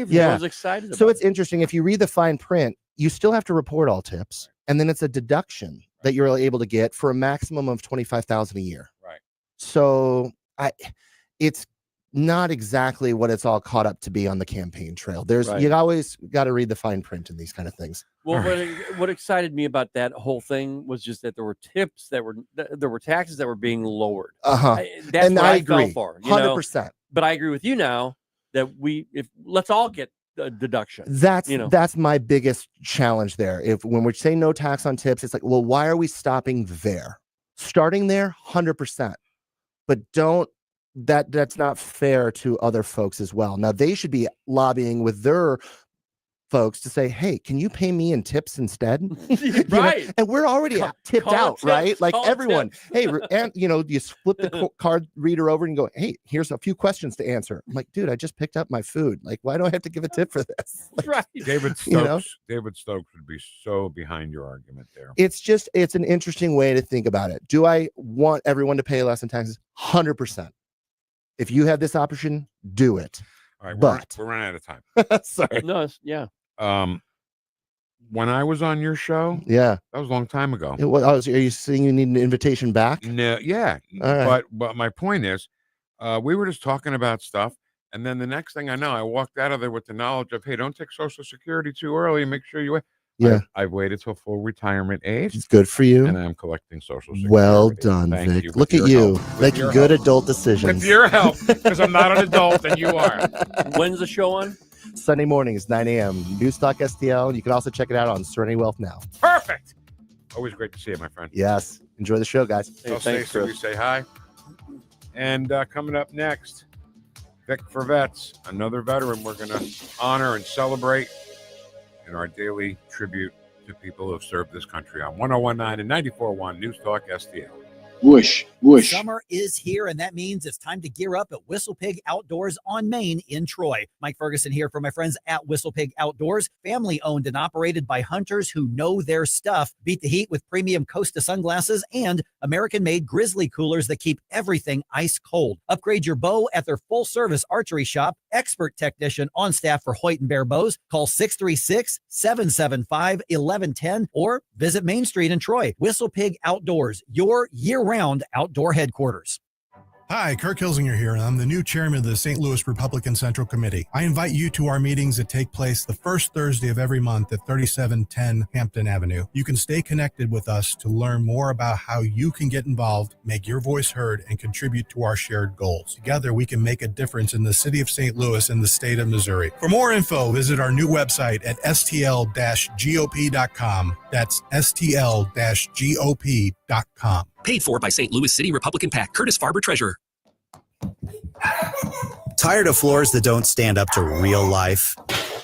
Yeah, I was excited. So it's interesting. If you read the fine print, you still have to report all tips, and then it's a deduction that you're able to get for a maximum of $25,000 a year. Right. So it's not exactly what it's all caught up to be on the campaign trail. You always got to read the fine print in these kind of things. Well, what excited me about that whole thing was just that there were tips there were taxes that were being lowered. That's what I agree. Fell for, 100%. But I agree with you now that let's all get a deduction. That's my biggest challenge there. When we say no tax on tips, it's like, well, why are we stopping there? Starting there, 100%. But that's not fair to other folks as well. Now they should be lobbying with their folks to say, hey, can you pay me in tips instead? Right. And we're already tipped out, right? Like everyone, hey, and you flip the card reader over and you go, hey, here's a few questions to answer. I'm like, dude, I just picked up my food. Like, why do I have to give a tip for this? Like, right. David Stokes would be so behind your argument there. It's an interesting way to think about it. Do I want everyone to pay less in taxes? 100%. If you have this option, do it. All right, but we're running out of time. Sorry. No, yeah. When I was on your show, that was a long time ago. Are you saying you need an invitation back? No, yeah. Right. But my point is, we were just talking about stuff, and then the next thing I know, I walked out of there with the knowledge of, hey, don't take Social Security too early. Make sure you wait. Yeah. I've waited till full retirement age. It's good for you. And I'm collecting Social Security. Well done, Vic. Look at you making good adult decisions. With your help, because I'm not an adult and you are. When's the show on? Sunday mornings, 9 a.m. NewstalkSTL. You can also check it out on Serenity Wealth now. Perfect. Always great to see you, my friend. Yes. Enjoy the show, guys. I'll say so. We say hi. And coming up next, Vic for Vets, another veteran we're going to honor and celebrate in our daily tribute to people who have served this country on 101.9 and 94.1 News Talk STL. Woosh, woosh. Summer is here, and that means it's time to gear up at Whistle Pig Outdoors on Main in Troy. Mike Ferguson here for my friends at Whistle Pig Outdoors, family owned and operated by hunters who know their stuff. Beat the heat with premium Costa sunglasses and American-made Grizzly coolers that keep everything ice cold. Upgrade your bow at their full-service archery shop. Expert technician on staff for Hoyt and Bear bows. Call 636-775-1110 or visit Main Street in Troy. Whistle Pig Outdoors, your year-round outdoor headquarters. Hi, Kirk Hilsinger here, and I'm the new chairman of the St. Louis Republican Central Committee. I invite you to our meetings that take place the first Thursday of every month at 3710 Hampton Avenue. You can stay connected with us to learn more about how you can get involved, make your voice heard, and contribute to our shared goals. Together, we can make a difference in the city of St. Louis and the state of Missouri. For more info, visit our new website at stl-gop.com. That's stl-gop.com. Paid for by St. Louis City Republican PAC. Curtis Farber, Treasurer. Tired of floors that don't stand up to real life?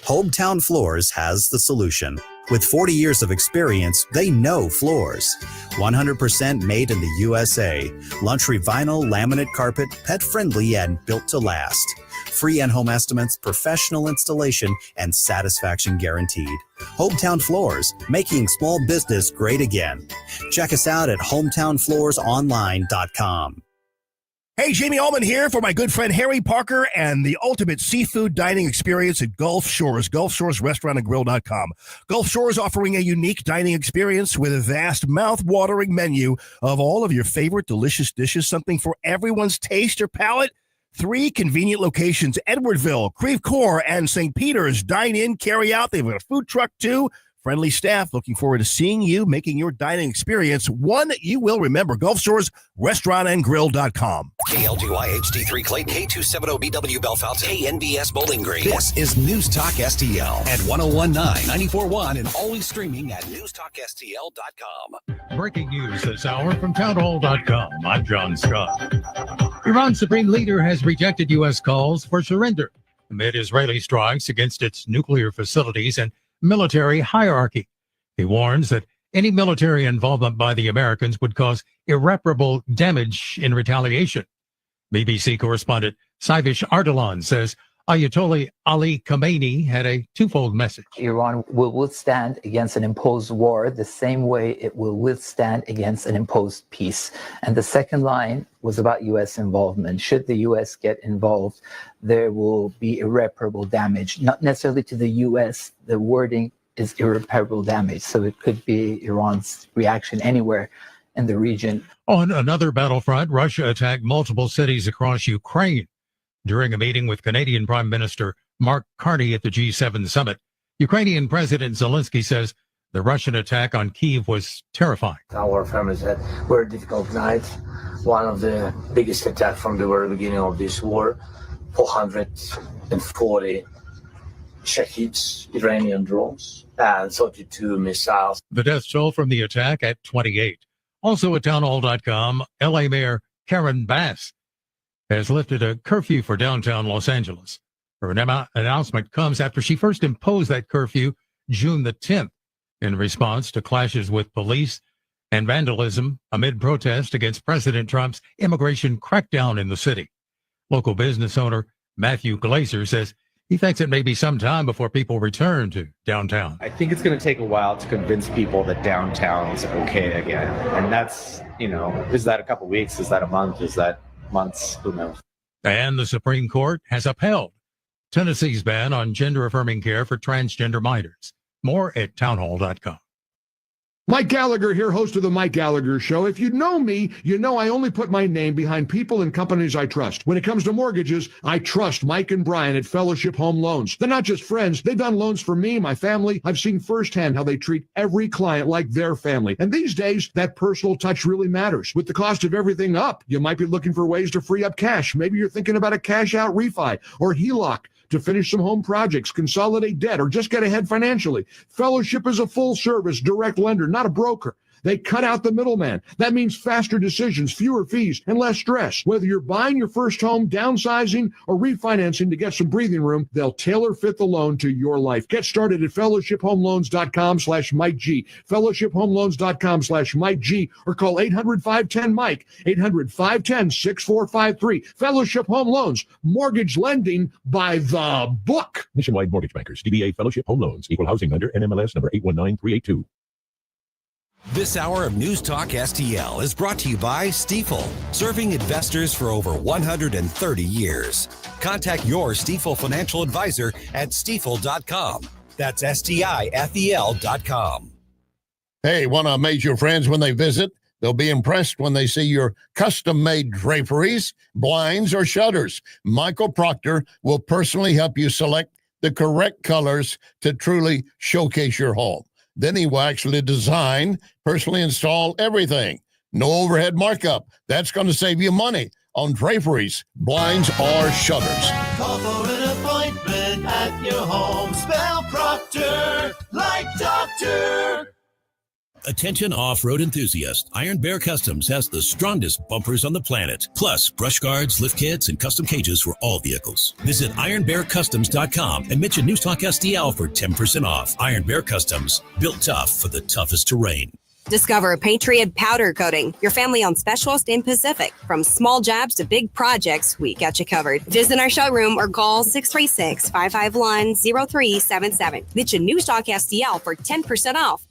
Hometown Floors has the solution. With 40 years of experience, they know floors. 100% made in the USA. Luxury vinyl, laminate carpet, pet-friendly, and built to last. Free and home estimates, professional installation, and satisfaction guaranteed. Hometown Floors, making small business great again. Check us out at hometownfloorsonline.com. Hey, Jamie Allman here for my good friend Harry Parker and the ultimate seafood dining experience at Gulf Shores, GulfShoresRestaurantandGrill.com. Gulf Shores offering a unique dining experience with a vast, mouth-watering menu of all of your favorite delicious dishes, something for everyone's taste or palate. 3 convenient locations, Edwardville, Creve Coeur, and St. Peter's. Dine in, carry out. They've got a food truck, too. Friendly staff looking forward to seeing you, making your dining experience one you will remember. Gulf Shores, restaurantandgrill.com. KLGY HD3 Clay, K270BW Belfast, KNBS Bowling Green. This is News Talk STL at 1019, 94.1, and always streaming at NewstalkSTL.com. Breaking news this hour from townhall.com. I'm John Scott. Iran's supreme leader has rejected U.S. calls for surrender amid Israeli strikes against its nuclear facilities and military hierarchy. He warns that any military involvement by the Americans would cause irreparable damage in retaliation. BBC correspondent Saivish Ardalan says Ayatollah Ali Khamenei had a twofold message. Iran will withstand against an imposed war the same way it will withstand against an imposed peace. And the second line was about U.S. involvement. Should the U.S. get involved, there will be irreparable damage, not necessarily to the U.S. The wording is irreparable damage. So it could be Iran's reaction anywhere in the region. On another battlefront, Russia attacked multiple cities across Ukraine. During a meeting with Canadian Prime Minister Mark Carney at the G7 summit, Ukrainian President Zelensky says the Russian attack on Kyiv was terrifying. Our families had a very difficult night. One of the biggest attacks from the very beginning of this war. 440 Shaheeds, Iranian drones, and 32 missiles. The death toll from the attack at 28. Also at townhall.com, LA Mayor Karen Bass has lifted a curfew for downtown Los Angeles. Her announcement comes after she first imposed that curfew June the 10th in response to clashes with police and vandalism amid protest against President Trump's immigration crackdown in the city. Local business owner Matthew Glazer says he thinks it may be some time before people return to downtown. I think it's going to take a while to convince people that downtown's okay again. And that's, is that a couple weeks? Is that a month? Is that months? Who knows? And the Supreme Court has upheld Tennessee's ban on gender-affirming care for transgender minors. More at townhall.com. Mike Gallagher here, host of the Mike Gallagher Show. If you know me, you know I only put my name behind people and companies I trust. When it comes to mortgages, I trust Mike and Brian at Fellowship Home Loans. They're not just friends. They've done loans for me, my family. I've seen firsthand how they treat every client like their family. And these days, that personal touch really matters. With the cost of everything up, you might be looking for ways to free up cash. Maybe you're thinking about a cash-out refi or HELOC to finish some home projects, consolidate debt, or just get ahead financially. Fellowship is a full-service direct lender, not a broker. They cut out the middleman. That means faster decisions, fewer fees, and less stress. Whether you're buying your first home, downsizing, or refinancing to get some breathing room, they'll tailor fit the loan to your life. Get started at fellowshiphomeloans.com/Mike G. fellowshiphomeloans.com/Mike G. Or call 800-510-MIKE, 800-510-6453. Fellowship Home Loans, mortgage lending by the book. Nationwide Mortgage Bankers, DBA Fellowship Home Loans, Equal Housing Lender, NMLS number 819382. This hour of News Talk STL is brought to you by Stifel, serving investors for over 130 years. Contact your Stifel financial advisor at stifel.com. That's STIFEL.com. Hey, want to amaze your friends when they visit? They'll be impressed when they see your custom-made draperies, blinds, or shutters. Michael Proctor will personally help you select the correct colors to truly showcase your home. Then he will actually design, personally install everything. No overhead markup. That's going to save you money on draperies, blinds, or shutters. Call for an appointment at your home. Spell Proctor like doctor. Attention off-road enthusiasts. Iron Bear Customs has the strongest bumpers on the planet. Plus, brush guards, lift kits, and custom cages for all vehicles. Visit ironbearcustoms.com and mention NewstalkSTL for 10% off. Iron Bear Customs, built tough for the toughest terrain. Discover Patriot Powder Coating, your family-owned specialist in Pacific. From small jobs to big projects, we got you covered. Visit our showroom or call 636-551-0377. Mention NewstalkSTL for 10% off.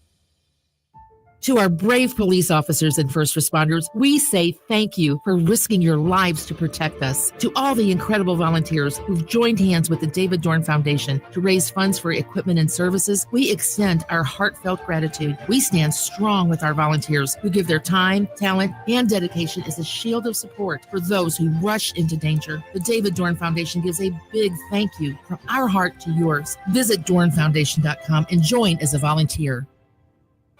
To our brave police officers and first responders, we say thank you for risking your lives to protect us. To all the incredible volunteers who've joined hands with the David Dorn Foundation to raise funds for equipment and services, we extend our heartfelt gratitude. We stand strong with our volunteers who give their time, talent, and dedication as a shield of support for those who rush into danger. The David Dorn Foundation gives a big thank you from our heart to yours. Visit dornfoundation.com and join as a volunteer.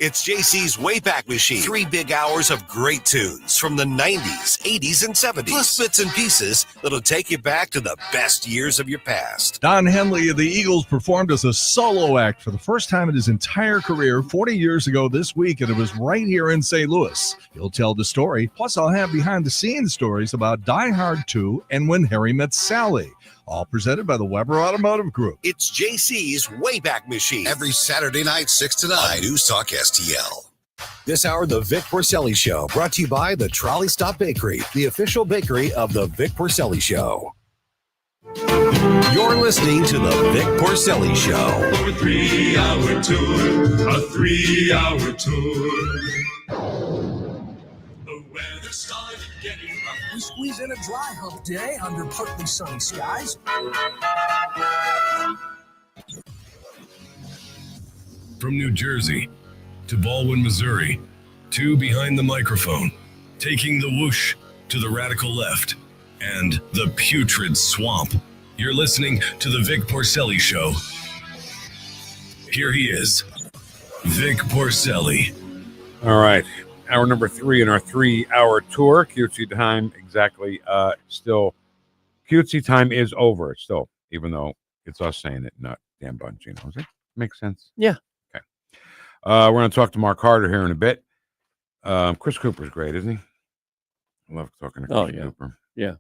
It's JC's Wayback Machine. 3 big hours of great tunes from the 90s, 80s, and 70s. Plus bits and pieces that'll take you back to the best years of your past. Don Henley of the Eagles performed as a solo act for the first time in his entire career 40 years ago this week, and it was right here in St. Louis. He'll tell the story. Plus, I'll have behind-the-scenes stories about Die Hard 2 and When Harry Met Sally. All presented by the Weber Automotive Group. It's JC's Wayback Machine. Every Saturday night, 6 to 9, on News Talk STL. This hour, the Vic Porcelli Show, brought to you by the Trolley Stop Bakery, the official bakery of the Vic Porcelli Show. You're listening to the Vic Porcelli Show. A 3-hour tour, a 3-hour tour. The weather started getting rough. We squeeze in a dry hump day under partly sunny skies. From New Jersey to Baldwin, Missouri, 2 behind the microphone, taking the whoosh to the radical left and the putrid swamp. You're listening to the Vic Porcelli Show. Here he is, Vic Porcelli. All right. Hour number 3 in our 3-hour tour. Cutesy time exactly. Still, cutesy time is over. Still, even though it's us saying it, not Dan Bongino. Does it make sense? Yeah. Okay. We're going to talk to Mark Harder here in a bit. Chris Cooper's great, isn't he? I love talking to Chris Cooper. Yeah.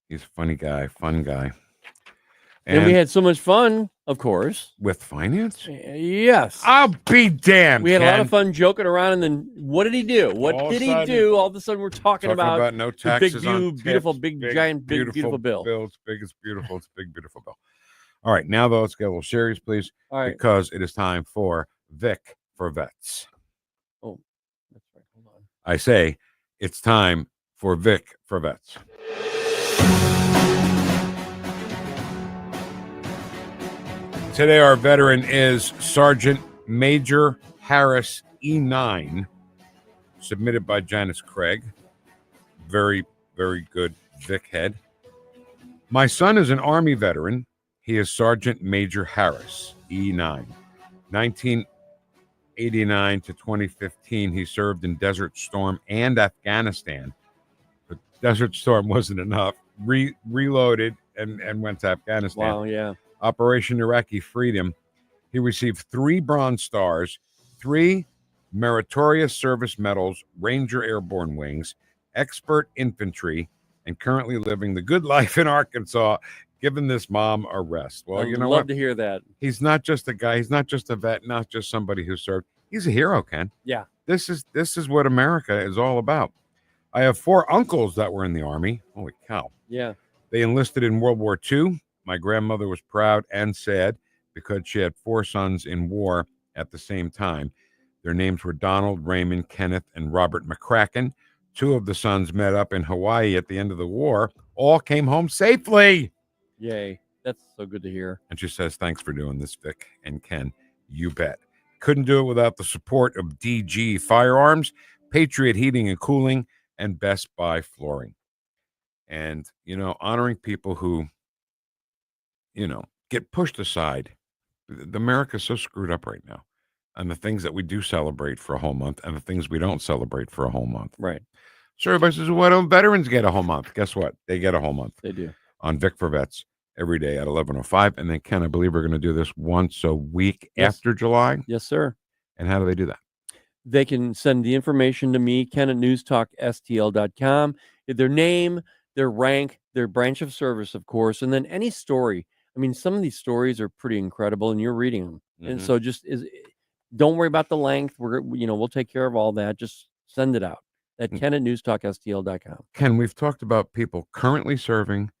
He's a funny guy, fun guy. And we had so much fun, of course. With finance? Yes. I'll be damned. We had a lot of fun joking around, and then what did he do? What did he do? All of a sudden, we're talking about no the taxes big, on beautiful, tips, big, giant, big, beautiful bill. It's big, it's beautiful, it's a big, beautiful bill. All right, now though, let's get a little serious, please, because it is time for Vic for Vets. Oh, that's right. Hold on. I say it's time for Vic for Vets. Today, our veteran is Sergeant Major Harris, E9, submitted by Janice Craig. Very, very good Vic head. My son is an Army veteran. He is Sergeant Major Harris, E9. 1989 to 2015, he served in Desert Storm and Afghanistan. But Desert Storm wasn't enough. Reloaded and went to Afghanistan. Wow, yeah. Operation Iraqi Freedom. He received 3 Bronze Stars, 3 Meritorious Service Medals, Ranger Airborne Wings, Expert Infantry, and currently living the good life in Arkansas, giving this mom a rest. Well, you know what? Love to hear that. He's not just a guy. He's not just a vet, not just somebody who served. He's a hero, Ken. Yeah. This is what America is all about. I have 4 uncles that were in the Army. Holy cow. Yeah. They enlisted in World War II. My grandmother was proud and sad because she had 4 sons in war at the same time. Their names were Donald, Raymond, Kenneth, and Robert McCracken. 2 of the sons met up in Hawaii at the end of the war. All came home safely. Yay. That's so good to hear. And she says, thanks for doing this, Vic and Ken. You bet. Couldn't do it without the support of DG Firearms, Patriot Heating and Cooling, and Best Buy Flooring. And, you know, honoring people who, you know, get pushed aside. America's so screwed up right now. And the things that we do celebrate for a whole month and the things we don't celebrate for a whole month. Right. So everybody says, why don't veterans get a whole month? Guess what? They get a whole month. They do. On Vic for Vets every day at 11:05. And then, Ken, I believe we're going to do this once a week after July. Yes, sir. And how do they do that? they can send the information to me, Ken at NewstalkSTL.com, their name, their rank, their branch of service, of course, and then any story. I mean, some of these stories are pretty incredible, and you're reading them. And so don't worry about the length. We'll take care of all that. Just send it out at Ken at NewstalkSTL.com. Ken, we've talked about people currently serving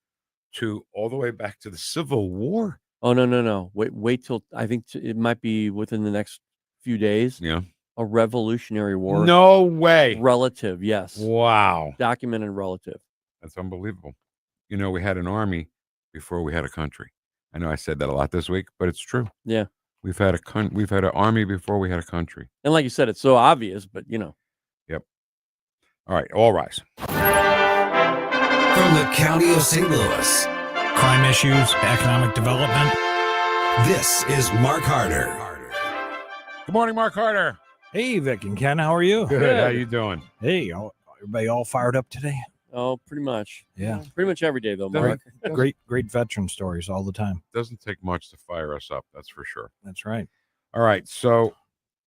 to all the way back to the Civil War. Oh, no. Wait till I think it might be within the next few days. Yeah. A Revolutionary War. No way. Relative, yes. Wow. Documented relative. That's unbelievable. We had an army before we had a country. I know I said that a lot this week, but it's true. Yeah. We've had an army before we had a country. And like you said, it's so obvious, but Yep. All right, all rise. From the county of St. Louis, crime issues, economic development. This is Mark Harder. Good morning, Mark Harder. Hey, Vic and Ken, how are you? Good. How you doing? Hey, everybody all fired up today? Oh, pretty much. Yeah. Pretty much every day, though, Mark. Great veteran stories all the time. Doesn't take much to fire us up, that's for sure. That's right. All right, so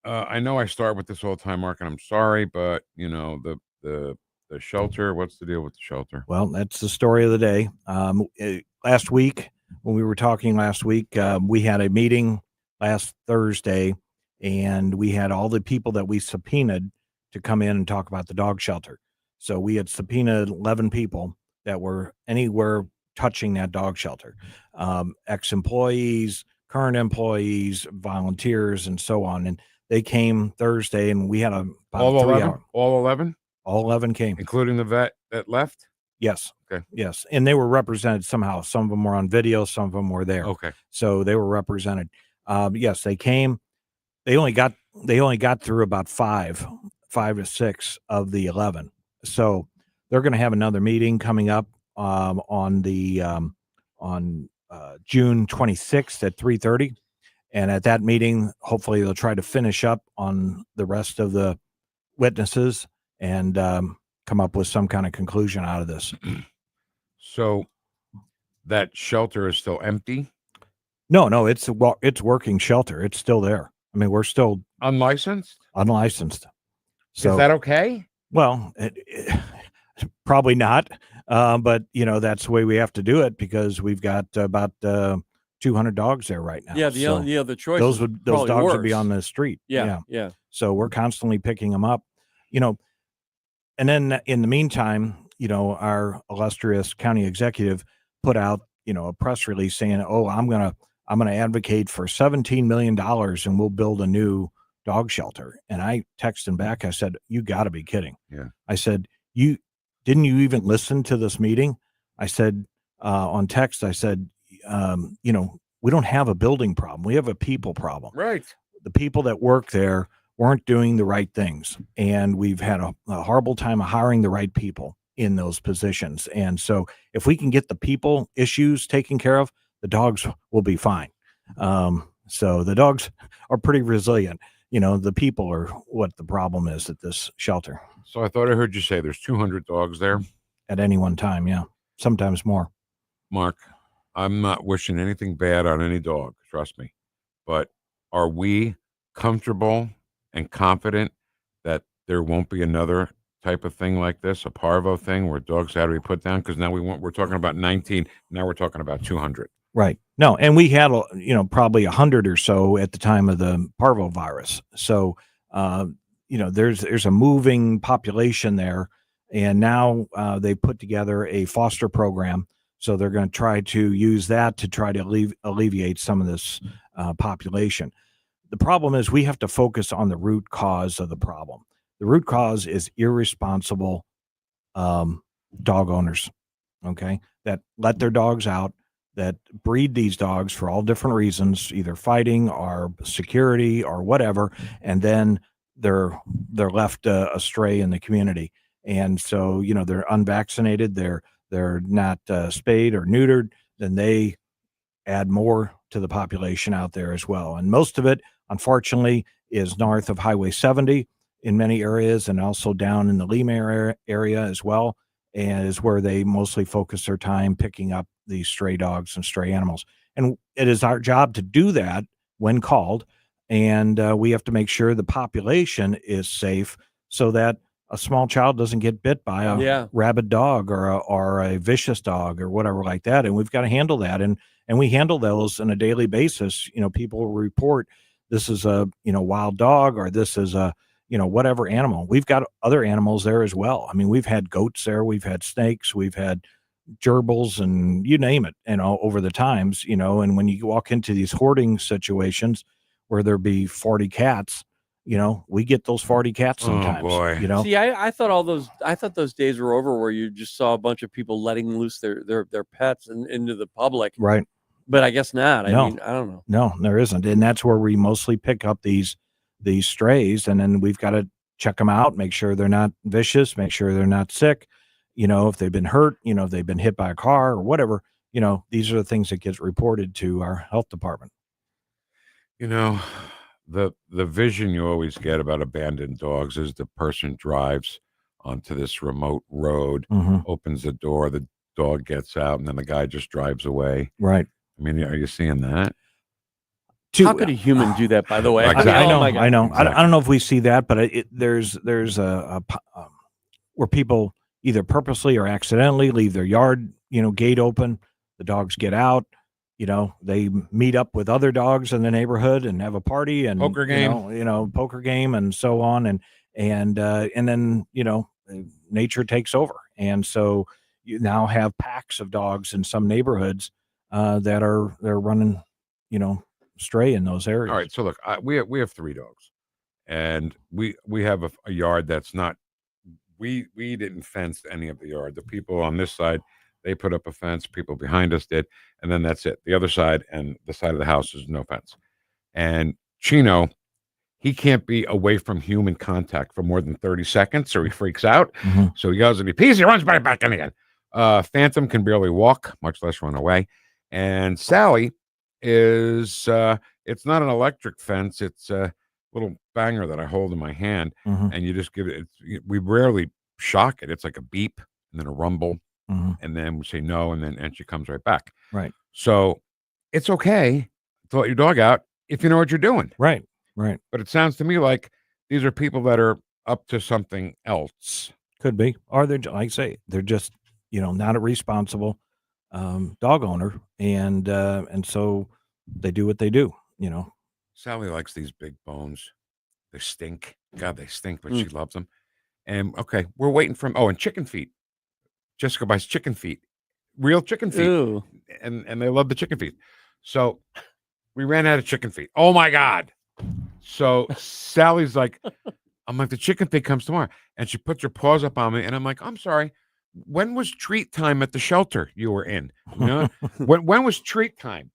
I know I start with this all the time, Mark, and I'm sorry, but the shelter. What's the deal with the shelter? Well, that's the story of the day. Last week, when we were talking last week, we had a meeting last Thursday, and we had all the people that we subpoenaed to come in and talk about the dog shelter. So we had subpoenaed 11 people that were anywhere touching that dog shelter, ex-employees, current employees, volunteers, and so on. And they came Thursday, and we had about all 3 11. hour. All 11. All 11 came, including the vet that left. Yes. Okay. Yes, and they were represented somehow. Some of them were on video. Some of them were there. Okay. So they were represented. Yes, they came. They only got through about five to six of the 11. So they're going to have another meeting coming up on June 26th at 3:30, and at that meeting, hopefully they'll try to finish up on the rest of the witnesses and come up with some kind of conclusion out of this. So that shelter is still empty? No, it's working shelter. It's still there. I mean, we're still unlicensed. So, is that okay? Well, probably not. But that's the way we have to do it because we've got about 200 dogs there right now. Yeah, the other choice. Those dogs would be on the street. Yeah. So we're constantly picking them up, and then in the meantime, our illustrious county executive put out, a press release saying, "Oh, I'm gonna advocate for $17 million and we'll build a new dog shelter." And I texted him back. I said, "You got to be kidding." Yeah. I said, Didn't you even listen to this meeting?" I said on text. I said, we don't have a building problem. We have a people problem. Right. The people that work there weren't doing the right things, and we've had a horrible time of hiring the right people in those positions. And so if we can get the people issues taken care of, the dogs will be fine. So the dogs are pretty resilient. The people are what the problem is at this shelter. So I thought I heard you say there's 200 dogs there at any one time. Yeah. Sometimes more. Mark, I'm not wishing anything bad on any dog, trust me. But are we comfortable and confident that there won't be another type of thing like this, a parvo thing where dogs had to be put down? Because now we're talking about 19. Now we're talking about 200. Right. No, and we had probably 100 or so at the time of the parvo virus. So there's a moving population there, and now they put together a foster program. So they're going to try to use that to try to alleviate some of this population. The problem is we have to focus on the root cause of the problem. The root cause is irresponsible dog owners, okay, that let their dogs out, that breed these dogs for all different reasons, either fighting or security or whatever, and then they're left astray in the community. And so, they're unvaccinated, they're not spayed or neutered, then they add more to the population out there as well. And most of it, unfortunately, is north of Highway 70 in many areas, and also down in the Lima area as well, and is where they mostly focus their time picking up these stray dogs and stray animals. And it is our job to do that when called and we have to make sure the population is safe so that a small child doesn't get bit by a rabid dog or a vicious dog or whatever like that. And we've got to handle that. And we handle those on a daily basis. People report this is a, wild dog, or this is a, whatever animal. We've got other animals there as well. I mean, we've had goats there, we've had snakes, we've had gerbils, and you name it, over the times, and when you walk into these hoarding situations where there be 40 cats, we get those 40 cats sometimes. Oh boy. See, I thought those days were over where you just saw a bunch of people letting loose their pets into the public. Right. But I guess not. No. I mean, I don't know. No, there isn't. And that's where we mostly pick up these strays, and then we've got to check them out, make sure they're not vicious, make sure they're not sick, if they've been hurt, if they've been hit by a car or whatever, these are the things that gets reported to our health department. The vision you always get about abandoned dogs is the person drives onto this remote road, opens the door, the dog gets out, and then the guy just drives away. Right. I mean, are you seeing that? How could a human do that, by the way? Exactly. I know. Exactly. I don't know if we see that, but there's a where people either purposely or accidentally leave their yard, gate open. The dogs get out. They meet up with other dogs in the neighborhood and have a party and poker game, poker game, and so on, and then nature takes over, and so you now have packs of dogs in some neighborhoods they're running, stray in those areas. All right, so look, we have 3 dogs, and we have a yard that's not. We didn't fence any of the yard. The people on this side, they put up a fence. People behind us did, and then that's it. The other side and the side of the house is no fence. And Chino, he can't be away from human contact for more than 30 seconds, or he freaks out. So he goes and he pees. He runs right back in again. Phantom can barely walk, much less run away. And Sally is it's not an electric fence. It's a little banger that I hold in my hand, and you just give it. We rarely shock it. It's like a beep and then a rumble, and then we say no, and she comes right back. Right. So it's okay to let your dog out if you know what you're doing. Right. Right. But it sounds to me like these are people that are up to something else. Could be, or they're, like I say, they're just not a responsible dog owner, and so they do what they do. Sally likes these big bones. They stink. God, they stink, but she loves them. And okay, we're waiting for and chicken feet. Jessica buys chicken feet, real chicken feet. Ooh. And they love the chicken feet. So we ran out of chicken feet. Oh my God. So Sally's like, I'm like, the chicken feet comes tomorrow. And she puts her paws up on me, and I'm like, I'm sorry. When was treat time at the shelter you were in? When was treat time?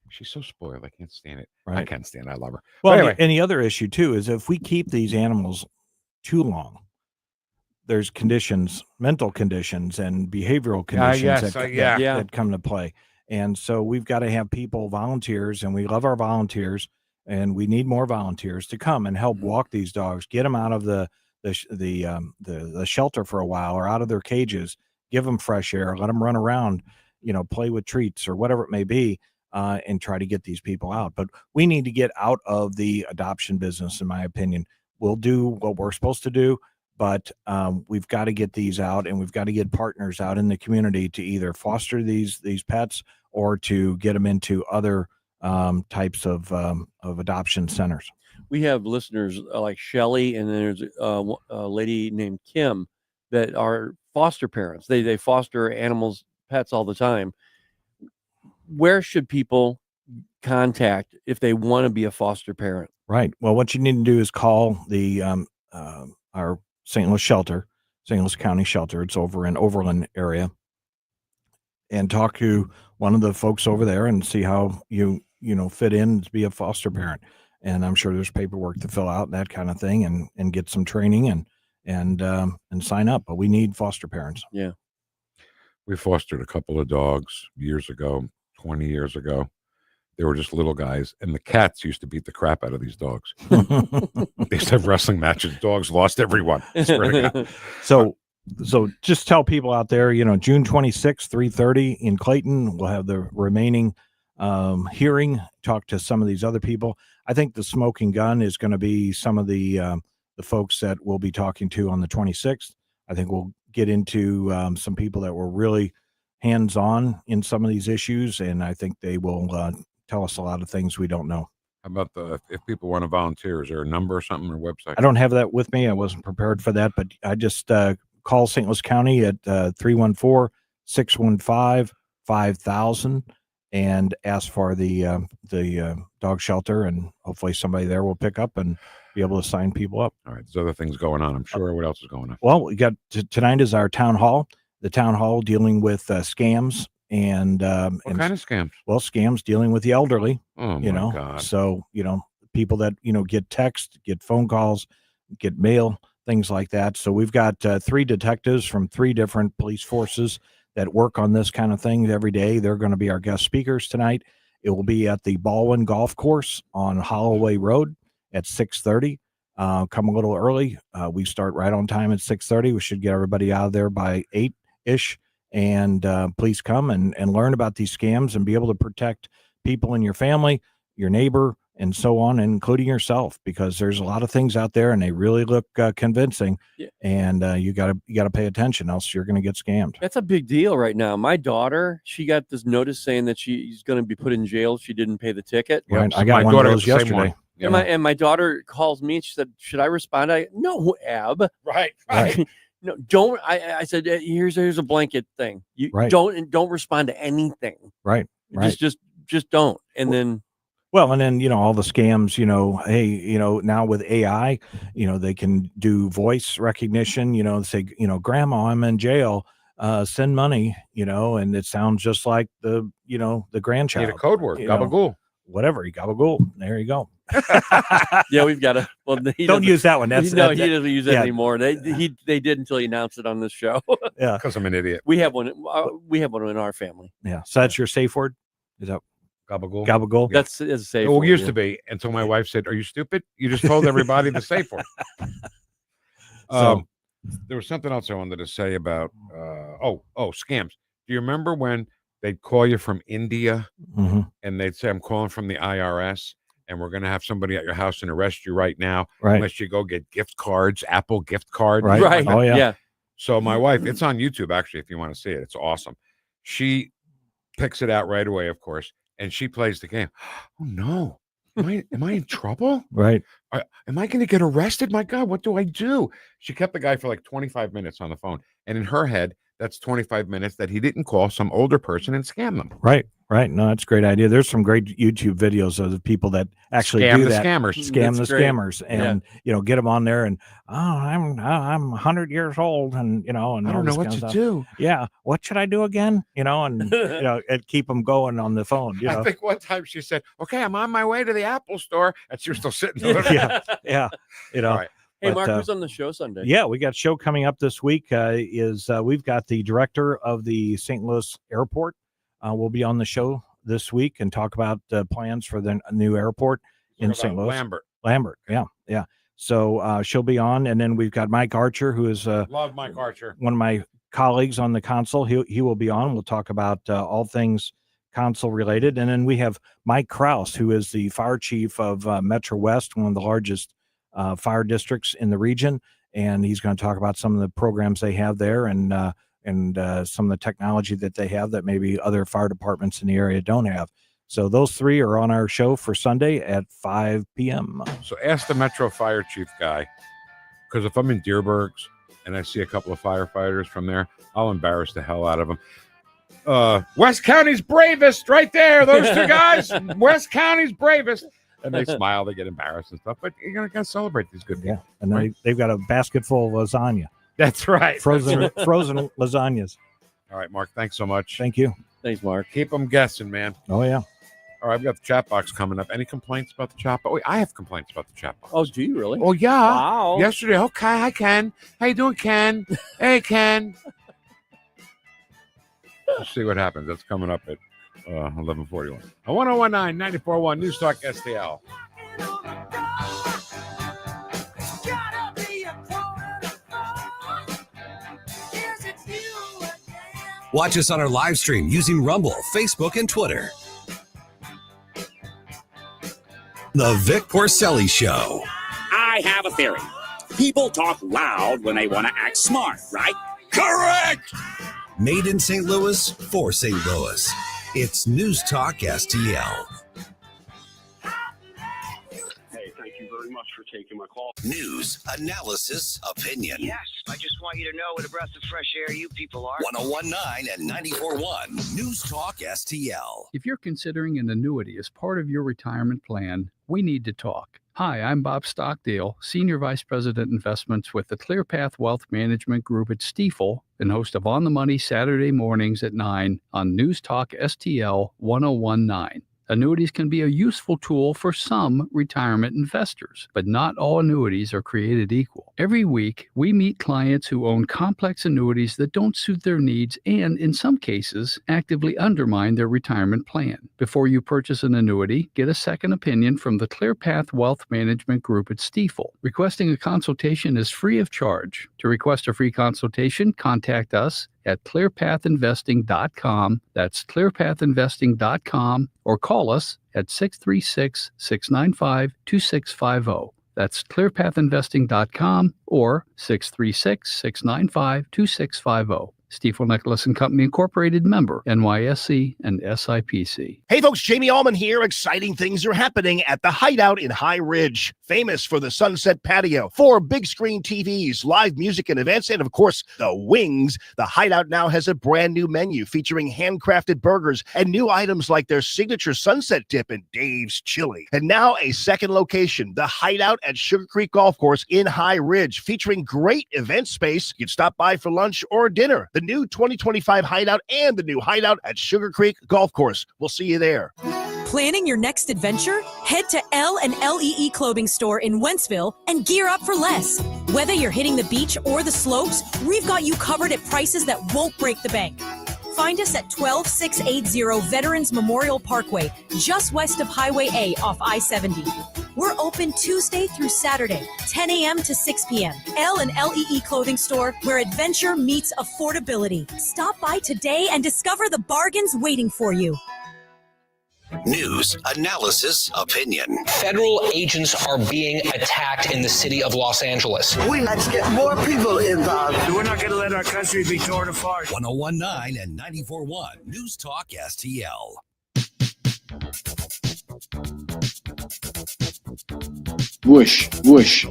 She's so spoiled. I can't stand it. Right. I can't stand it. I love her. Well, But anyway, and the other issue too is if we keep these animals too long, there's conditions, mental conditions, and behavioral conditions that come to play. And so we've got to have people, volunteers, and we love our volunteers, and we need more volunteers to come and help walk these dogs, get them out of the shelter for a while, or out of their cages, give them fresh air, let them run around, play with treats or whatever it may be, and try to get these people out. But we need to get out of the adoption business, in my opinion. We'll do what we're supposed to do, but we've got to get these out, and we've got to get partners out in the community to either foster these pets or to get them into other types of adoption centers. We have listeners like Shelly, and then there's a lady named Kim that are foster parents. They foster animals, pets all the time. Where should people contact if they want to be a foster parent? Right. Well, what you need to do is call the our St. Louis shelter, St. Louis County shelter. It's over in Overland area, and talk to one of the folks over there and see how you fit in to be a foster parent. And I'm sure there's paperwork to fill out, that kind of thing, and get some training and sign up. But we need foster parents. Yeah. We fostered a couple of dogs years ago, 20 years ago. They were just little guys, and the cats used to beat the crap out of these dogs. They used to have wrestling matches. Dogs lost everyone. I swear to God. So just tell people out there, June 26th, 3:30 in Clayton, we'll have the remaining hearing, talk to some of these other people. I think the smoking gun is going to be some of the folks that we'll be talking to on the 26th. I think we'll get into some people that were really hands-on in some of these issues, and I think they will tell us a lot of things we don't know. How about if people want to volunteer, is there a number or something or website? I don't have that with me. I wasn't prepared for that, but I just call St. Louis County at 314-615-5000 and ask for the dog shelter, and hopefully somebody there will pick up and be able to sign people up. All right, there's other things going on, I'm sure. What else is going on? Well, we got tonight is our town hall. The town hall dealing with scams and What kind of scams? Well, scams dealing with the elderly. Oh you my know, God. so people that get text, get phone calls, get mail, things like that. So we've got 3 detectives from 3 different police forces that work on this kind of thing every day. They're going to be our guest speakers tonight. It will be at the Baldwin Golf Course on Holloway Road at 6:30. Come a little early. We start right on time at 6:30. We should get everybody out of there by 8-ish. And please come and learn about these scams and be able to protect people in your family, your neighbor, and so on, including yourself, because there's a lot of things out there and they really look convincing. Yeah. And you gotta pay attention, else you're gonna get scammed. That's a big deal right now. My daughter, she got this notice saying that she's going to be put in jail if she didn't pay the ticket. Right. I got one of those yesterday. And my daughter calls me and she said, "Should I respond?" No, Ab. Right. No, don't. I said, here's a blanket thing. You don't respond to anything. Right. Just don't. And then. Well, and then, all the scams, hey, now with AI, they can do voice recognition, say, Grandma, I'm in jail, send money, and it sounds just like the grandchild. Need a code word, gabagool. Whatever, gabagool. There you go. Yeah, we've got to. Well, don't use that one. He doesn't use it anymore. They did until he announced it on this show. Yeah, because I'm an idiot. We have one. We have one in our family. Yeah, so that's your safe word. Is that gabagool? Gabagool. That's a safe. Well, word, used to be until my wife said, "Are you stupid? You just told everybody the safe word." There was something else I wanted to say about scams. Do you remember when they'd call you from India and they'd say, "I'm calling from the IRS and we're going to have somebody at your house and arrest you right now unless you go get gift cards, Apple gift cards." Right. Oh yeah. So my wife, it's on YouTube actually if you want to see it. It's awesome. She picks it out right away, of course, and she plays the game. Oh no. Am I in trouble? Right. Am I going to get arrested? My God, what do I do? She kept the guy for like 25 minutes on the phone. And in her head, that's 25 minutes that he didn't call some older person and scam them. Right. No, that's a great idea. There's some great YouTube videos of the people that actually scam do the that. Scammers. Scam That's the great. scammers, and get them on there. And I'm 100 years old, and and I don't know what to do. Yeah, what should I do again? And and keep them going on the phone. I think one time she said, "Okay, I'm on my way to the Apple store," and she was still sitting there. yeah. All right. Hey, Mark, who's on the show Sunday? Yeah, we got a show coming up this week. We've got the director of the St. Louis Airport. Will be on the show this week and talk about plans for the new airport in St. Louis. Lambert. Yeah. So she'll be on, and then we've got Mike Archer, who is love Mike Archer, one of my colleagues on the console. He will be on. We'll talk about all things console related, and then we have Mike Kraus, who is the fire chief of Metro West, one of the largest fire districts in the region, and he's going to talk about some of the programs they have there and some of the technology that they have that maybe other fire departments in the area don't have. So those 3 are on our show for Sunday at 5 p.m. So ask the Metro Fire Chief guy, because if I'm in Dearborgs and I see a couple of firefighters from there, I'll embarrass the hell out of them. West County's bravest, right there. Those 2 guys, West County's bravest. And they smile, they get embarrassed and stuff. But you're going to gotta celebrate these good people. Yeah, and they've got a basket full of lasagna. That's right. Frozen lasagnas. All right, Mark, thanks so much. Thank you. Thanks, Mark. Keep them guessing, man. Oh, yeah. All right, I've got the chat box coming up. Any complaints about the chat box? Oh, I have complaints about the chat box. Oh, do you really? Oh, yeah. Wow. Yesterday. Okay, hi, Ken. How you doing, Ken? Hey, Ken. Let's see what happens. That's coming up at 11:41. 1019 94.1 News Talk STL. Watch us on our live stream using Rumble, Facebook, and Twitter. The Vic Porcelli Show. I have a theory. People talk loud when they want to act smart, right? Correct! Made in St. Louis for St. Louis. It's News Talk STL. Hey, thank you very much for taking my call. News, analysis, opinion. Yes, I just want you to know what a breath of fresh air you people are. 1019 and 94.1 News Talk STL. If you're considering an annuity as part of your retirement plan, we need to talk. Hi, I'm Bob Stockdale, Senior Vice President Investments with the ClearPath Wealth Management Group at Stifel and host of On the Money Saturday mornings at 9 on News Talk STL 1019. Annuities can be a useful tool for some retirement investors, but not all annuities are created equal. Every week, we meet clients who own complex annuities that don't suit their needs and, in some cases, actively undermine their retirement plan. Before you purchase an annuity, get a second opinion from the ClearPath Wealth Management Group at Stifel. Requesting a consultation is free of charge. To request a free consultation, contact us at clearpathinvesting.com. That's clearpathinvesting.com, or call us at 636-695-2650. That's clearpathinvesting.com or 636-695-2650. Stifel Nicholas and Company Incorporated, member NYSE and SIPC. Hey folks, Jamie Allman here. Exciting things are happening at the Hideout in High Ridge, famous for the Sunset Patio, 4 big screen TVs, live music and events, and of course, the wings. The Hideout now has a brand new menu featuring handcrafted burgers and new items like their signature sunset dip and Dave's Chili. And now a second location, the Hideout at Sugar Creek Golf Course in High Ridge, featuring great event space. You can stop by for lunch or dinner. The new 2025 Hideout and the new Hideout at Sugar Creek Golf Course. We'll see you there. Planning your next adventure? Head to L&LEE Clothing Store in Wentzville and gear up for less. Whether you're hitting the beach or the slopes, we've got you covered at prices that won't break the bank. Find us at 12680 Veterans Memorial Parkway, just west of Highway A off I-70. We're open Tuesday through Saturday, 10 a.m. to 6 p.m. L&LEE Clothing Store, where adventure meets affordability. Stop by today and discover the bargains waiting for you. News, analysis, opinion. Federal agents are being attacked in the city of Los Angeles. We like to get more people involved. We're not going to let our country be torn apart. 1019 and 94.1 News Talk STL. Woosh, woosh.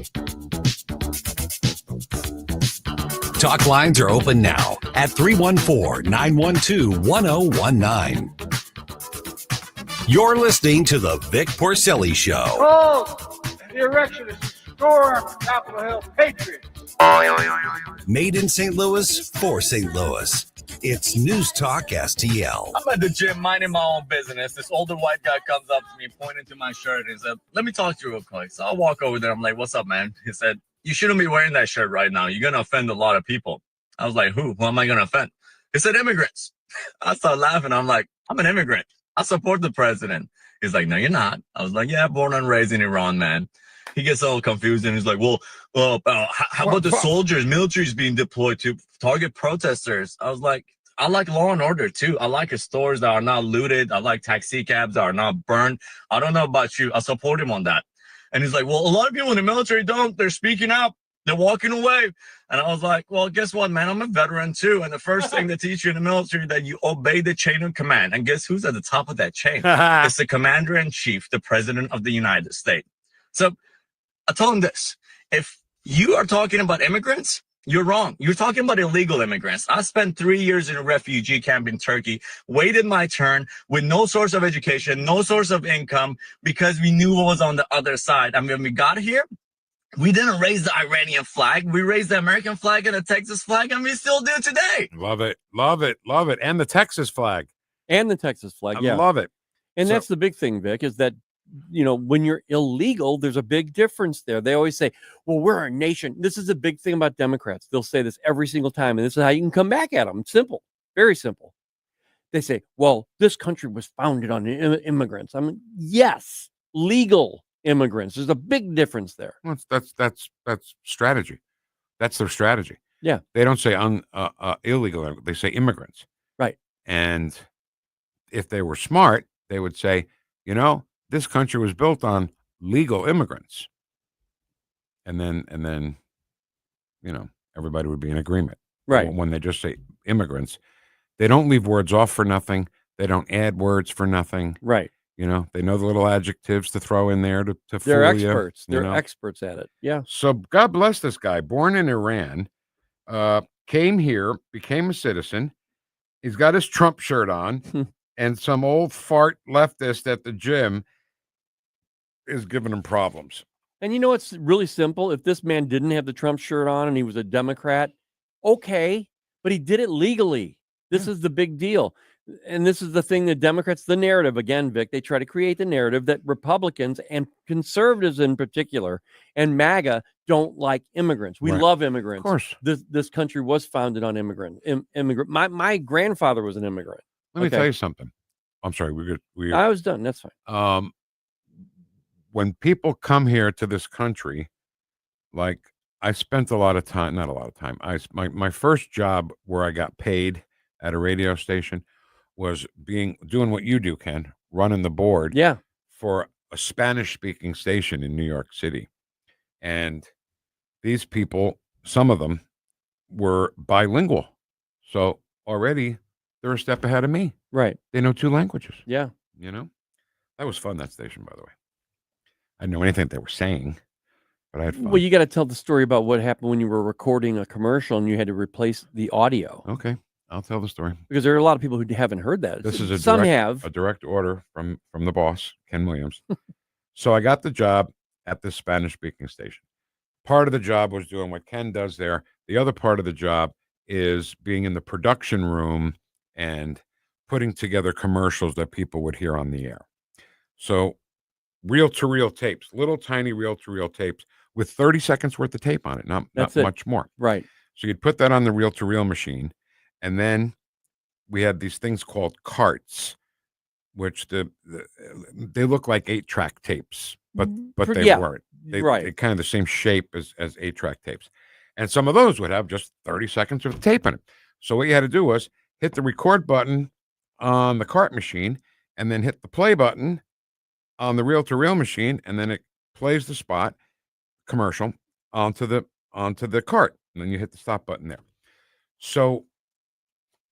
Talk lines are open now at 314-912-1019. You're listening to the Vic Porcelli Show. Oh, the erection is storm for Capitol Hill Patriots. Made in St. Louis for St. Louis. It's News Talk STL. I'm at the gym minding my own business. This older white guy comes up to me, pointing to my shirt, and said, "Let me talk to you real quick." So I walk over there. I'm like, "What's up, man?" He said, "You shouldn't be wearing that shirt right now. You're going to offend a lot of people." I was like, "Who? Who am I going to offend?" He said, "Immigrants." I started laughing. I'm like, "I'm an immigrant. I support the president." He's like, "No, you're not." I was like, "Yeah, born and raised in Iran, man." He gets all confused and he's like, "Well, how about the soldiers, military's being deployed to target protesters?" I was like, "I like law and order too. I like stores that are not looted. I like taxi cabs that are not burned. I don't know about you. I support him on that." And he's like, "Well, a lot of people in the military don't. They're speaking out. They're walking away." And I was like, "Well, guess what, man? I'm a veteran too. And the first thing they teach you in the military that you obey the chain of command. And guess who's at the top of that chain? It's the commander in chief, the president of the United States." So I told him this: if you are talking about immigrants, you're wrong. You're talking about illegal immigrants. I spent 3 years in a refugee camp in Turkey, waited my turn with no source of education, no source of income, because we knew what was on the other side. I mean, when we got here, we didn't raise the Iranian flag. We raised the American flag and the Texas flag, and we still do today. Love it. Love it. Love it. And the Texas flag. And the Texas flag, I yeah. love it. And So- that's the big thing, Vic, is that, you know, when you're illegal, there's a big difference there. They always say, well, we're a nation. This is a big thing about Democrats. They'll say this every single time, and this is how you can come back at them. Simple, very simple. They say, well, this country was founded on immigrants. I mean, yes, legal immigrants. There's a big difference there. Well, that's strategy. That's their strategy. Yeah. They don't say illegal. They say immigrants. Right. And if they were smart, they would say, you know, this country was built on legal immigrants. And then, everybody would be in agreement. Right. When they just say immigrants, they don't leave words off for nothing. They don't add words for nothing. Right. They know the little adjectives to throw in there to They're fool you. experts. They're experts at it. Yeah. So God bless this guy, born in Iran, came here, became a citizen. He's got his Trump shirt on, and some old fart leftist at the gym is giving him problems. And you know, it's really simple. If this man didn't have the Trump shirt on and he was a Democrat, okay, but he did it legally. This is the big deal. And this is the thing that Democrats, the narrative, again, Vic, they try to create the narrative that Republicans and conservatives in particular and MAGA don't like immigrants. We love immigrants. Of course. This country was founded on immigrant. My grandfather was an immigrant. Let me tell you something. I'm sorry. I was done. That's fine. When people come here to this country, like I spent a lot of time, not a lot of time. My first job where I got paid at a radio station was doing what you do, Ken, running the board for a Spanish-speaking station in New York City. And these people, some of them, were bilingual. So already they're a step ahead of me. Right. They know 2 languages. Yeah. That was fun, that station, by the way. I didn't know anything they were saying, but I had fun. Well, you got to tell the story about what happened when you were recording a commercial and you had to replace the audio. Okay. I'll tell the story. Because there are a lot of people who haven't heard that. This is Some a direct order from the boss, Ken Williams. So I got the job at this Spanish-speaking station. Part of the job was doing what Ken does there. The other part of the job is being in the production room and putting together commercials that people would hear on the air. So reel-to-reel tapes, little tiny reel-to-reel tapes with 30 seconds worth of tape on it, not much more. Right. So you'd put that on the reel-to-reel machine. And then we had these things called carts, which they look like 8-track tapes, but they weren't. They kind of the same shape as 8-track tapes. And some of those would have just 30 seconds of tape in it. So what you had to do was hit the record button on the cart machine and then hit the play button on the reel-to-reel machine, and then it plays the spot commercial onto the cart. And then you hit the stop button there. So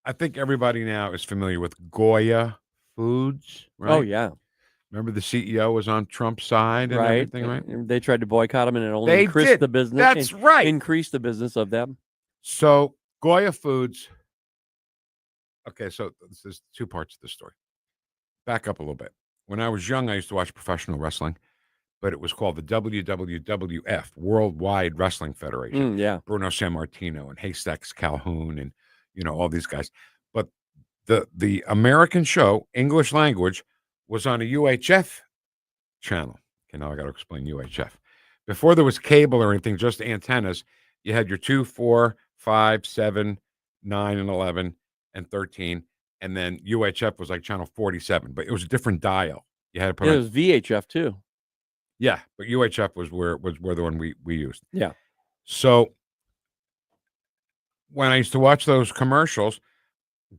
I think everybody now is familiar with Goya Foods, right? Oh, yeah. Remember the CEO was on Trump's side and everything, right? They tried to boycott him and it only increased the business. That's right. Increased the business of them. So Goya Foods. Okay, so there's 2 parts of the story. Back up a little bit. When I was young, I used to watch professional wrestling, but it was called the WWWF, Worldwide Wrestling Federation. Bruno Sammartino and Haystacks Calhoun and all these guys. But the American show, English language, was on a UHF channel. Okay, now I got to explain UHF. Before there was cable or anything, just antennas, you had your 2, 4, 5, 7, 9, and 11, and 13. And then UHF was like channel 47, but it was a different dial. You had to put it was VHF too. Yeah, but UHF was the one we used. Yeah. So when I used to watch those commercials,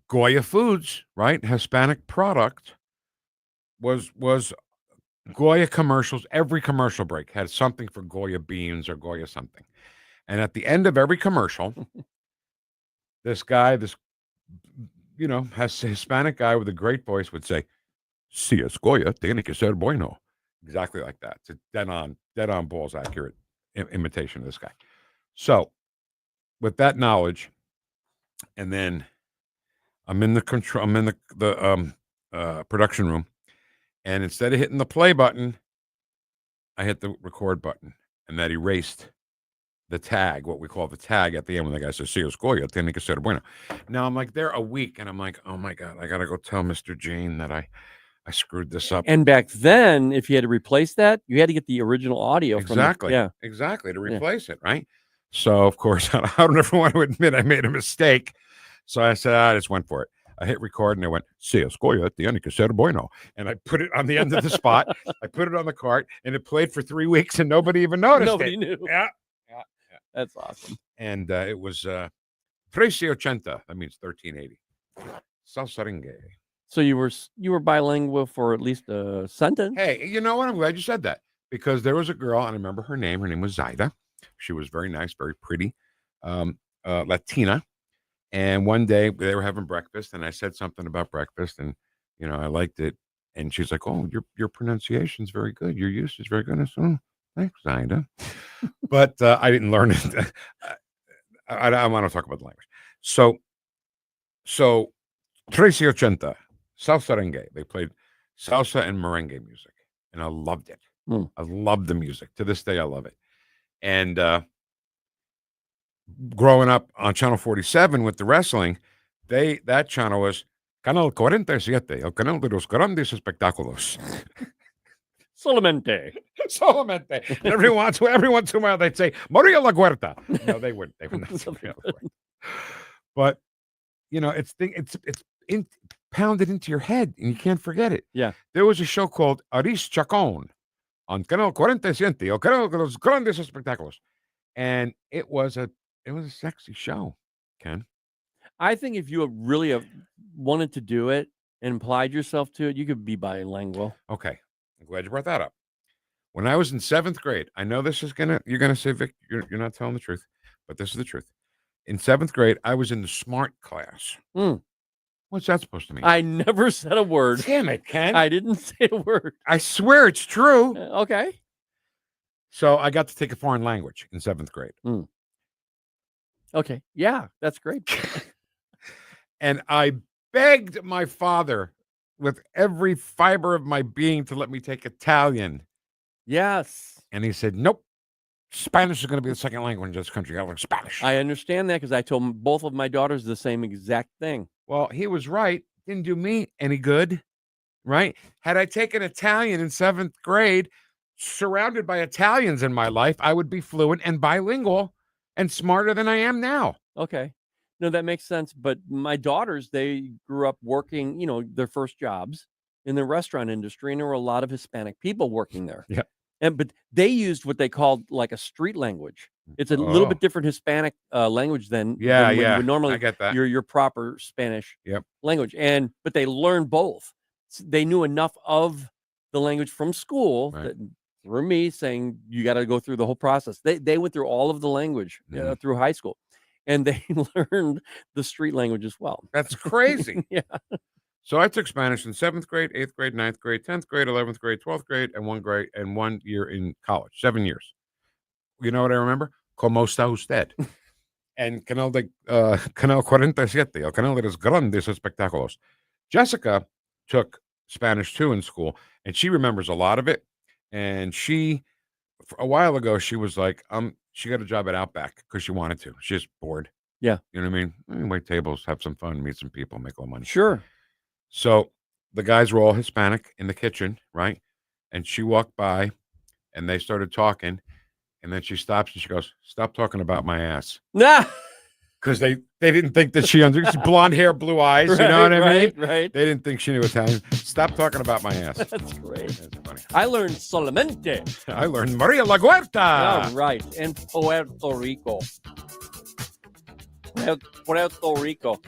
Goya Foods, right, Hispanic product, was Goya commercials. Every commercial break had something for Goya beans or Goya something. And at the end of every commercial, this Hispanic guy with a great voice would say, "Si es Goya, tiene que ser bueno." Exactly like that. It's a dead on balls accurate imitation of this guy. So with that knowledge, and then I'm in the production room, and instead of hitting the play button, I hit the record button, and that erased the tag, what we call the tag at the end when the guy says, "Si es Goya, tiene que ser bueno." Now I'm like there a week, and I'm like, oh my God, I got to go tell Mr. Jane that I screwed this up. And back then, if you had to replace that, you had to get the original audio. Exactly. Exactly. To replace it. Right. So of course, I don't ever want to admit I made a mistake. So I said, I just went for it. I hit record and I went, "Si es Goya, tiene que ser bueno." And I put it on the end of the spot. I put it on the cart and it played for 3 weeks and nobody even noticed. Nobody knew. Yeah. That's awesome. And it was 1380. That means 1380. Salsaringue. So you were bilingual for at least a sentence. Hey, you know what? I'm glad you said that, because there was a girl, and I remember her name. Her name was Zaida. She was very nice, very pretty, Latina. And one day they were having breakfast, and I said something about breakfast, and I liked it. And she's like, "Oh, your pronunciation's very good. Your usage is very good." I said, "Oh, thanks, Zaida." But I didn't learn it. I want to talk about the language. So 1380 salsa merengue. They played salsa and merengue music, and I loved it. I loved the music. To this day, I love it. And growing up on Channel 47 with the wrestling, that channel was Canal 47, el canal de los grandes espectáculos. Solamente. And every once in a while they'd say Maria La Huerta. No, they wouldn't. They would not say Maria La Huerta. But it's pounded into your head, and you can't forget it. Yeah. There was a show called Aris Chacon on Canal 47, el canal de los grandes espectáculos, and it was a sexy show, Ken. I think if you really wanted to do it and applied yourself to it, you could be bilingual. Okay. I'm glad you brought that up. When I was in 7th grade, I know this is you're gonna say, Vic, you're not telling the truth, but this is the truth. In 7th grade, I was in the smart class. What's that supposed to mean? I never said a word. Damn it, Ken. I didn't say a word. I swear it's true. Okay. So I got to take a foreign language in 7th grade. Okay. Yeah, that's great. And I begged my father with every fiber of my being to let me take Italian. Yes. And he said, nope. Spanish is going to be the second language in this country. I learn Spanish. I understand that because I told both of my daughters the same exact thing. Well, he was right. Didn't do me any good, right? Had I taken Italian in 7th grade, surrounded by Italians in my life, I would be fluent and bilingual and smarter than I am now. Okay. No, that makes sense. But my daughters, they grew up working, their first jobs in the restaurant industry, and there were a lot of Hispanic people working there. Yeah. But they used what they called like a street language. It's a little bit different Hispanic language than would normally I get that. your proper Spanish Yep. language. But they learned both. They knew enough of the language from school that through me saying you got to go through the whole process. They went through all of the language through high school, and they learned the street language as well. That's crazy. Yeah. So I took Spanish in 7th grade, 8th grade, 9th grade, 10th grade, 11th grade, 12th grade, and 1 year in college. 7 years. You know what I remember? ¿Cómo está usted? And Canal 47, el canal de los grandes espectáculos. Jessica took Spanish too in school, and she remembers a lot of it. And a while ago, she was like, she got a job at Outback because she wanted to. She's bored. Yeah. You know what I mean? Wait tables, have some fun, meet some people, make a little money. Sure. So the guys were all Hispanic in the kitchen, right? And she walked by, and they started talking, and then she stops and she goes, "Stop talking about my ass." Nah. Because they didn't think that she understood. Blonde hair, blue eyes, you know what I mean? Right. They didn't think she knew Italian. Stop talking about my ass. That's great. That's funny. I learned solamente. I learned Maria La Huerta. Oh, right. And Puerto Rico. Puerto Rico.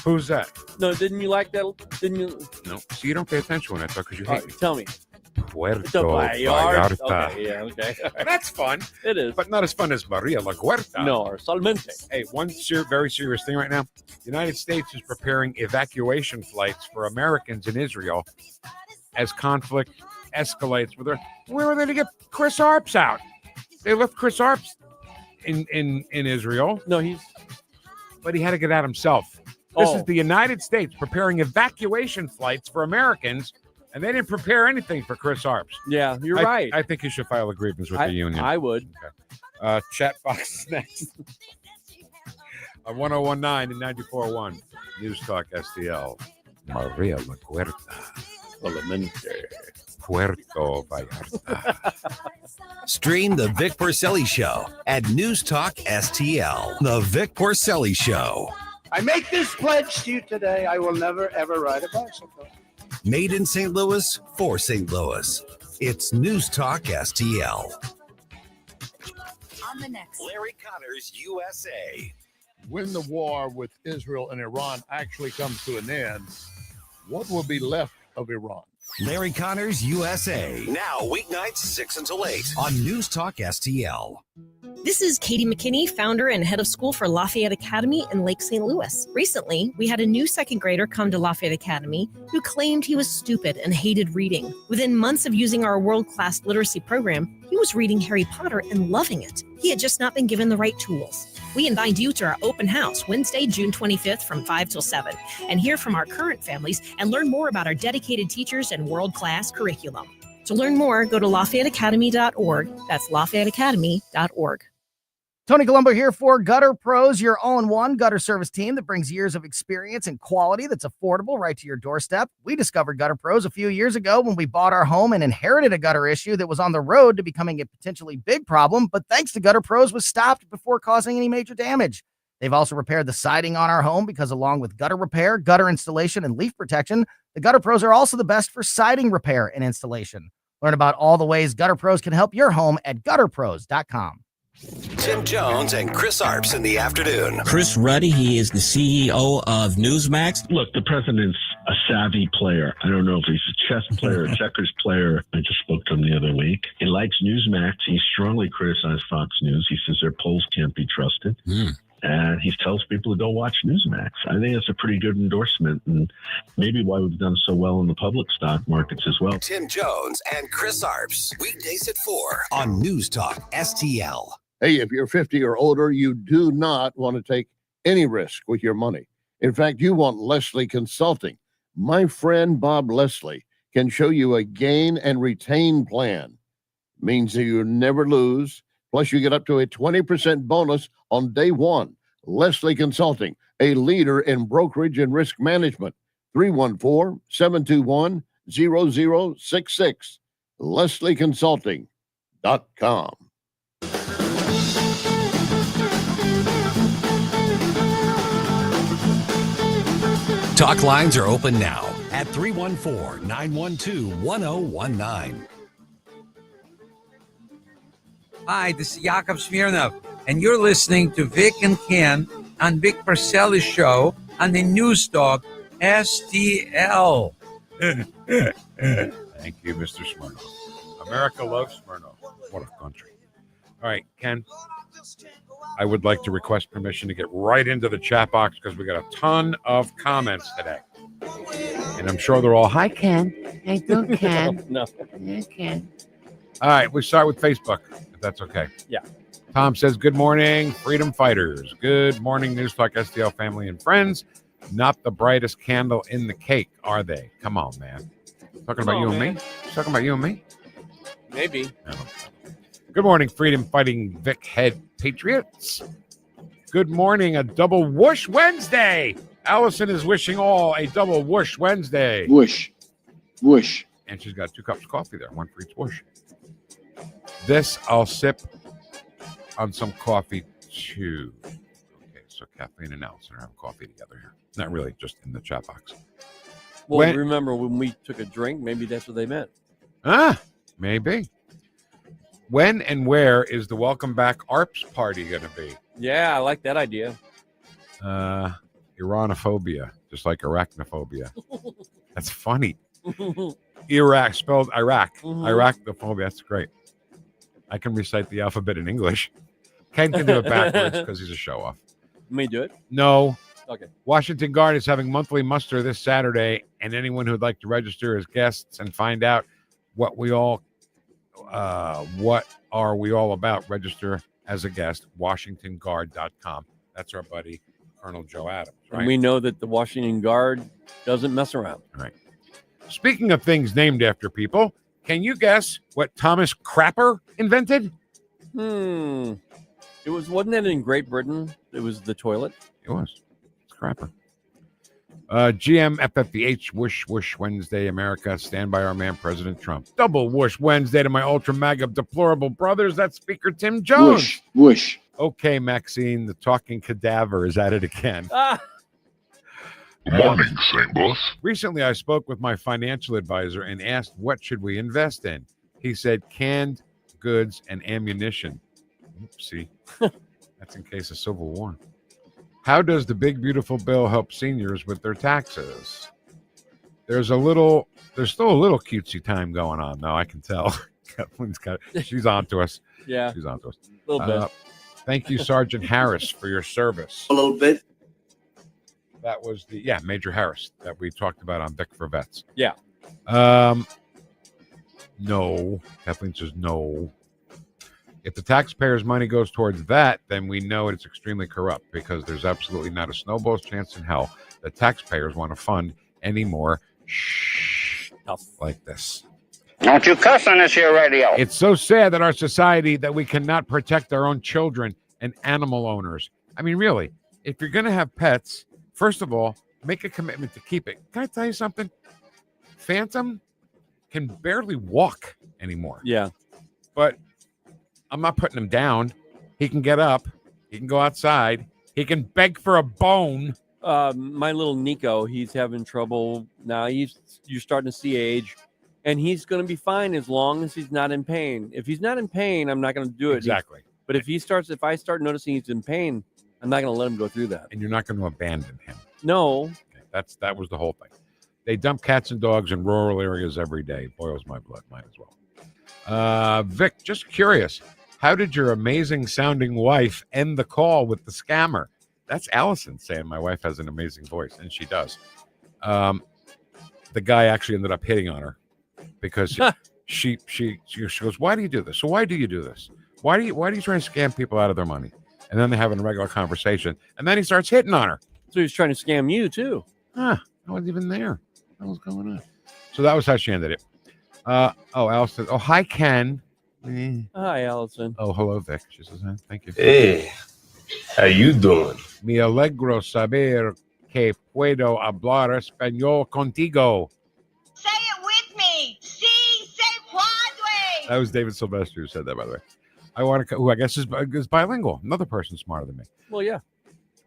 Who's that? No, didn't you like that? Didn't you? No. See, you don't pay attention when I talk because you hate me. Tell me. Puerto Vallarta. Okay, yeah, okay. That's fun. It is. But not as fun as Maria La Huerta. No, or solamente. Hey, one very serious thing right now. The United States is preparing evacuation flights for Americans in Israel as conflict escalates. Where are they to get Chris Arps out? They left Chris Arps in Israel. No, but he had to get out himself. This is the United States preparing evacuation flights for Americans, and they didn't prepare anything for Chris Arps. Yeah, you're right. I think you should file a grievance with the union. I would. Okay. Chat box next. On 1019 and 94.1 News Talk STL. Maria La Huerta. Solamente. Puerto Vallarta. Stream The Vic Porcelli Show at News Talk STL. The Vic Porcelli Show. I make this pledge to you today. I will never, ever ride a bicycle. Made in St. Louis for St. Louis. It's News Talk STL. On the next Larry Connors, USA. When the war with Israel and Iran actually comes to an end, what will be left of Iran? Larry Connors USA. Now weeknights 6 until 8 on News Talk STL. This is Katie McKinney, founder and head of school for Lafayette Academy in Lake St. Louis. Recently, we had a new second grader come to Lafayette Academy who claimed he was stupid and hated reading. Within months of using our world-class literacy program, he was reading Harry Potter and loving it. He had just not been given the right tools. We invite you to our open house Wednesday, June 25th from 5 till 7 and hear from our current families and learn more about our dedicated teachers and world-class curriculum. To learn more, go to LafayetteAcademy.org. That's LafayetteAcademy.org. Tony Colombo here for Gutter Pros, your all-in-one gutter service team that brings years of experience and quality that's affordable right to your doorstep. We discovered Gutter Pros a few years ago when we bought our home and inherited a gutter issue that was on the road to becoming a potentially big problem, but thanks to Gutter Pros was stopped before causing any major damage. They've also repaired the siding on our home because along with gutter repair, gutter installation, and leaf protection, the Gutter Pros are also the best for siding repair and installation. Learn about all the ways Gutter Pros can help your home at gutterpros.com. Tim Jones and Chris Arps in the afternoon. Chris Ruddy, he is the CEO of Newsmax. Look, the president's a savvy player. I don't know if he's a chess player or a checkers player. I just spoke to him the other week. He likes Newsmax. He strongly criticized Fox News. He says their polls can't be trusted. And he tells people to go watch Newsmax. I think it's a pretty good endorsement and maybe why we've done so well in the public stock markets as well. Tim Jones and Chris Arps, weekdays at 4 on News Talk STL. Hey, if you're 50 or older, you do not want to take any risk with your money. In fact, you want Leslie Consulting. My friend Bob Leslie can show you a gain and retain plan. Means that you never lose. Plus, you get up to a 20% bonus on day one. Leslie Consulting, a leader in brokerage and risk management. 314-721-0066. LeslieConsulting.com. Talk lines are open now at 314-912-1019. Hi, this is Yakov Smirnov, and you're listening to Vic and Ken on Vic Porcelli Show on the Newstalk STL. Thank you, Mr. Smirnov. America loves Smirnov. What a country. All right, Ken, I would like to request permission to get right into the chat box because we got a ton of comments today. And I'm sure they're all, hi, Ken. I don't Ken. No. I Ken. All right, we start with Facebook, if that's okay. Yeah. Tom says, good morning, freedom fighters. Good morning, News Talk STL family and friends. Not the brightest candle in the cake, are they? Come on, man. Talking about you and me? Talking about you and me? Maybe. No. Good morning, freedom fighting Vic head patriots. Good morning, a double whoosh Wednesday. Allison is wishing all a double whoosh Wednesday. Whoosh. Whoosh. And she's got 2 cups of coffee there, one for each whoosh. This I'll sip on some coffee too. Okay, so Kathleen and Allison are having coffee together here. Not really, just in the chat box. Well, remember when we took a drink, maybe that's what they meant. Maybe. When and where is the welcome back Arps party going to be? Yeah, I like that idea. Iranophobia, just like arachnophobia. That's funny. Iraq, spelled Iraq. Arachnophobia, that's great. I can recite the alphabet in English. Ken can do it backwards because he's a show-off. Me do it? No. Okay. Washington Guard is having monthly muster this Saturday, and anyone who'd like to register as guests and find out what are we all about, register as a guest, WashingtonGuard.com. That's our buddy, Colonel Joe Adams, right? And we know that the Washington Guard doesn't mess around. Right. Speaking of things named after people, can you guess what Thomas Crapper invented? Wasn't that in Great Britain? It was the toilet. It was. It's Crapper. GM FFBH, whoosh, whoosh, Wednesday, America. Stand by our man, President Trump. Double whoosh Wednesday to my ultra mega deplorable brothers. That's Speaker Tim Jones. Whoosh, whoosh. Okay, Maxine, the talking cadaver is at it again. Good morning, St. Louis. Recently, I spoke with my financial advisor and asked, what should we invest in? He said, canned goods and ammunition. Oopsie. That's in case of Civil War. How does the big, beautiful bill help seniors with their taxes? there's still a little cutesy time going on, though. I can tell. She's on to us. Yeah. She's on to us. A little bit. Thank you, Sergeant Harris, for your service. A little bit. That was Major Harris that we talked about on Vic for Vets. Yeah. No. Kathleen says no. If the taxpayers' money goes towards that, then we know it's extremely corrupt because there's absolutely not a snowball's chance in hell that taxpayers want to fund any more stuff like this. Don't you cuss on this here radio. It's so sad that our society that we cannot protect our own children and animal owners. I mean, really, if you're going to have pets, first of all, make a commitment to keep it. Can I tell you something? Phantom can barely walk anymore. Yeah. But I'm not putting him down. He can get up. He can go outside. He can beg for a bone. My little Nico, he's having trouble now. You're starting to see age, and he's going to be fine as long as he's not in pain. If he's not in pain, I'm not going to do it. Exactly. But if I start noticing he's in pain, I'm not going to let him go through that. And you're not going to abandon him. No. Okay, that was the whole thing. They dump cats and dogs in rural areas every day. Boils my blood. Mine as well. Vic, just curious. How did your amazing sounding wife end the call with the scammer? That's Allison saying my wife has an amazing voice, and she does. The guy actually ended up hitting on her because she goes, "Why do you do this? So why do you do this? Why do you try to scam people out of their money?" And then they're having a regular conversation, and then he starts hitting on her. So he's trying to scam you too. I wasn't even there. What was going on? So that was how she ended it. Allison. Oh, hi, Ken. Hi, Allison. Oh, hello, Vic. She says, thank you. Hey, how you doing? Me alegro saber que puedo hablar español contigo. Say it with me. Sí, se puede. That was David Sylvester who said that, by the way. Who I guess is bilingual. Another person smarter than me. Well, yeah.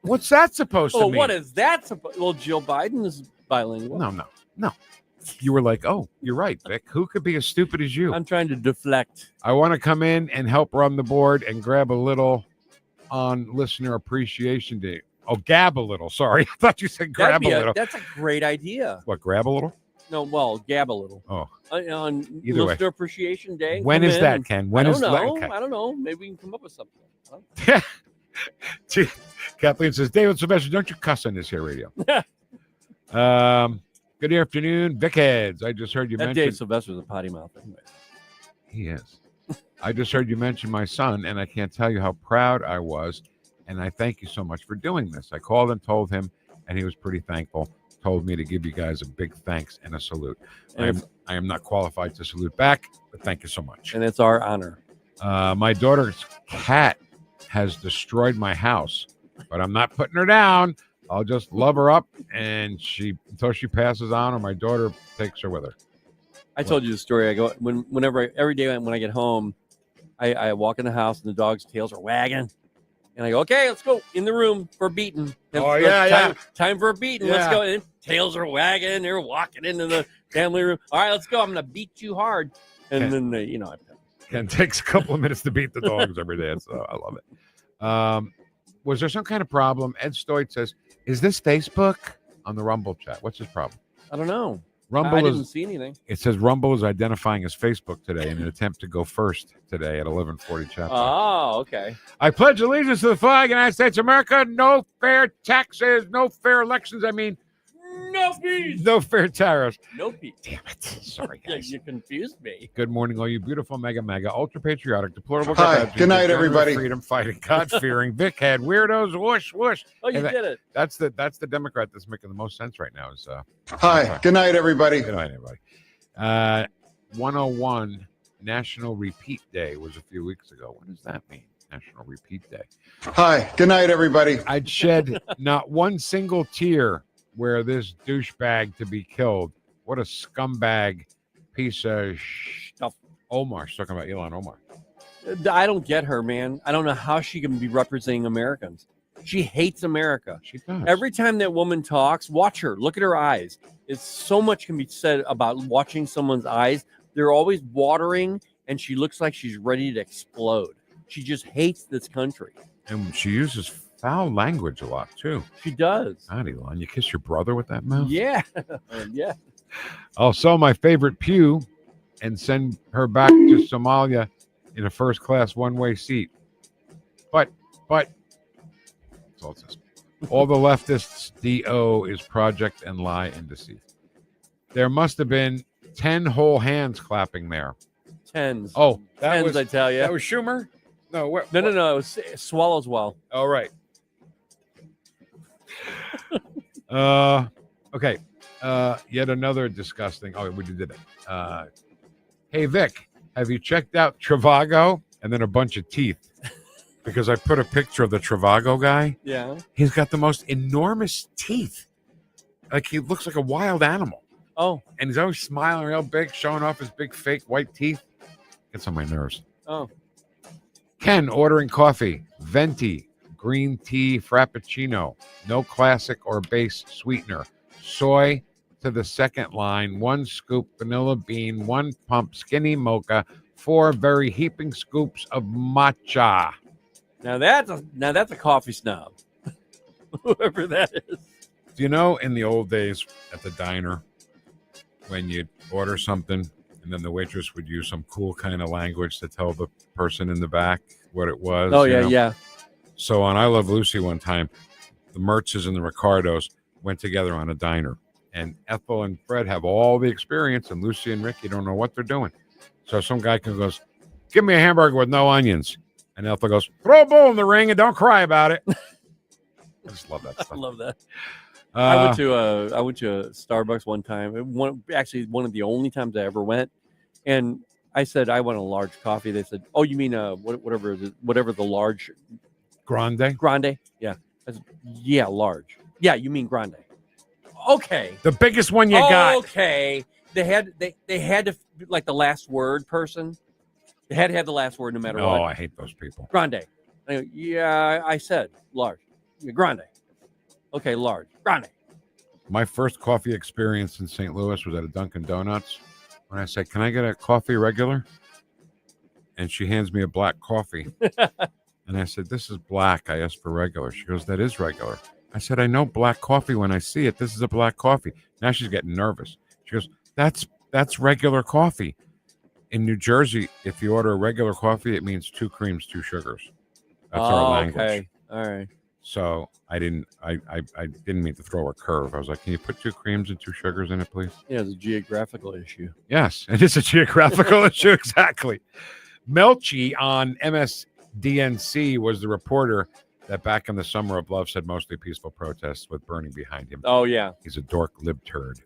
What's that supposed to mean? What is that supposed? Well, Jill Biden is bilingual. No. You were like, oh, you're right, Vic. Who could be as stupid as you? I'm trying to deflect. I want to come in and help run the board and grab a little on Listener Appreciation Day. Oh, gab a little. Sorry. I thought you said grab a little. That's a great idea. What, grab a little? No, well, gab a little. Oh. On Either Listener way. Appreciation Day. When is that, Ken? When is that? Okay. I don't know. Maybe we can come up with something. Kathleen says, David Sylvester, don't you cuss on this here radio. Good afternoon, Vic Heads. I just heard you mention Dave Sylvester's a potty mouth anyway. He is. I just heard you mention my son, and I can't tell you how proud I was, and I thank you so much for doing this. I called and told him, and he was pretty thankful. Told me to give you guys a big thanks and a salute. I am not qualified to salute back, but thank you so much. And it's our honor. My daughter's cat has destroyed my house, but I'm not putting her down. I'll just love her up, and until she passes on, or my daughter takes her with her. I told you the story. I go every day when I get home, I walk in the house and the dog's tails are wagging, and I go, okay, let's go in the room for a beating. Time for a beating. Yeah. Let's go. And tails are wagging. They're walking into the family room. All right, let's go. I'm gonna beat you hard, and then they, Ken takes a couple of minutes to beat the dogs every day, so I love it. Was there some kind of problem? Ed Stoit says, is this Facebook on the Rumble chat? What's his problem? I don't know. Rumble I didn't see anything. It says Rumble is identifying as Facebook today in an attempt to go first today at 11:40 chapter. Oh, okay. I pledge allegiance to the flag of the United States of America. No fair taxes, no fair elections. I mean, no peace. No fair tariffs. No peace. Damn it. Sorry, guys. You confused me. Good morning, all you beautiful, mega, ultra patriotic, deplorable. Hi. Good night, everybody. Freedom fighting, God fearing, Vic head, weirdos, whoosh, whoosh. Oh, you did it. That's the Democrat that's making the most sense right now. Is Hi. Good night, everybody. Good night, everybody. 101 National Repeat Day was a few weeks ago. What does that mean? National Repeat Day. Hi. Good night, everybody. I'd shed not one single tear where this douchebag to be killed. What a scumbag piece of stuff. Omar's talking about Ilhan Omar. I don't get her, man. I don't know how she can be representing Americans. She hates America. She does. Every time that woman talks, watch her. Look at her eyes. It's so much can be said about watching someone's eyes. They're always watering, and she looks like she's ready to explode. She just hates this country. And she uses foul language a lot, too. She does. God, Elon, you kiss your brother with that mouth? Yeah. Yeah. I'll sell my favorite pew and send her back to Somalia in a first-class one-way seat. But, that's all it says. All the leftists' DO is project and lie and deceit. There must have been 10 whole hands clapping there. Tens. Oh, that Tens, was, I tell you. That was Schumer? No, No. It was Swallows Well. All right. Okay. Yet another disgusting. Oh, we did it. Hey, Vic, have you checked out Trivago? And then a bunch of teeth. Because I put a picture of the Trivago guy. Yeah. He's got the most enormous teeth. Like he looks like a wild animal. Oh. And he's always smiling real big, showing off his big fake white teeth. Gets on my nerves. Oh. Ken ordering coffee. Venti. Green tea frappuccino. No classic or base sweetener. Soy to the second line. 1 scoop vanilla bean. 1 pump skinny mocha. 4 very heaping scoops of matcha. Now that's a coffee snob. Whoever that is. Do you know in the old days at the diner when you'd order something and then the waitress would use some cool kind of language to tell the person in the back what it was? Oh, you yeah, know? yeah. So on I Love Lucy one time, the Mertzes and the Ricardos went together on a diner. And Ethel and Fred have all the experience, and Lucy and Ricky don't know what they're doing. So some guy goes, give me a hamburger with no onions. And Ethel goes, throw a bowl in the ring and don't cry about it. I just love that stuff. I love that. I went to Starbucks one time. One of the only times I ever went. And I said, I want a large coffee. They said, oh, you mean whatever the large. Grande? Grande? Yeah. I said, yeah, large. Yeah, you mean grande. Okay. The biggest one you got. Okay. They had to, like the last word person. They had to have the last word no matter what. Oh, I hate those people. Grande. I go, yeah, I said large. Yeah, grande. Okay, large. Grande. My first coffee experience in St. Louis was at a Dunkin' Donuts. When I said, can I get a coffee regular? And she hands me a black coffee. And I said, this is black. I asked for regular. She goes, that is regular. I said, I know black coffee when I see it. This is a black coffee. Now she's getting nervous. She goes, that's regular coffee. In New Jersey, if you order a regular coffee, it means 2 creams, 2 sugars. That's our language. Okay. All right. So I didn't mean to throw a curve. I was like, can you put 2 creams and 2 sugars in it, please? Yeah, it's a geographical issue. Yes, it is a geographical issue. Exactly. Melchi on MSDNC was the reporter that back in the summer of love said mostly peaceful protests with burning behind him. Oh, yeah. He's a dork libturd.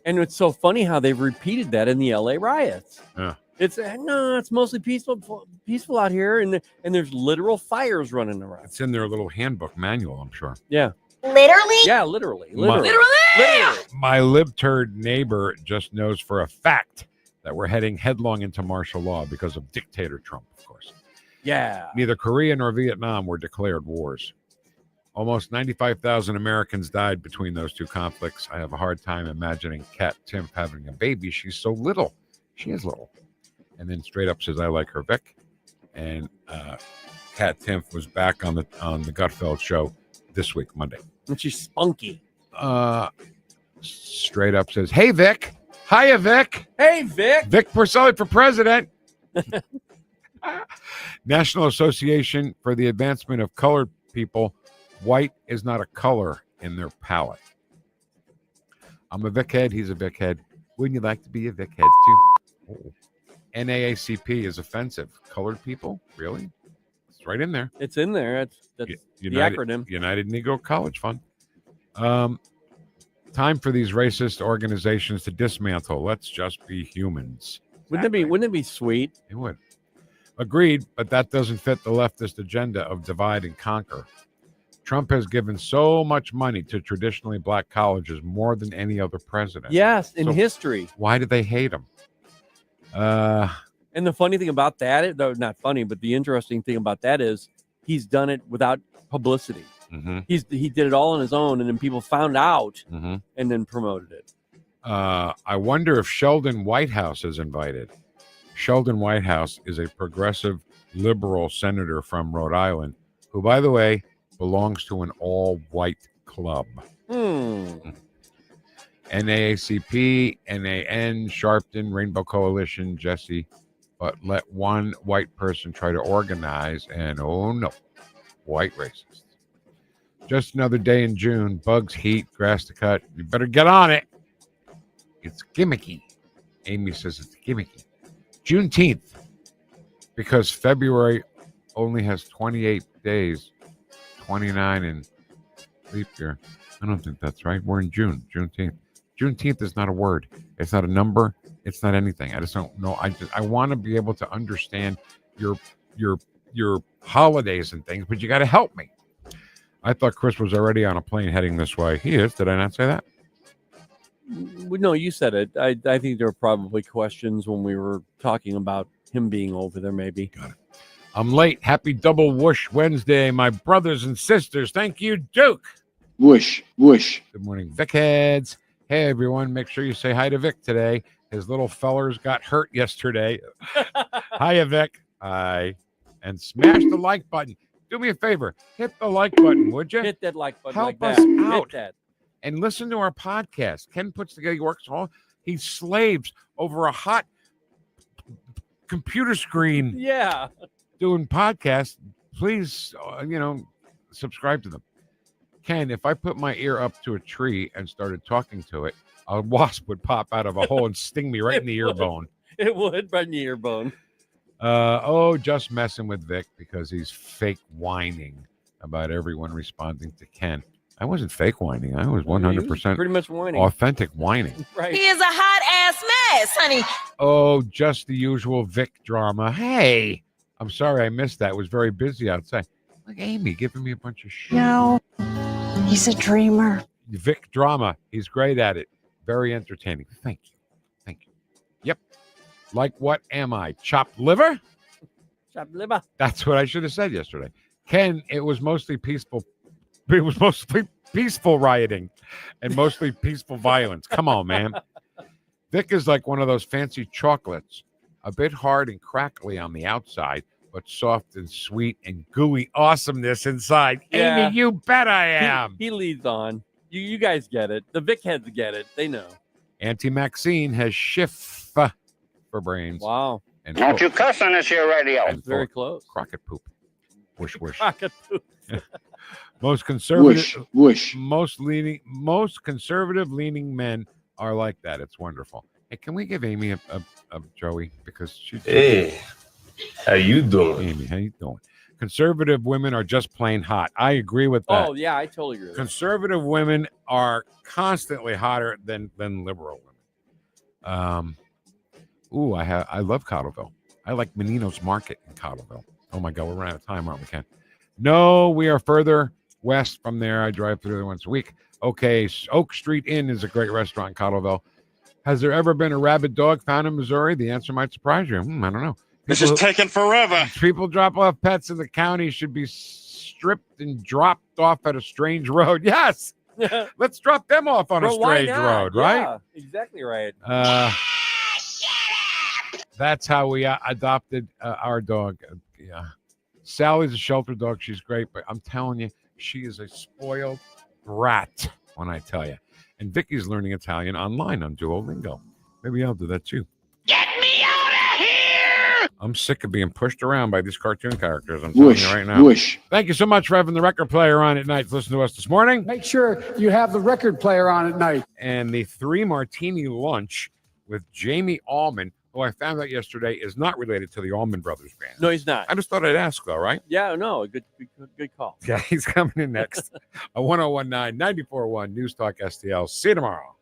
And it's so funny how they've repeated that in the LA riots. Yeah. It's mostly peaceful out here, and there's literal fires running around. It's in their little handbook manual, I'm sure. Yeah. Literally? Yeah, literally. Literally? My libturd neighbor just knows for a fact that we're heading headlong into martial law because of dictator Trump, of course. Yeah. Neither Korea nor Vietnam were declared wars. Almost 95,000 Americans died between those 2 conflicts. I have a hard time imagining Kat Timpf having a baby. She's so little. She is little. And then straight up says, I like her, Vic. And Kat Timpf was back on the Gutfeld show this week, Monday. And she's spunky. Straight up says, hey, Vic. Hiya, Vic. Hey, Vic. Vic Porcelli for president. National Association for the Advancement of Colored People. White is not a color in their palette. I'm a Vic head. He's a Vic head. Wouldn't you like to be a Vic head, too? Oh. NAACP is offensive. Colored people? Really? It's right in there. It's in there. That's the acronym. United Negro College Fund. Time for these racist organizations to dismantle. Let's just be humans. Wouldn't it be sweet? It would. Agreed, but that doesn't fit the leftist agenda of divide and conquer. Trump has given so much money to traditionally black colleges, more than any other president. Yes, in history. Why do they hate him? And the funny thing about that, though not funny, but the interesting thing about that is he's done it without publicity. Mm-hmm. He did it all on his own, and then people found out and then promoted it. I wonder if Sheldon Whitehouse is invited. Sheldon Whitehouse is a progressive liberal senator from Rhode Island, who, by the way, belongs to an all-white club. NAACP, NAN, Sharpton, Rainbow Coalition, Jesse. But let one white person try to organize, and oh no, white racist. Just another day in June. Bugs, heat, grass to cut. You better get on it. It's gimmicky. Amy says it's gimmicky. Juneteenth, because February only has 28 days, 29 in leap year. I don't think that's right. We're in June, Juneteenth. Juneteenth is not a word. It's not a number. It's not anything. I just don't know. I want to be able to understand your holidays and things, but you got to help me. I thought Chris was already on a plane heading this way. He is. Did I not say that? No, you said it. I think there were probably questions when we were talking about him being over there, maybe. Got it. I'm late. Happy double whoosh Wednesday, my brothers and sisters. Thank you, Duke. Whoosh, whoosh. Good morning, Vic heads. Hey, everyone. Make sure you say hi to Vic today. His little fellers got hurt yesterday. Hiya, Vic. Hi. And smash the like button. Do me a favor. Hit the like button, would you? Hit that like button. Help like us that. out. Hit that. And listen to our podcast. Ken puts together, he works all, he slaves over a hot computer screen. Yeah. Doing podcasts. Please, subscribe to them. Ken, if I put my ear up to a tree and started talking to it, a wasp would pop out of a hole and sting me right in the ear bone. It would, right in the ear bone. Just messing with Vic because he's fake whining about everyone responding to Ken. I wasn't fake whining. I was 100% pretty much whining. Authentic whining. Right. He is a hot ass mess, honey. Oh, just the usual Vic drama. Hey, I'm sorry I missed that. I was very busy outside. Like Amy giving me a bunch of shit. No, he's a dreamer. Vic drama. He's great at it. Very entertaining. Thank you. Thank you. Yep. Like what am I? Chopped liver? Chopped liver. That's what I should have said yesterday. Ken, it was mostly peaceful. It was mostly peaceful rioting and mostly peaceful violence. Come on, man. Vic is like one of those fancy chocolates, a bit hard and crackly on the outside, but soft and sweet and gooey awesomeness inside. Yeah. Amy, you bet I am. He leads on. You guys get it. The Vic heads get it. They know. Auntie Maxine has shift for brains. Wow. And Don't you cuss on this here radio. and Very close. Crockett poop. Wish, wish. Crockett poop. Most conservative, whoosh. most conservative leaning men are like that. It's wonderful. Hey, can we give Amy a Joey because she's Hey, how you doing? Amy, how you doing? Conservative women are just plain hot. I agree with that. Oh yeah, I totally agree. Conservative women are constantly hotter than liberal women. I love Cottleville. I like Menino's Market in Cottleville. Oh my God, we're running out of time, aren't we, Ken? No, we are further west from there. I drive through there once a week. Okay, Oak Street Inn is a great restaurant in Cottleville. Has there ever been a rabid dog found in Missouri? The answer might surprise you. I don't know. This is taking forever. People drop off pets in the county should be stripped and dropped off at a strange road. Yes. Let's drop them off on a strange road, right? Yeah, exactly right. That's how we adopted our dog. Yeah. Sally's a shelter dog. She's great, but I'm telling you, she is a spoiled brat when I tell you. And Vicky's learning Italian online on Duolingo. Maybe I'll do that too. Get me out of here! I'm sick of being pushed around by these cartoon characters. I'm telling you right now. Whoosh. Thank you so much for having the record player on at night. Listen to us this morning. Make sure you have the record player on at night. And the 3 martini lunch with Jamie Allman, who I found out yesterday is not related to the Allman Brothers band. No, he's not. I just thought I'd ask, though, right? Yeah, no, good call. Yeah, he's coming in next. A 1019 941 News Talk STL. See you tomorrow.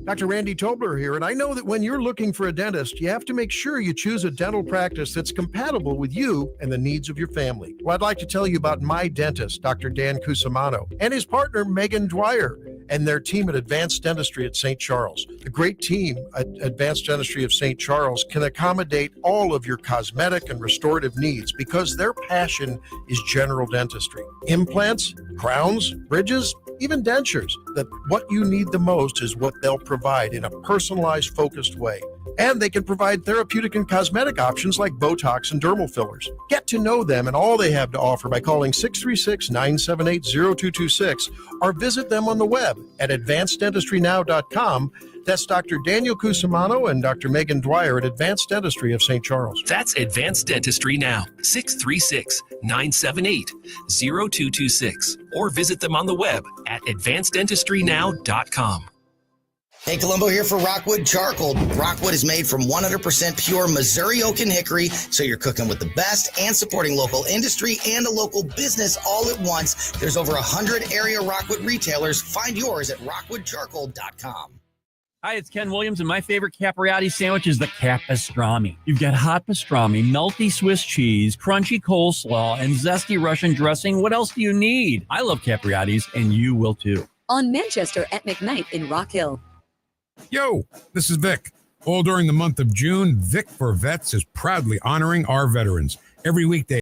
Dr. Randy Tobler here, and I know that when you're looking for a dentist, you have to make sure you choose a dental practice that's compatible with you and the needs of your family. Well, I'd like to tell you about my dentist, Dr. Dan Cusimano, and his partner, Megan Dwyer, and their team at Advanced Dentistry at St. Charles. The great team at Advanced Dentistry of St. Charles can accommodate all of your cosmetic and restorative needs because their passion is general dentistry. Implants, crowns, bridges, even dentures. That what you need the most is what they'll provide in a personalized, focused way. And they can provide therapeutic and cosmetic options like Botox and dermal fillers. Get to know them and all they have to offer by calling 636-978-0226 or visit them on the web at advanceddentistrynow.com. That's Dr. Daniel Cusimano and Dr. Megan Dwyer at Advanced Dentistry of St. Charles. That's Advanced Dentistry Now, 636-978-0226. Or visit them on the web at advanceddentistrynow.com. Hey, Columbo here for Rockwood Charcoal. Rockwood is made from 100% pure Missouri oak and hickory, so you're cooking with the best and supporting local industry and a local business all at once. There's over 100 area Rockwood retailers. Find yours at rockwoodcharcoal.com. Hi, it's Ken Williams, and my favorite Capriati sandwich is the Capistrami. You've got hot pastrami, melty Swiss cheese, crunchy coleslaw, and zesty Russian dressing. What else do you need? I love Capriati's, and you will too. On Manchester at McKnight in Rock Hill. Yo, this is Vic. All during the month of June, Vic for Vets is proudly honoring our veterans. Every weekday